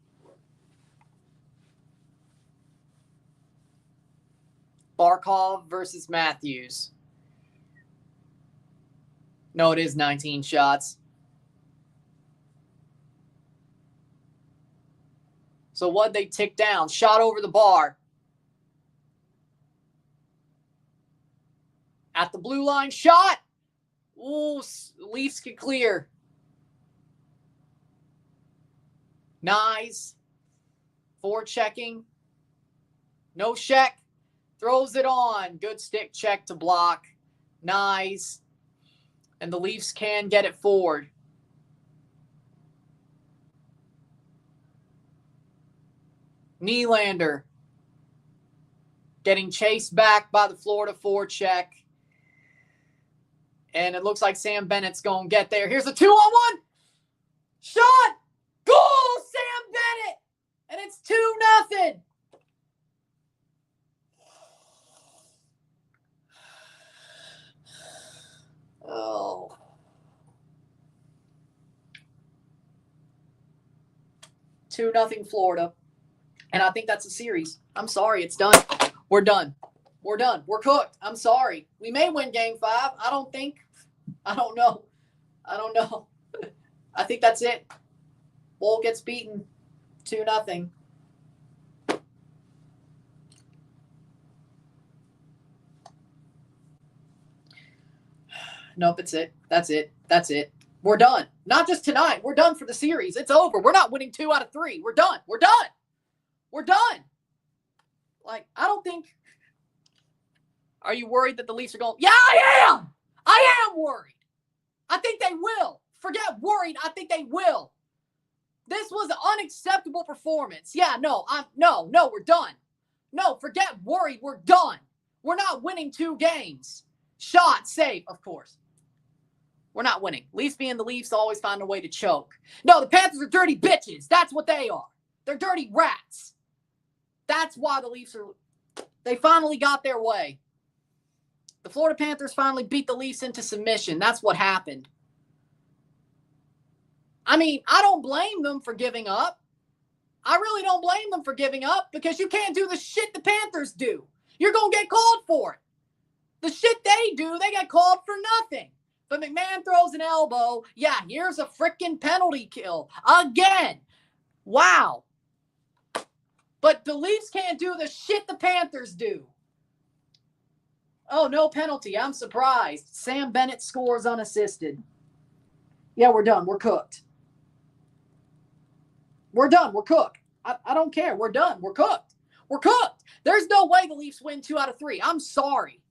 Barkov versus Matthews. No, it is 19 shots. So what'd they tick down? Shot over the bar. At the blue line, shot. Ooh, Leafs can clear. Nice. Forechecking. No check. Throws it on. Good stick check to block. Nice. And the Leafs can get it forward. Nylander getting chased back by the Florida forecheck. And it looks like Sam Bennett's going to get there. Here's a 2-on-1. Shot. Goal, Sam Bennett. And it's 2-0. Oh. Two nothing Florida. And I think that's a series. I'm sorry. It's done. We're done. We're done. We're cooked. I'm sorry. We may win game 5. I don't think. I don't know. I think that's it. Bull gets beaten 2-0. Nope, it's it. That's it. That's it. We're done. Not just tonight. We're done for the series. It's over. We're not winning 2 out of 3. We're done. We're done. We're done. Like, I don't think. Are you worried that the Leafs are going? Yeah, I am. I am worried. I think they will. Forget worried. I think they will. This was an unacceptable performance. Yeah, no, we're done. No, forget worried. We're done. We're not winning 2 games. Shot, save, of course. We're not winning. Leafs being the Leafs always find a way to choke. No, the Panthers are dirty bitches. That's what they are. They're dirty rats. That's why the Leafs are. They finally got their way. The Florida Panthers finally beat the Leafs into submission. That's what happened. I mean, I don't blame them for giving up. I really don't blame them for giving up because you can't do the shit the Panthers do. You're going to get called for it. The shit they do, they get called for nothing. But McMahon throws an elbow. Yeah, here's a freaking penalty kill. Again. Wow. But the Leafs can't do the shit the Panthers do. Oh, no penalty. I'm surprised. Sam Bennett scores unassisted. Yeah, we're done. We're cooked. We're done. We're cooked. I don't care. We're done. We're cooked. We're cooked. There's no way the Leafs win 2 out of 3. I'm sorry.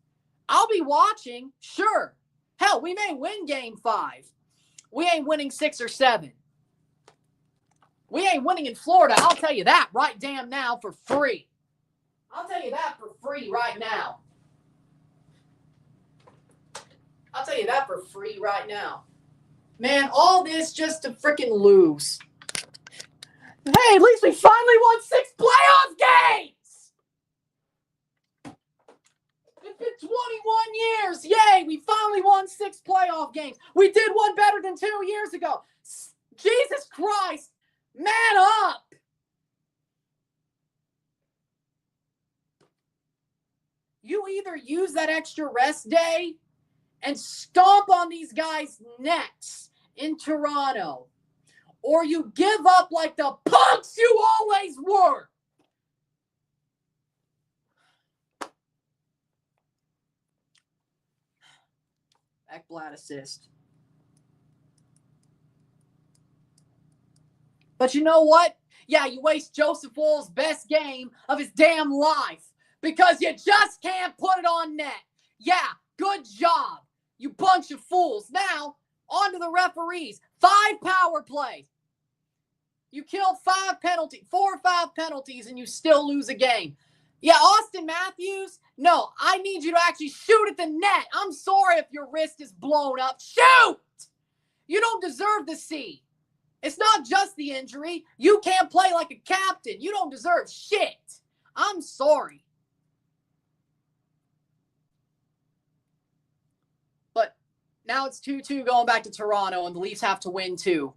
I'll be watching. Sure. Hell, we may win game 5. We ain't winning 6 or 7. We ain't winning in Florida. I'll tell you that right damn now for free. I'll tell you that for free right now. I'll tell you that for free right now. Man, all this just to freaking lose. Hey, at least we finally won 6 playoff games! It's been 21 years. Yay, we finally won 6 playoff games. We did one better than 2 years ago. Jesus Christ. Man up! You either use that extra rest day and stomp on these guys' necks in Toronto, or you give up like the punks you always were. Ekblad assist. But you know what? Yeah, you waste Joseph Woll's best game of his damn life because you just can't put it on net. Yeah, good job, you bunch of fools. Now, on to the referees. 5 power plays. You killed 4 or 5 penalties, and you still lose a game. Yeah, Austin Matthews, no, I need you to actually shoot at the net. I'm sorry if your wrist is blown up. Shoot! You don't deserve to see. It's not just the injury. You can't play like a captain. You don't deserve shit. I'm sorry. But now it's 2-2 going back to Toronto, and the Leafs have to win too.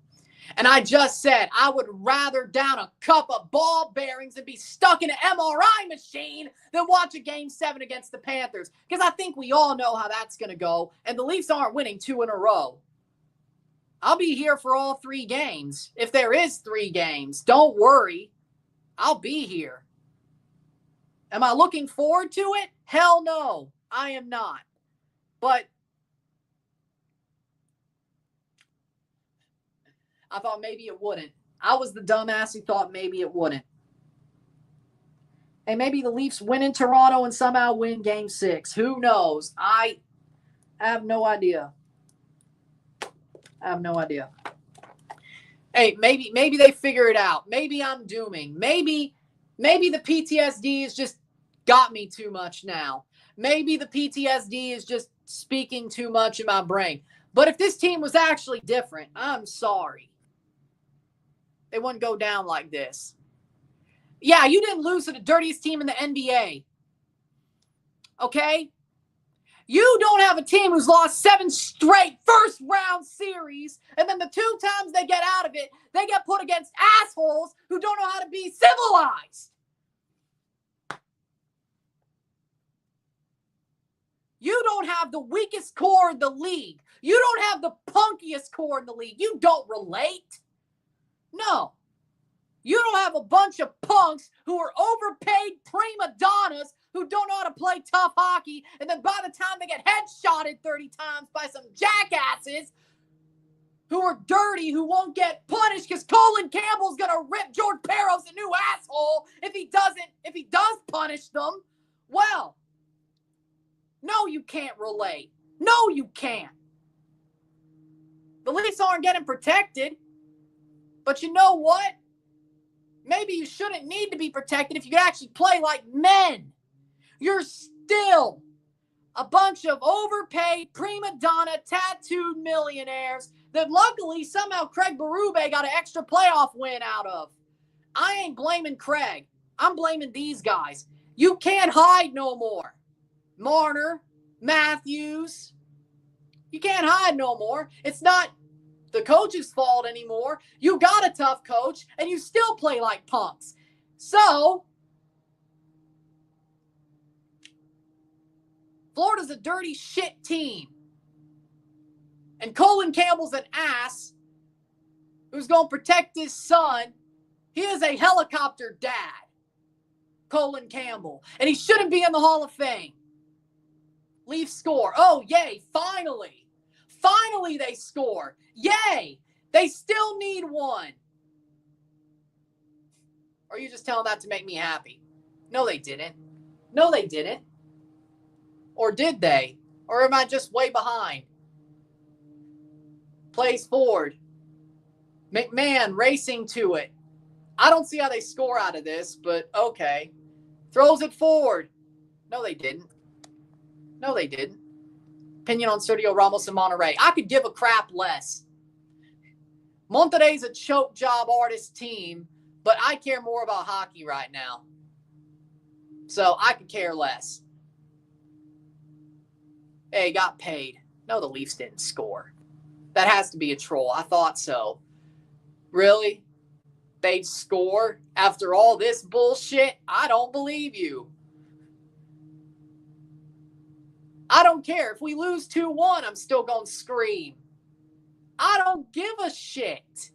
And I just said I would rather down a cup of ball bearings and be stuck in an MRI machine than watch a Game 7 against the Panthers. Because I think we all know how that's going to go. And the Leafs aren't winning 2 in a row. I'll be here for all 3 games. If there is 3 games, don't worry. I'll be here. Am I looking forward to it? Hell no, I am not. But I thought maybe it wouldn't. I was the dumbass who thought maybe it wouldn't. And maybe the Leafs win in Toronto and somehow win Game 6. Who knows? I have no idea. Hey, maybe they figure it out. Maybe I'm dooming. Maybe the PTSD has just got me too much now. Maybe the PTSD is just speaking too much in my brain. But if this team was actually different, I'm sorry. They wouldn't go down like this. Yeah, you didn't lose to the dirtiest team in the NBA. Okay? You don't have a team who's lost 7 straight first-round series, and then the 2 times they get out of it, they get put against assholes who don't know how to be civilized. You don't have the weakest core in the league. You don't have the punkiest core in the league. You don't relate. No. You don't have a bunch of punks who are overpaid prima donnas who don't know how to play tough hockey, and then by the time they get headshotted 30 times by some jackasses who are dirty, who won't get punished because Colin Campbell's going to rip George Peros a new asshole if he does punish them. Well, no, you can't relate. No, you can't. The Leafs aren't getting protected. But you know what? Maybe you shouldn't need to be protected if you could actually play like men. You're still a bunch of overpaid, prima donna, tattooed millionaires that luckily somehow Craig Berube got an extra playoff win out of. I ain't blaming Craig. I'm blaming these guys. You can't hide no more. Marner, Matthews. You can't hide no more. It's not the coach's fault anymore. You got a tough coach, and you still play like punks. So, Florida's a dirty shit team. And Colin Campbell's an ass who's going to protect his son. He is a helicopter dad, Colin Campbell. And he shouldn't be in the Hall of Fame. Leafs score. Oh, yay, finally. Finally they score. Yay. They still need one. Or are you just telling that to make me happy? No, they didn't. No, they didn't. Or did they? Or am I just way behind? Plays forward. McMahon racing to it. I don't see how they score out of this, but okay. Throws it forward. No, they didn't. No, they didn't. Opinion on Sergio Ramos and Monterrey. I could give a crap less. Monterrey's a choke job artist team, but I care more about hockey right now. So I could care less. Hey, got paid. No, the Leafs didn't score. That has to be a troll. I thought so. Really? they'd score after all this bullshit, I don't believe you. I don't care. If we lose 2-1, I'm still going to scream. I don't give a shit.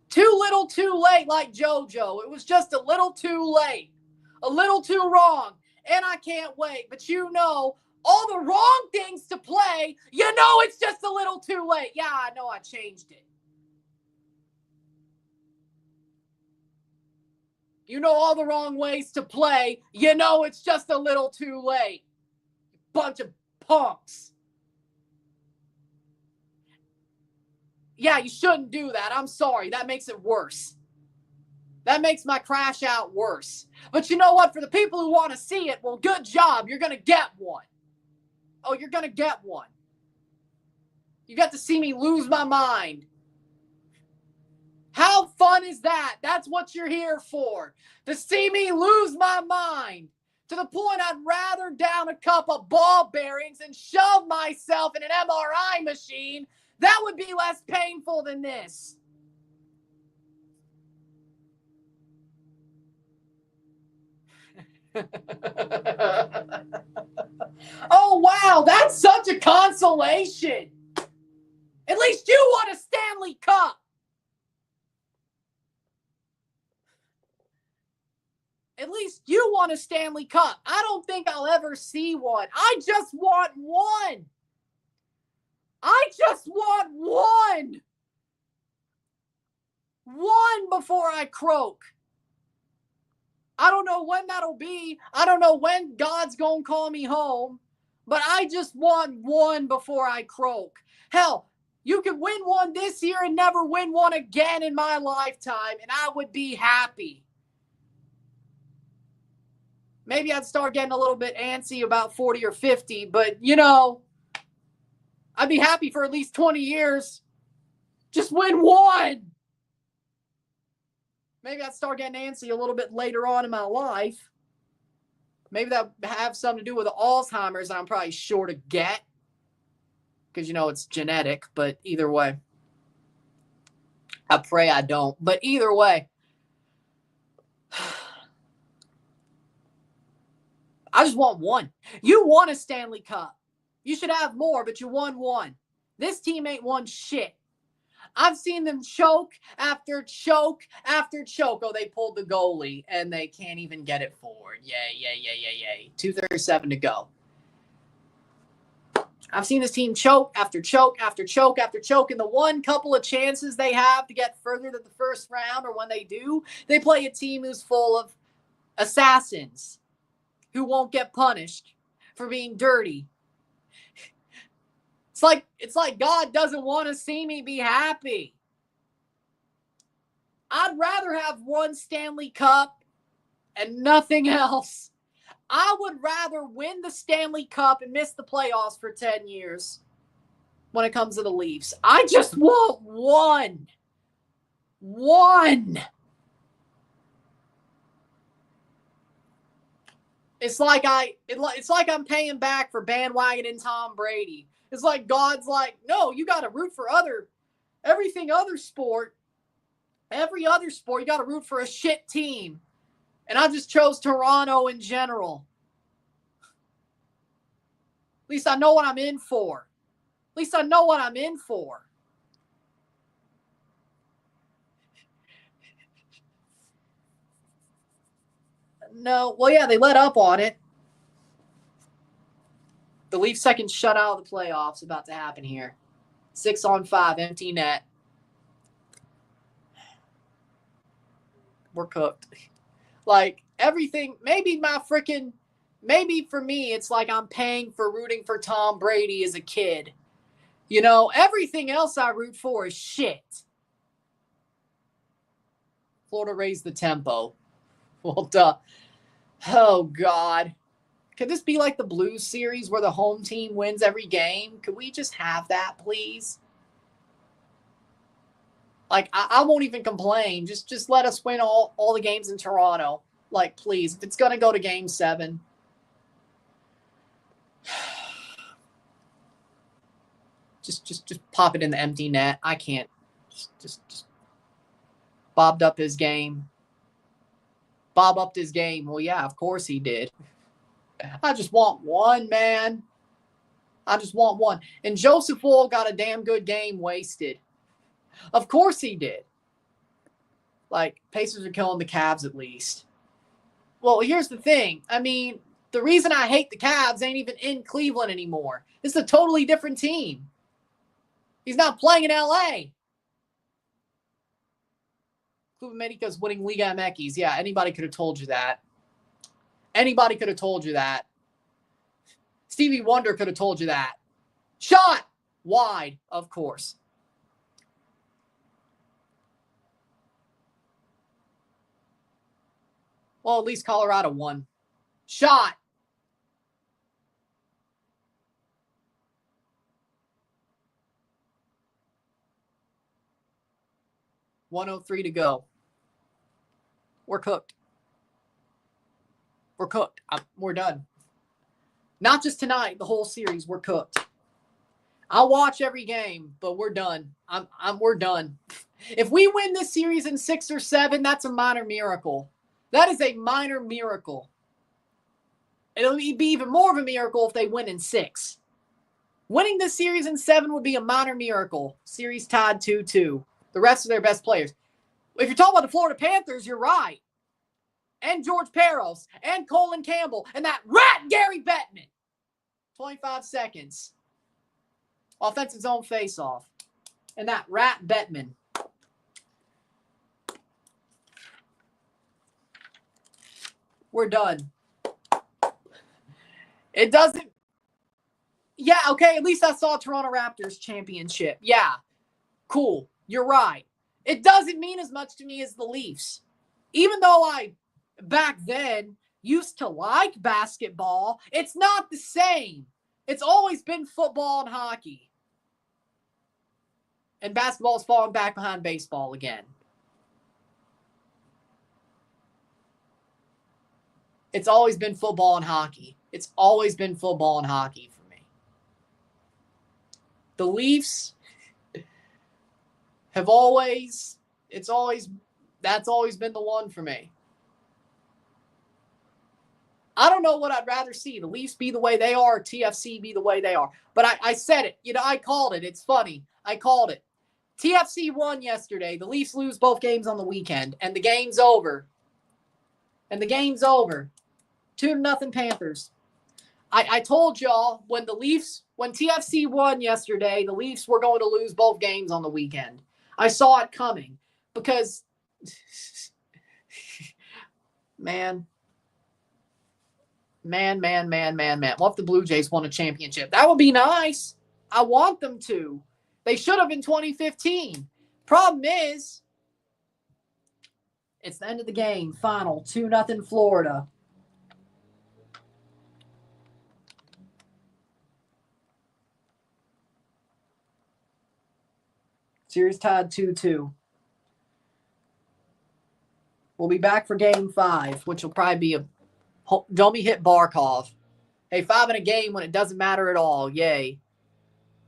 Too little, too late, like JoJo. It was just a little too late. A little too wrong. And I can't wait. But you know, all the wrong things to play, you know it's just a little too late. Yeah, I know I changed it. You know all the wrong ways to play, you know it's just a little too late. Bunch of punks. Yeah, you shouldn't do that. I'm sorry. That makes it worse. That makes my crash out worse. But you know what? For the people who want to see it, well, good job. You're going to get one. Oh, you're going to get one. You got to see me lose my mind. How fun is that? That's what you're here for. To see me lose my mind. To the point I'd rather down a cup of ball bearings and shove myself in an MRI machine. That would be less painful than this. Oh, wow. That's such a consolation. At least you won a Stanley Cup. At least you won a Stanley Cup. I don't think I'll ever see one. I just want one. I just want one. One before I croak. I don't know when that'll be. I don't know when God's going to call me home. But I just want one before I croak. Hell, you could win one this year and never win one again in my lifetime, and I would be happy. Maybe I'd start getting a little bit antsy about 40 or 50, but, you know, I'd be happy for at least 20 years. Just win one. Maybe I'd start getting antsy a little bit later on in my life. Maybe that would have something to do with the Alzheimer's I'm probably sure to get. Because, you know, it's genetic, but either way. I pray I don't. But either way. I just want one. You won a Stanley Cup. You should have more, but you won one. This team ain't won shit. I've seen them choke after choke after choke. Oh, they pulled the goalie, and they can't even get it forward. Yay. 2:37 to go. I've seen this team choke after choke after choke after choke. And the one couple of chances they have to get further than the first round, or when they do, they play a team who's full of assassins who won't get punished for being dirty. It's like God doesn't want to see me be happy. I'd rather have one Stanley Cup and nothing else. I would rather win the Stanley Cup and miss the playoffs for 10 years when it comes to the Leafs. I just want one. One. It's like I'm paying back for bandwagoning Tom Brady. It's like God's like, no, you got to root for every other sport, you got to root for a shit team. And I just chose Toronto in general. At least I know what I'm in for. No, well, yeah, they let up on it. The Leafs' second shutout of the playoffs about to happen here. 6-on-5, empty net. We're cooked. Like, everything, maybe for me, it's like I'm paying for rooting for Tom Brady as a kid. You know, everything else I root for is shit. Florida raised the tempo. Well, duh. Oh, God. Could this be like the Blues series where the home team wins every game? Could we just have that, please? Like, I won't even complain. Just let us win all the games in Toronto. Like, please. If it's going to go to Game 7. Just pop it in the empty net. I can't. Just Bobbed up his game. Bob upped his game. Well, yeah, of course he did. I just want one, man. I just want one. And Joseph Woll got a damn good game wasted. Of course he did. Like, Pacers are killing the Cavs at least. Well, here's the thing. I mean, the reason I hate the Cavs ain't even in Cleveland anymore. This is a totally different team. He's not playing in L.A. Cleveland Medica's winning Liga MX. Yeah, anybody could have told you that. Anybody could have told you that. Stevie Wonder could have told you that. Shot! Wide, of course. Well, at least Colorado won. Shot! .103 to go. We're cooked. We're cooked. We're done. Not just tonight, the whole series, we're cooked. I'll watch every game, but we're done. We're done. If we win this series in 6 or 7, that's a minor miracle. That is a minor miracle. It'll be even more of a miracle if they win in 6. Winning this series in 7 would be a minor miracle. Series tied 2-2. The rest of their best players. If you're talking about the Florida Panthers, you're right. And George Peros, and Colin Campbell, and that rat Gary Bettman. 25 seconds. Offensive zone faceoff. And that rat Bettman. We're done. It doesn't. Yeah, okay, at least I saw Toronto Raptors championship. Yeah, cool. You're right. It doesn't mean as much to me as the Leafs. Even though I, back then, used to like basketball, it's not the same. It's always been football and hockey. And basketball's falling back behind baseball again. It's always been football and hockey. It's always been football and hockey for me. The Leafs have always, that's always been the one for me. I don't know what I'd rather see. The Leafs be the way they are, or TFC be the way they are. But I said it. You know, I called it. It's funny. I called it. TFC won yesterday. The Leafs lose both games on the weekend. And the game's over. 2-0 Panthers. I told y'all when TFC won yesterday, the Leafs were going to lose both games on the weekend. I saw it coming because, man. What if the Blue Jays won a championship? That would be nice. I want them to. They should have in 2015. Problem is, it's the end of the game. Final 2-0 Florida. Series tied 2-2. We'll be back for game 5, which will probably be Domi hit Barkov. Hey, 5 in a game when it doesn't matter at all. Yay.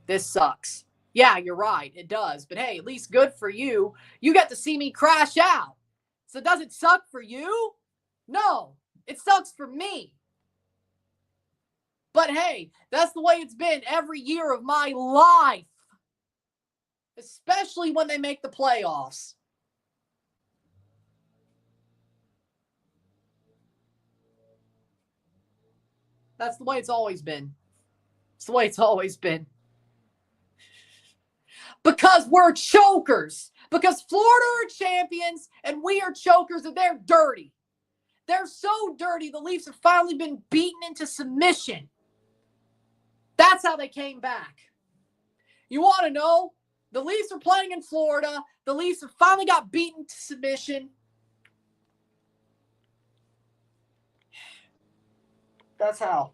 This sucks. Yeah, you're right. It does. But hey, at least good for you. You get to see me crash out. So does it suck for you? No. It sucks for me. But hey, that's the way it's been every year of my life. Especially when they make the playoffs. That's the way it's always been. It's the way it's always been. Because we're chokers. Because Florida are champions and we are chokers and they're dirty. They're so dirty, the Leafs have finally been beaten into submission. That's how they came back. You want to know? The Leafs are playing in Florida. The Leafs have finally got beaten to submission. That's how.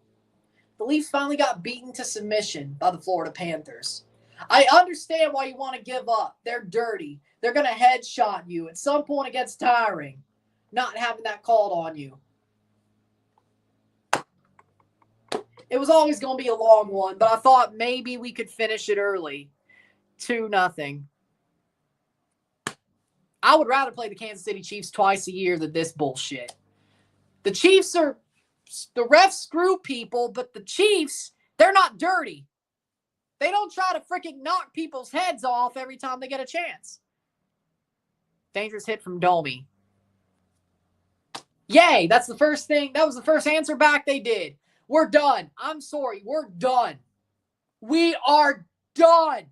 The Leafs finally got beaten to submission by the Florida Panthers. I understand why you want to give up. They're dirty. They're going to headshot you. At some point, it gets tiring not having that called on you. It was always going to be a long one, but I thought maybe we could finish it early. 2-0. I would rather play the Kansas City Chiefs twice a year than this bullshit. The Chiefs are, the refs screw people, but the Chiefs, they're not dirty. They don't try to freaking knock people's heads off every time they get a chance. Dangerous hit from Domi. Yay, that's the first thing. That was the first answer back they did. We're done. I'm sorry, we're done. We are done.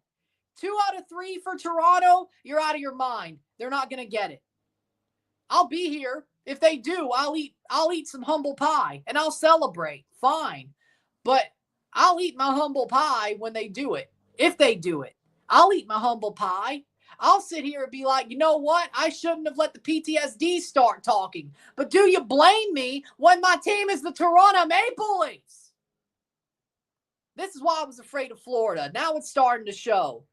2 out of 3 for Toronto. You're out of your mind. They're not going to get it. I'll be here. If they do, I'll eat some humble pie and I'll celebrate. Fine. But I'll eat my humble pie when they do it. If they do it, I'll eat my humble pie. I'll sit here and be like, you know what? I shouldn't have let the PTSD start talking. But do you blame me when my team is the Toronto Maple Leafs? This is why I was afraid of Florida. Now it's starting to show.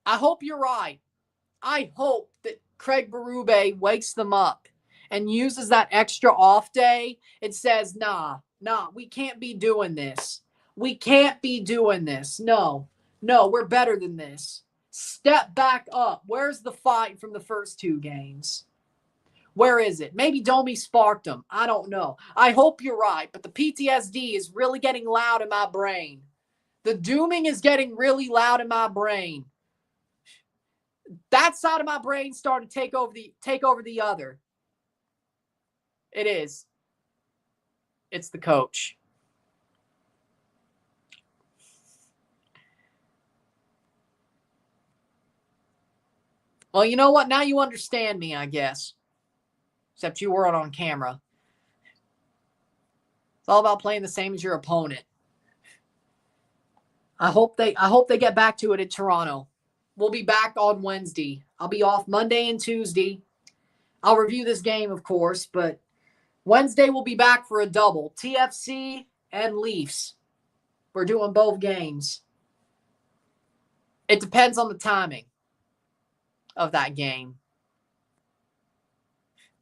I hope you're right. I hope that Craig Berube wakes them up and uses that extra off day and says, nah, we can't be doing this. We can't be doing this. No, we're better than this. Step back up. Where's the fight from the first 2 games? Where is it? Maybe Domi sparked them. I don't know. I hope you're right, but the PTSD is really getting loud in my brain. The dooming is getting really loud in my brain. That side of my brain started to take over the other. It is. It's the coach. Well, you know what? Now you understand me, I guess. Except you weren't on camera. It's all about playing the same as your opponent. I hope they get back to it in Toronto. We'll be back on Wednesday. I'll be off Monday and Tuesday. I'll review this game, of course, but Wednesday we'll be back for a double. TFC and Leafs. We're doing both games. It depends on the timing of that game.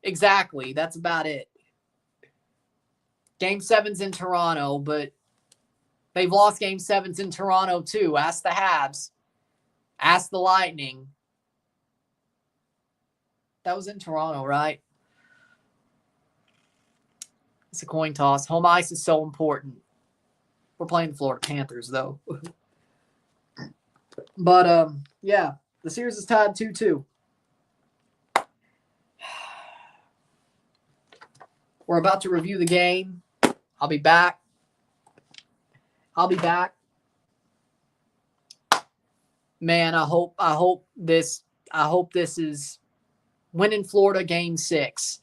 Exactly. That's about it. Game 7's in Toronto, but they've lost Game 7s in Toronto too. Ask the Habs. Ask the Lightning. That was in Toronto, right? It's a coin toss. Home ice is so important. We're playing the Florida Panthers, though. But, yeah, the series is tied 2-2. We're about to review the game. I'll be back. Man, I hope this is winning Florida Game 6.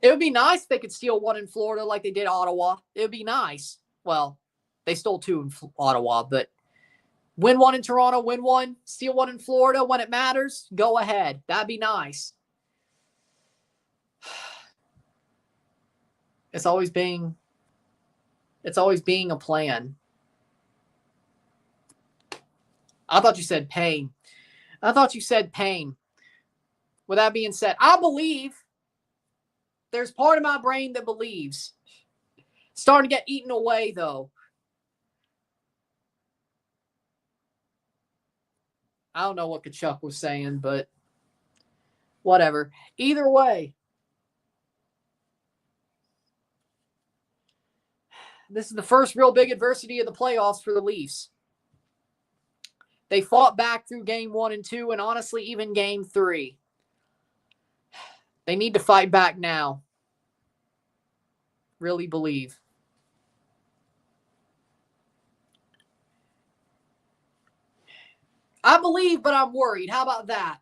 It would be nice if they could steal one in Florida like they did Ottawa. It would be nice. Well, they stole 2 in Ottawa, but win 1 in Toronto, win 1, steal 1 in Florida when it matters. Go ahead. That'd be nice. It's always being a plan. I thought you said pain. With that being said, I believe there's part of my brain that believes. Starting to get eaten away, though. I don't know what Kachuk was saying, but whatever. Either way, this is the first real big adversity of the playoffs for the Leafs. They fought back through Game 1 and 2, and honestly, even Game 3. They need to fight back now. Really believe. I believe, but I'm worried. How about that?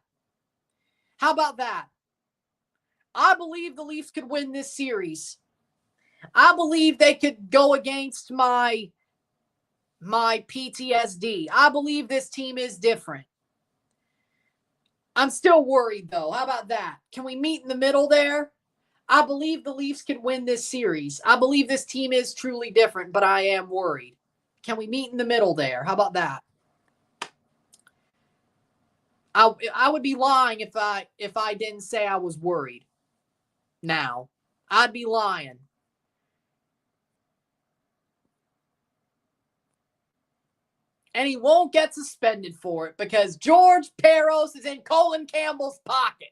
I believe the Leafs could win this series. I believe they could go against my PTSD. I believe this team is different. I'm still worried, though. How about that? Can we meet in the middle there? I believe the Leafs can win this series. I believe this team is truly different, but I am worried. Can we meet in the middle there? How about that? I would be lying if I didn't say I was worried. Now, I'd be lying. And he won't get suspended for it because George Peros is in Colin Campbell's pocket.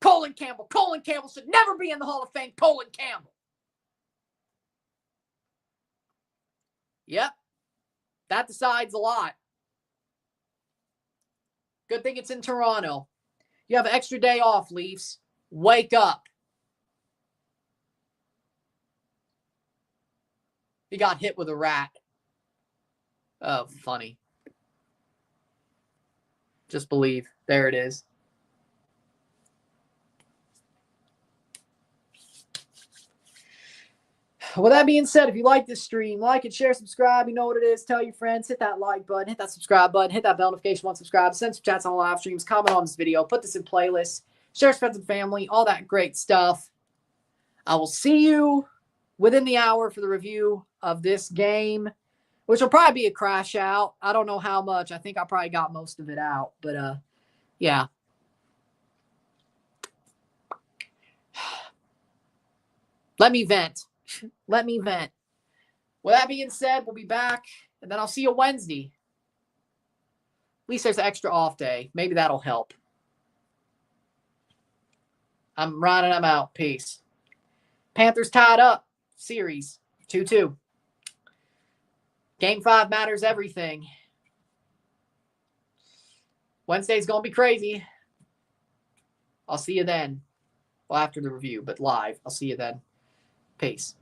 Colin Campbell should never be in the Hall of Fame. Colin Campbell. Yep. That decides a lot. Good thing it's in Toronto. You have an extra day off, Leafs. Wake up. He got hit with a rat. Oh, funny. Just believe. There it is. With that being said, if you like this stream, like it, share, subscribe. You know what it is. Tell your friends. Hit that like button. Hit that subscribe button. Hit that bell notification once subscribed. Send some chats on live streams. Comment on this video. Put this in playlists. Share with friends and family. All that great stuff. I will see you within the hour for the review of this game, which will probably be a crash out. I don't know how much. I think I probably got most of it out. But, yeah. Let me vent. Let me vent. With that being said, we'll be back, and then I'll see you Wednesday. At least there's an extra off day. Maybe that'll help. I'm running. I'm out. Peace. Panthers tied up. Series 2-2. Game 5 matters everything. Wednesday's going to be crazy. I'll see you then. Well, after the review, but live. I'll see you then. Peace.